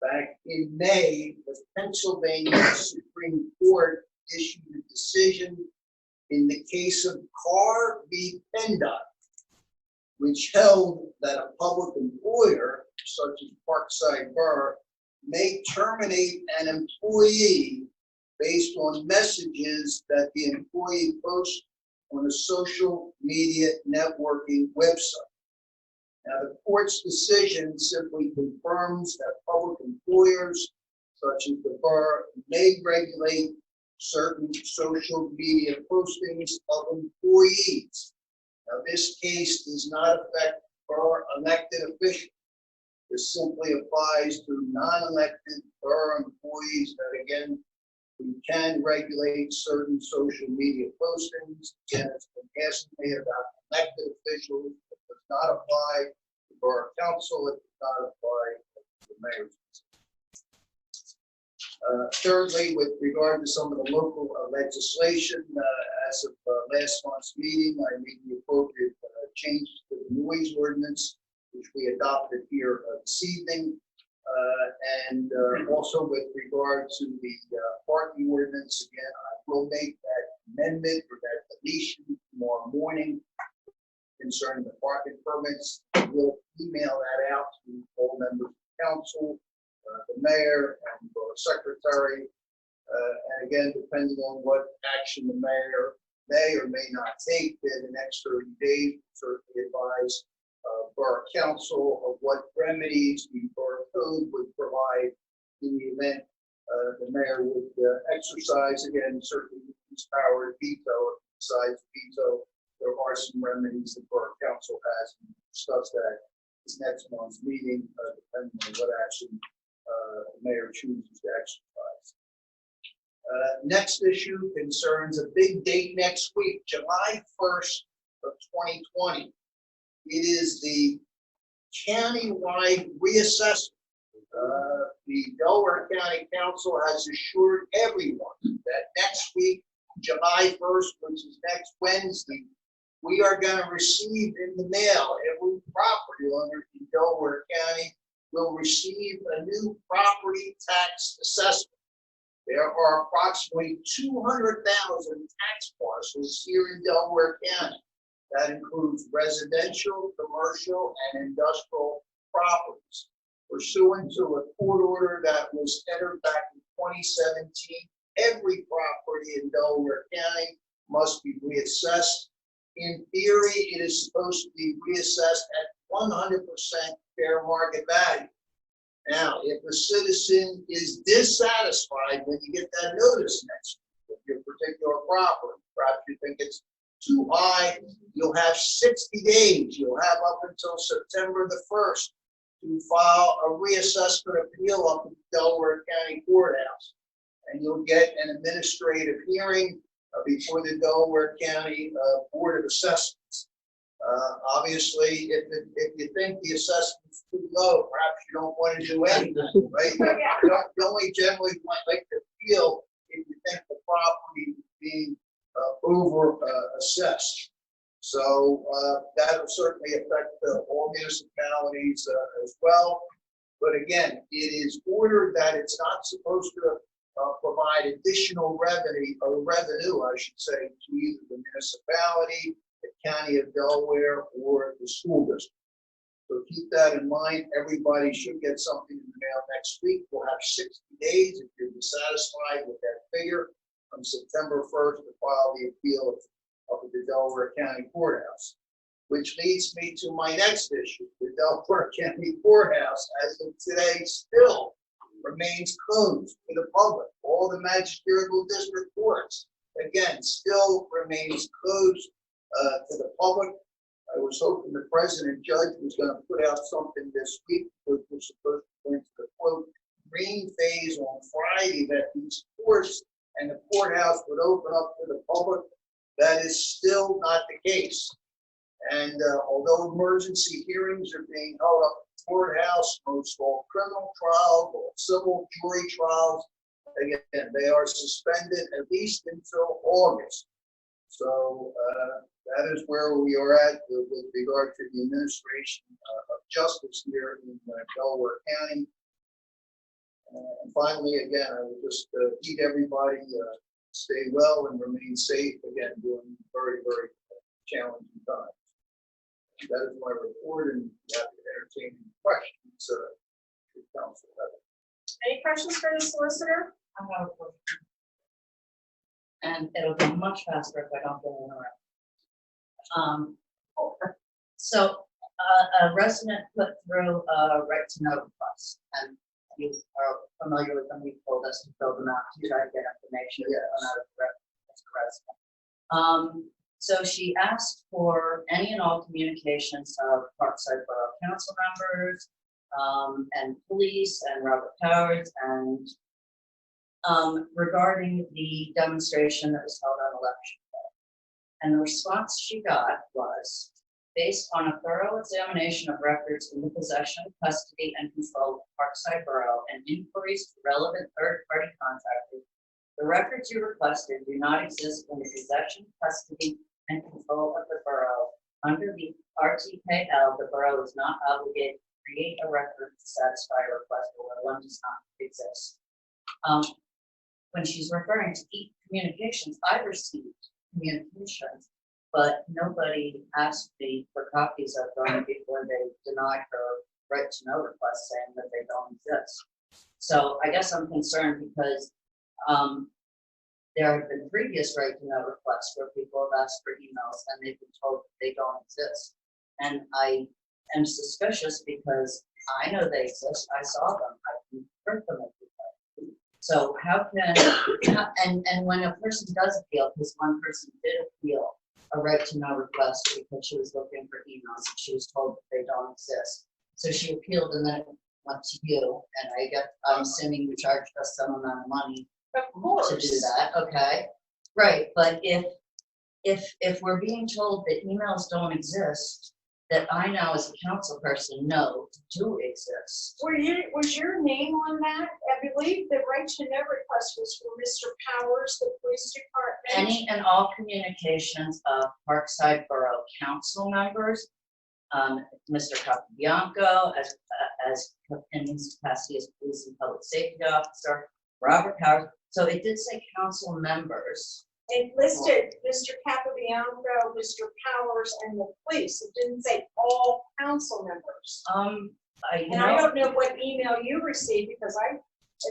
Back in May, the Pennsylvania Supreme Court issued a decision in the case of Carr v. PennDOT, which held that a public employer, such as Parkside Borough, may terminate an employee based on messages that the employee posts on a social media networking website. Now, the court's decision simply confirms that public employers, such as the borough, may regulate certain social media postings of employees. Now, this case does not affect borough elected officials. This simply applies to non-elected borough employees that, again, we can regulate certain social media postings. Again, it's been asked me about elected officials. It does not apply to borough council. It does not apply to the mayor's. Thirdly, with regard to some of the local legislation, as of last month's meeting, I made the appropriate changes to the noise ordinance, which we adopted here this evening. And also with regard to the parking ordinance, again, I will make that amendment or that deletion tomorrow morning concerning the parking permits. We'll email that out to all members of council, the mayor, and the secretary. And again, depending on what action the mayor may or may not take in the next 30 days, certainly advise Borough Council of what remedies the Borough Code would provide in the event the mayor would exercise, again, certainly his power to veto. Besides veto, there are some remedies the Borough Council has, and we'll discuss that in next month's meeting, depending on what action the mayor chooses to exercise. Next issue concerns a big date next week, July 1st of 2020. It is the county-wide reassessment. The Delaware County Council has assured everyone that next week, July 1st, which is next Wednesday, we are going to receive in the mail, every property owner in Delaware County will receive a new property tax assessment. There are approximately 200,000 tax parcels here in Delaware County. That includes residential, commercial, and industrial properties. Pursuant to a court order that was entered back in 2017, every property in Delaware County must be reassessed. In theory, it is supposed to be reassessed at 100% fair market value. Now, if a citizen is dissatisfied when you get that notice next week with your particular property, perhaps you think it's too high, you'll have 60 days. You'll have up until September the 1st to file a reassessment appeal up at the Delaware County Courthouse. And you'll get an administrative hearing before the Delaware County Board of Assessments. Obviously, if you think the assessment's too low, perhaps you don't want to do anything, right? You only generally like to appeal if you think the property is being over assessed. So that will certainly affect all municipalities as well. But again, it is ordered that it's not supposed to provide additional revenue, I should say, to either the municipality, the county of Delaware, or the school district. So keep that in mind. Everybody should get something in the mail next week. We'll have 60 days if you're dissatisfied with that figure from September 1st to file the appeal up at the Delaware County Courthouse. Which leads me to my next issue. The Delaware County Courthouse, as of today, still remains closed to the public. All the magisterial district courts, again, still remains closed to the public. I was hoping the president judge was going to put out something this week, which was supposed to go into the quote green phase on Friday, that these courts and the courthouse would open up to the public. That is still not the case. And although emergency hearings are being held up at the courthouse, most all criminal trials, all civil jury trials, again, they are suspended at least until August. So that is where we are at with regard to the administration of justice here in Delaware County. And finally, again, I would just need everybody stay well and remain safe, again, during very, very challenging times. That is my report, and happy to entertain questions to council. Any questions for the solicitor? I have a question. And it'll go much faster if I don't get interrupted. So a resident put through a right to know request, and you are familiar with them. You told us to fill them out to try to get information out of the resident. So she asked for any and all communications of Parkside Borough Council members and police and Robert Powers and regarding the demonstration that was held on election day. And the response she got was, based on a thorough examination of records in the possession, custody, and control of Parkside Borough and inquiries to relevant third-party contractors, the records you requested do not exist in the possession, custody, and control of the borough under the RTKL, the borough is not obligated to create a record to satisfy a request where one does not exist. When she's referring to communications, I received communications, but nobody asked me for copies of them before they denied her right to know request saying that they don't exist. So I guess I'm concerned because there have been previous right to know requests where people have asked for emails and they've been told that they don't exist. And I am suspicious because I know they exist. I saw them. I can print them if you like. So how can, and when a person does appeal, because one person did appeal a right to know request because she was looking for emails and she was told that they don't exist. So she appealed and then it went to you, and I'm assuming you charged us some amount of money Of course. to do that, okay? Right, but if we're being told that emails don't exist, that I now as a council person know do exist. Was your name on that? I believe the right to know request was for Mr. Powers, the police department. Any and all communications of Parkside Borough council members, Mr. Capabianco, as in his capacity as police and public safety officer, Robert Powers. So it did say council members. It listed Mr. Capabianco, Mr. Powers, and the police. It didn't say all council members. I don't know what email you received because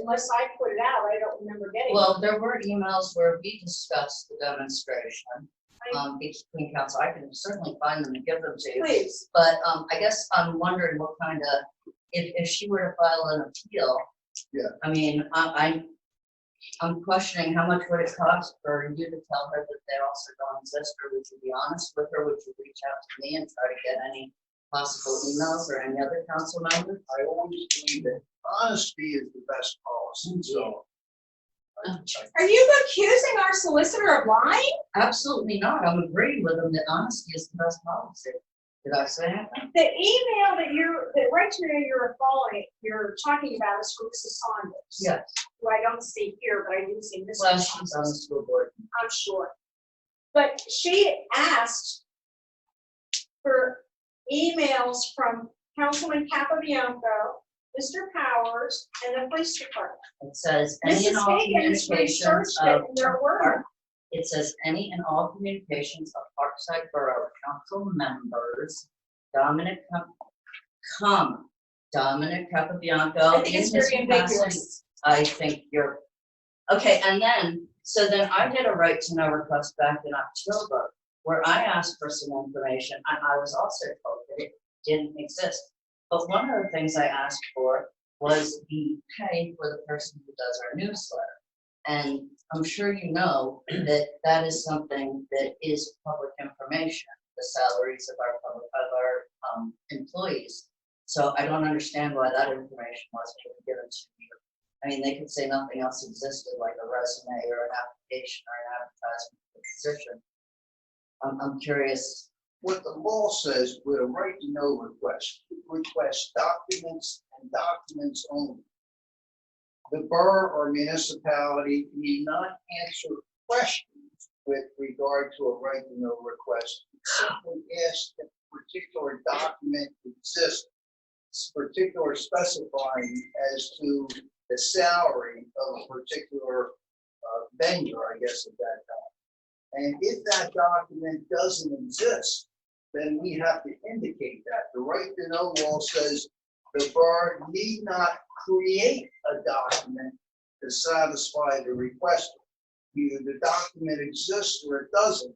unless I put it out, I don't remember getting Well, it. there were emails where we discussed the demonstration between council. I can certainly find them and give them to you. Please. But I guess I'm wondering what kind of, if she were to file an appeal. Yeah. I mean, I'm questioning how much would it cost for you to tell her that they also don't exist, or would you be honest with her? Would you reach out to me and try to get any possible emails or any other council members? I always believe that honesty is the best policy, so. Are you accusing our solicitor of lying? Absolutely not. I'm agreeing with them that honesty is the best policy. Did I say anything? The email the right to know you're talking about is from Mrs. Saunders. Yes. Who I don't see here, but I do see Mrs. Well, Saunders. she's on the school board. I'm sure. But she asked for emails from Councilman Capabianco, Mr. Powers, and the police department. It says any and Mrs. all Higgins communications researched it, of and there were. It says any and all communications of Parkside Borough Council members, Dominic Capabianco. I think it's in his very capacity. ambiguous. I think you're, okay, and then, so then I did a right to know request back in October, where I asked for some information, and I was also told that it didn't exist. But one of the things I asked for was the pay for the person who does our newsletter. And I'm sure you know that that is something that is public information, the salaries of our employees. So I don't understand why that information wasn't even given to you. I mean, they could say nothing else existed, like a resume or an application or an advertisement for the position. I'm curious. What the law says with a right to know request, request documents and documents only. The borough or municipality need not answer questions with regard to a right to know request. Simply ask if a particular document exists, particular specifying as to the salary of a particular vendor, I guess, at that time. And if that document doesn't exist, then we have to indicate that. The right to know law says the borough need not create a document to satisfy the requester. Either the document exists or it doesn't.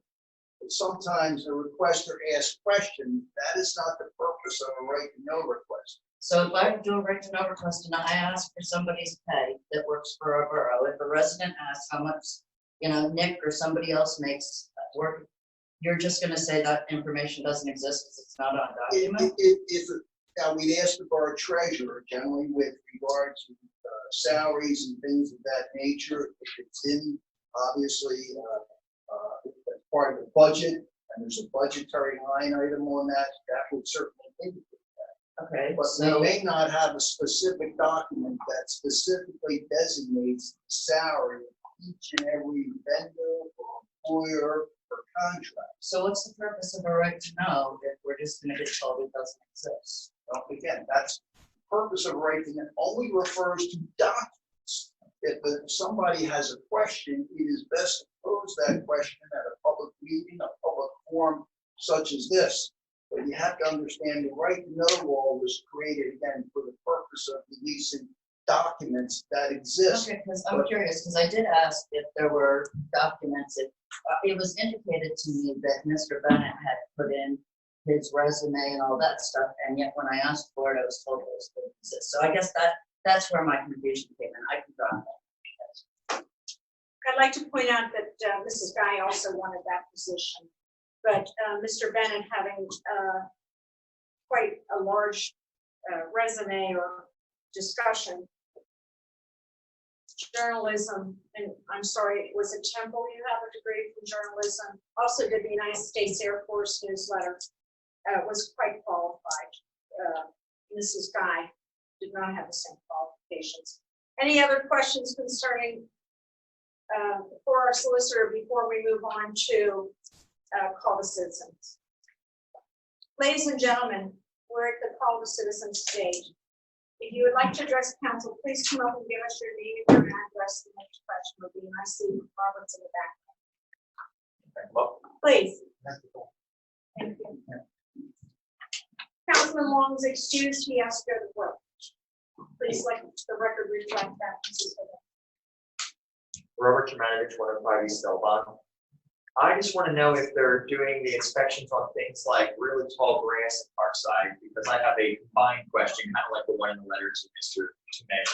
But sometimes the requester asks questions. That is not the purpose of a right to know request. So if I do a right to know request and I ask for somebody's pay that works for our borough, if a resident asks how much, Nick or somebody else makes work, you're just gonna say that information doesn't exist because it's not on document? Now, we'd ask the borough treasurer generally with regard to salaries and things of that nature. If it's in, obviously, as part of the budget, and there's a budgetary line item on that, that would certainly indicate that. Okay, But so we may not have a specific document that specifically designates the salary of each and every vendor or employer per contract. So what's the purpose of a right to know if we're just gonna get told it doesn't exist? Well, again, that's the purpose of writing it only refers to documents. If somebody has a question, it is best to pose that question at a public meeting, a public forum such as this. But you have to understand the right to know law was created again for the purpose of releasing documents that exist. Okay, because I'm curious, because I did ask if there were documents, if, it was indicated to me that Mr. Bennett had put in his resume and all that stuff, and yet when I asked for it, I was told those didn't exist. So I guess that's where my confusion came in. I can draw that. I'd like to point out that Mrs. Guy also wanted that position, but Mr. Bennett having quite a large resume or discussion, journalism, and I'm sorry, was it Temple you have a degree from journalism? Also did the United States Air Force newsletter, was quite qualified. Mrs. Guy did not have the same qualifications. Any other questions concerning for our solicitor before we move on to call the citizens? Ladies and gentlemen, we're at the call the citizens stage. If you would like to address council, please come up and give us your name and your address, and next question will be, and I see Robert's in the back. Please. Thank you. Councilman Long is excused, he has to go to work. Please let the record reflect that. Mrs. Higgins. Robert Jemanovich, 105 East Elbon. I just want to know if they're doing the inspections on things like really tall grass at Parkside, because I have a combined question, kind of like the one in the letter to Mr. Tomei.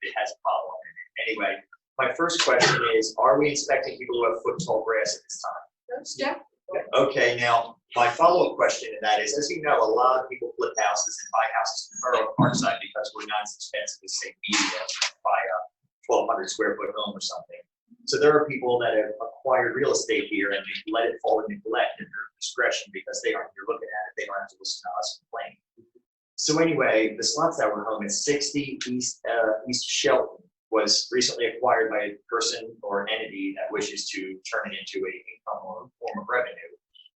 It has a problem in it. Anyway, my first question is, are we inspecting people who have foot tall grass at this time? That's Jeff. Okay, now, my follow-up question to that is, as you know, a lot of people flip houses and buy houses in the borough of Parkside because we're not as expensive as, say, media, buy a 1,200 square foot home or something. So there are people that have acquired real estate here and they let it fall in neglect at their discretion because they aren't here looking at it. They don't have to listen to us complain. So anyway, the slot tower home at 60 East Shelton was recently acquired by a person or entity that wishes to turn it into a income or form of revenue.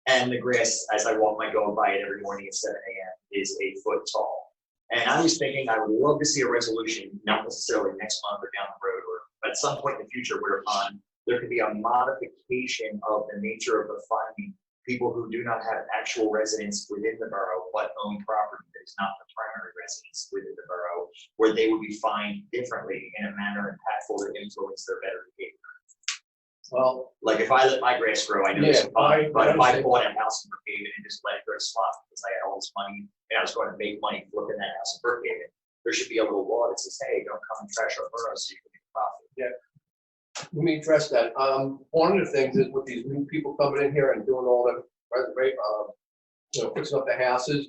And the grass, as I walk my dog by it every morning at 7 a.m., is 8 foot tall. And I was thinking I would love to see a resolution, not necessarily next month or down the road, or at some point in the future, whereupon there could be a modification of the nature of the finding people who do not have actual residence within the borough, but own property that is not the primary residence within the borough, where they would be fined differently in a manner impactful to influence their better behavior. Well, Like if I let my grass grow, I know it's fine, but if I bought a house in Brookhaven and just let it go to slot because I had all this money and I was going to make money flipping that house in Brookhaven, there should be a little law that says, hey, don't come and trash our borough so you can make a profit. yeah. Let me address that. One of the things is with these new people coming in here and doing all the, fixing up the houses,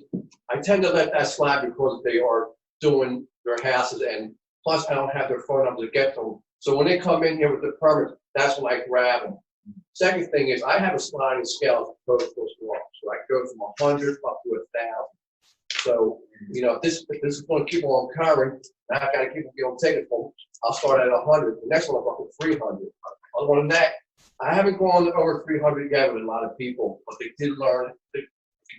I tend to let that slide because they are doing their houses, and plus I don't have their phone number to get to them. So when they come in here with the permit, that's when I grab them. Second thing is I have a sliding scale for those laws. So I go from 100 up to 1,000. So, if this is going to keep on covering, now I got to keep on taking from. I'll start at 100. The next one I'll go to 300. Other than that, I haven't gone over 300 yet with a lot of people, but they did learn to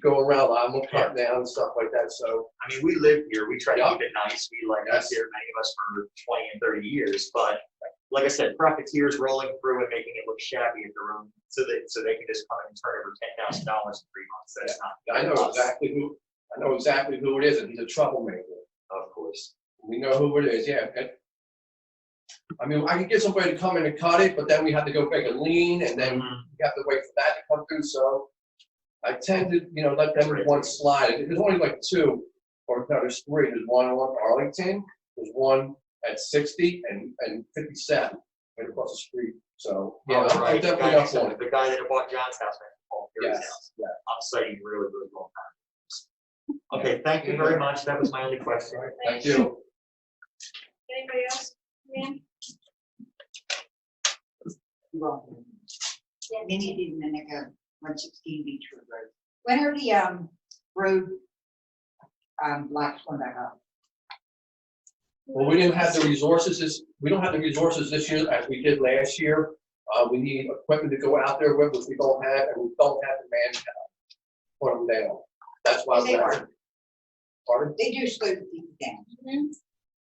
go around a lot more cut down and stuff like that. So, I mean, we live here, we try to keep it nice. We like us here, many of us for 20 and 30 years, but like I said, profiteers rolling through and making it look shabby at their own, so they can just come and turn over $10,000 in 3 months. That's not. I know exactly who it is, and he's a troublemaker. Of course. We know who it is, yeah. I mean, I can get somebody to come in and cut it, but then we have to go make a lien, and then we have to wait for that to come through. So I tend to, let them with one slide. There's only like 2, or no, there's 3. There's one on Arlington, there's one at 60 and 57 right across the street. So yeah, right. I'm definitely up on it. The guy that bought John's house, Yes, yeah. I'm citing really, really long time. Okay, thank you very much. That was my only question. Thank you. Anybody else? Ma'am? Minnie Dominica, 116 Beechwood Road. When are the road blocks going back up? Well, we didn't have the resources we don't have the resources this year as we did last year. We need equipment to go out there with, which we don't have, and we don't have the manpower. Put them down. That's why. They are. Pardon? They do slow the people down.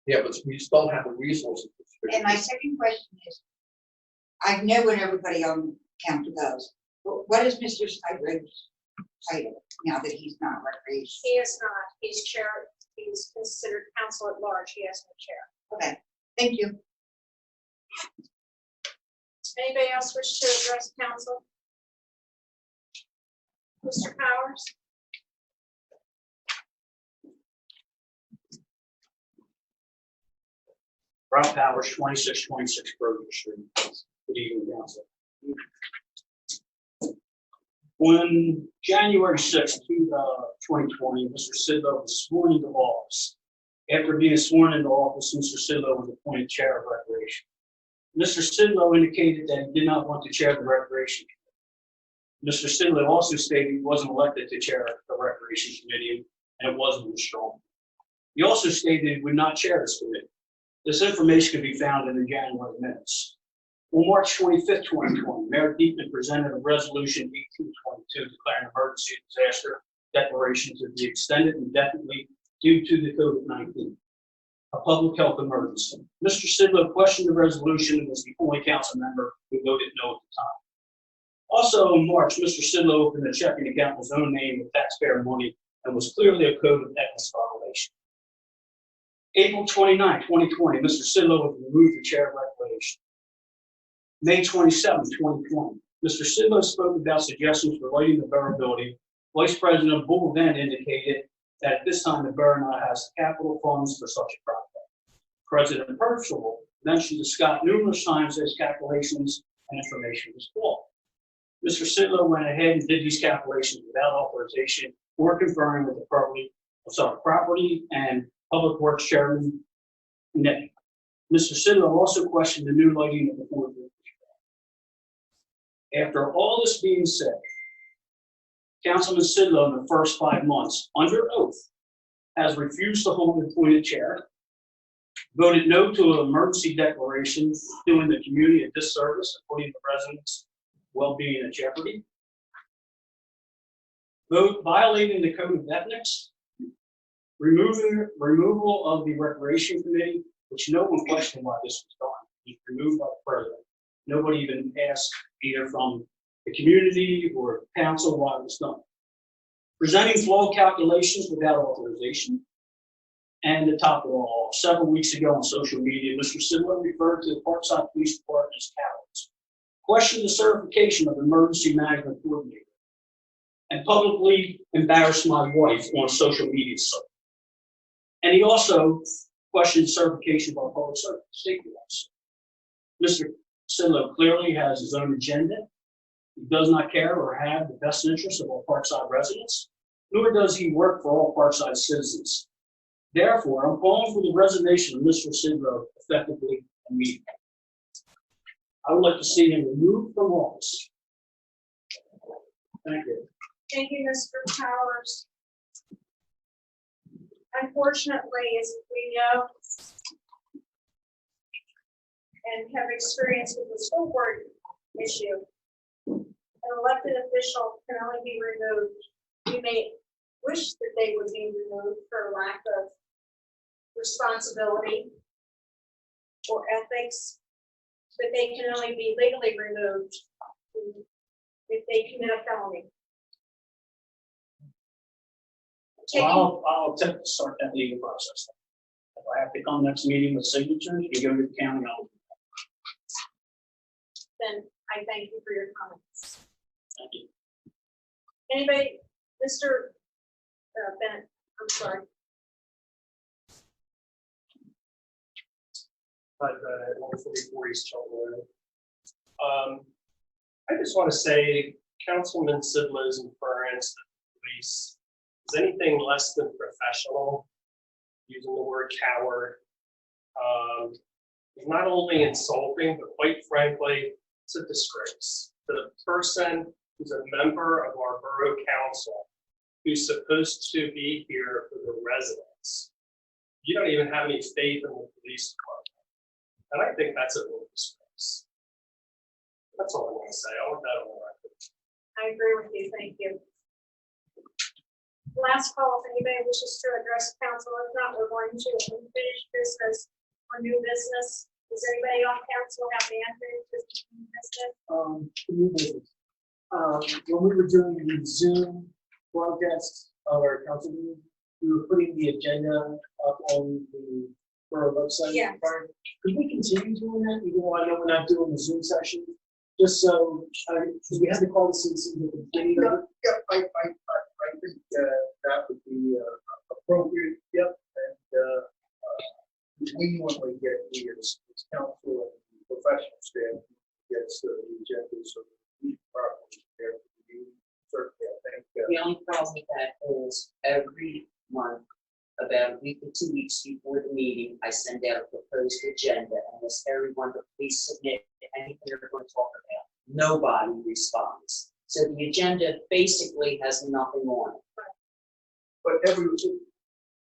Yeah, but we just don't have the resources. And my second question is, I know what everybody on council does, but what is Mr. Snyder's title now that he's not recreation? He is not, he's chair, he's considered council at large, he has no chair. Okay, thank you. Anybody else wish to address council? Mr. Powers? Ralph Powers, 2626 Borough Street. Good evening, council. On January 6th, 2020, Mr. Sidlow was sworn into office. After being sworn into office, Mr. Sidlow was appointed chair of recreation. Mr. Sidlow indicated that he did not want to chair the recreation committee. Mr. Sidlow also stated he wasn't elected to chair the recreation committee, and it wasn't strong. He also stated he would not chair this committee. This information can be found in the January minutes. On March 25th, 2020, Mayor Deepman presented a resolution 1822 declaring emergency disaster declaration to be extended indefinitely due to the COVID-19, a public health emergency. Mr. Sidlow questioned the resolution and was the only council member who voted no at the time. Also in March, Mr. Sidlow opened a checking account in his own name with taxpayer money and was clearly a code of ethics violation. April 29, 2020, Mr. Sidlow was removed the chair of recreation. May 27, 2020, Mr. Sidlow spoke about suggestions for lighting the borough building. Vice President Bull then indicated that at this time the borough now has capital funds for such a project. President Percival mentioned to Scott numerous times his calculations and information was flawed. Mr. Sidlow went ahead and did these calculations without authorization or conferring with the property and Public Works Chairman Nick. Mr. Sidlow also questioned the new lighting of the fourth. After all this being said, Councilman Sidlow in the first 5 months, under oath, has refused to hold the appointed chair, voted no to an emergency declaration, doing the community a disservice and putting the residents' well-being at jeopardy, violating the code of ethics, removal of the recreation committee, which no one questioned why this was done. It was removed by the president. Nobody even asked either from the community or council why it was done. Presenting flawed calculations without authorization. And to top it all, several weeks ago on social media, Mr. Sidlow referred to the Parkside Police Department as cowards, questioned the certification of emergency management coordinator, and publicly embarrassed my wife on a social media site. And he also questioned certification by public safety officer. Mr. Sidlow clearly has his own agenda. He does not care or have the best interests of all Parkside residents, nor does he work for all Parkside citizens. Therefore, I'm calling for the resignation of Mr. Sidlow effectively immediately. I would like to see him removed from office. Thank you. Thank you, Mr. Powers. Unfortunately, as we know and have experience with the school board issue, an elected official can only be removed. We may wish that they would be removed for lack of responsibility or ethics, but they can only be legally removed if they commit a felony. Well, I'll attempt to start that legal process. If I have to come next meeting with signatures, you go to the county. Then I thank you for your comments. Thank you. Anybody, Mr. Bennett, I'm sorry. But 144 East Chilton Road. I just want to say, Councilman Sidlow's inference that the police is anything less than professional, using the word coward, is not only insulting, but quite frankly, it's a disgrace. The person who's a member of our borough council, who's supposed to be here for the residents, you don't even have any faith in the police department. And I think that's a real disgrace. That's all I want to say. I want that on the record. I agree with you, thank you. Last call, if anybody wishes to address council, if not, we're going to unfinished business or new business. Does anybody on council have the unfinished business? New business. When we were doing the Zoom broadcast of our council meeting, we were putting the agenda up on the Borough website. Yeah. Could we continue doing that, even though I know we're not doing the Zoom session? Just so, because we had to call the citizens at the beginning of it. Yeah, I think that would be appropriate, yep, and we normally get the as council and professional staff gets the agenda, so we probably there for the meeting. Certainly, I think. The only problem with that is every month, about a week or 2 weeks before the meeting, I send out a proposed agenda and ask everyone to please submit anything they're going to talk about. Nobody responds. So the agenda basically has nothing on it. But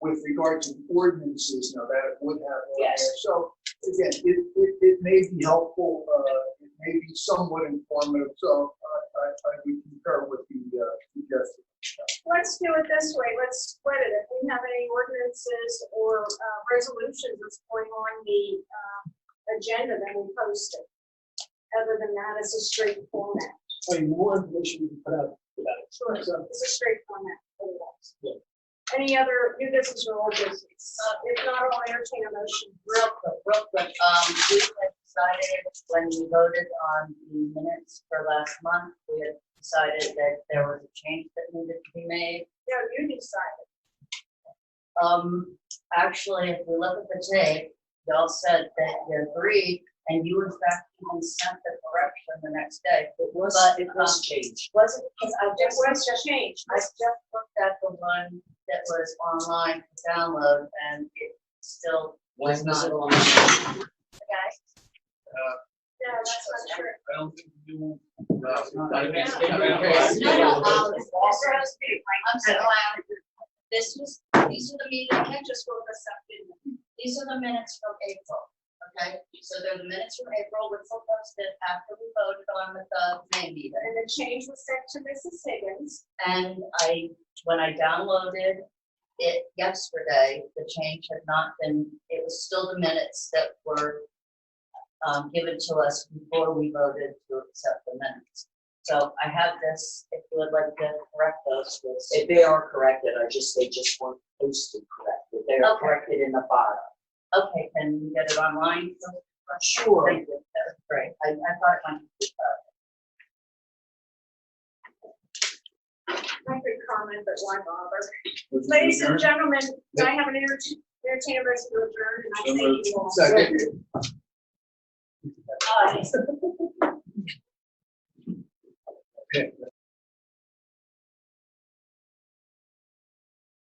with regard to ordinances, now that would have. Yes. So again, it may be helpful, it may be somewhat informative, so I would concur with the suggestion. Let's do it this way, let's split it. If we have any ordinances or resolutions that's going on the agenda, then we post it. Other than that, it's a straight format. I mean, more information we can put out about it. Sure, So, it's a straight format. Otherwise. Yeah. Any other new business or old business? If not, I'll entertain a motion. Real quick, we had decided when we voted on the minutes for last month, we had decided that there was a change that needed to be made. No, you decided. Actually, if we look at the tape, y'all said that you agreed, and you in fact even sent the correction the next day. It was changed. Was it, because I It just, was changed. I just looked at the one that was online to download, and it still was When was not. it on? Okay. No, that's not true. I don't think you. No, I'm so glad. These are the meetings, I can't just roll this up, didn't it? these are the minutes from April, okay? So they're the minutes from April, which were posted after we voted on the May meeting. And the change was sent to Mrs. Higgins. And when I downloaded it yesterday, the change had not been, it was still the minutes that were given to us before we voted to accept the minutes. So I have this, if you would like to correct those. If they are corrected, they just weren't posted correctly. They are Okay. corrected in the file. Okay, can we get it online? Sure. Thank you, that was great. I thought it might be. I could comment, but why bother? Ladies and gentlemen, I have an entertainer versus adjourn, and I thank you all. Second. Aye.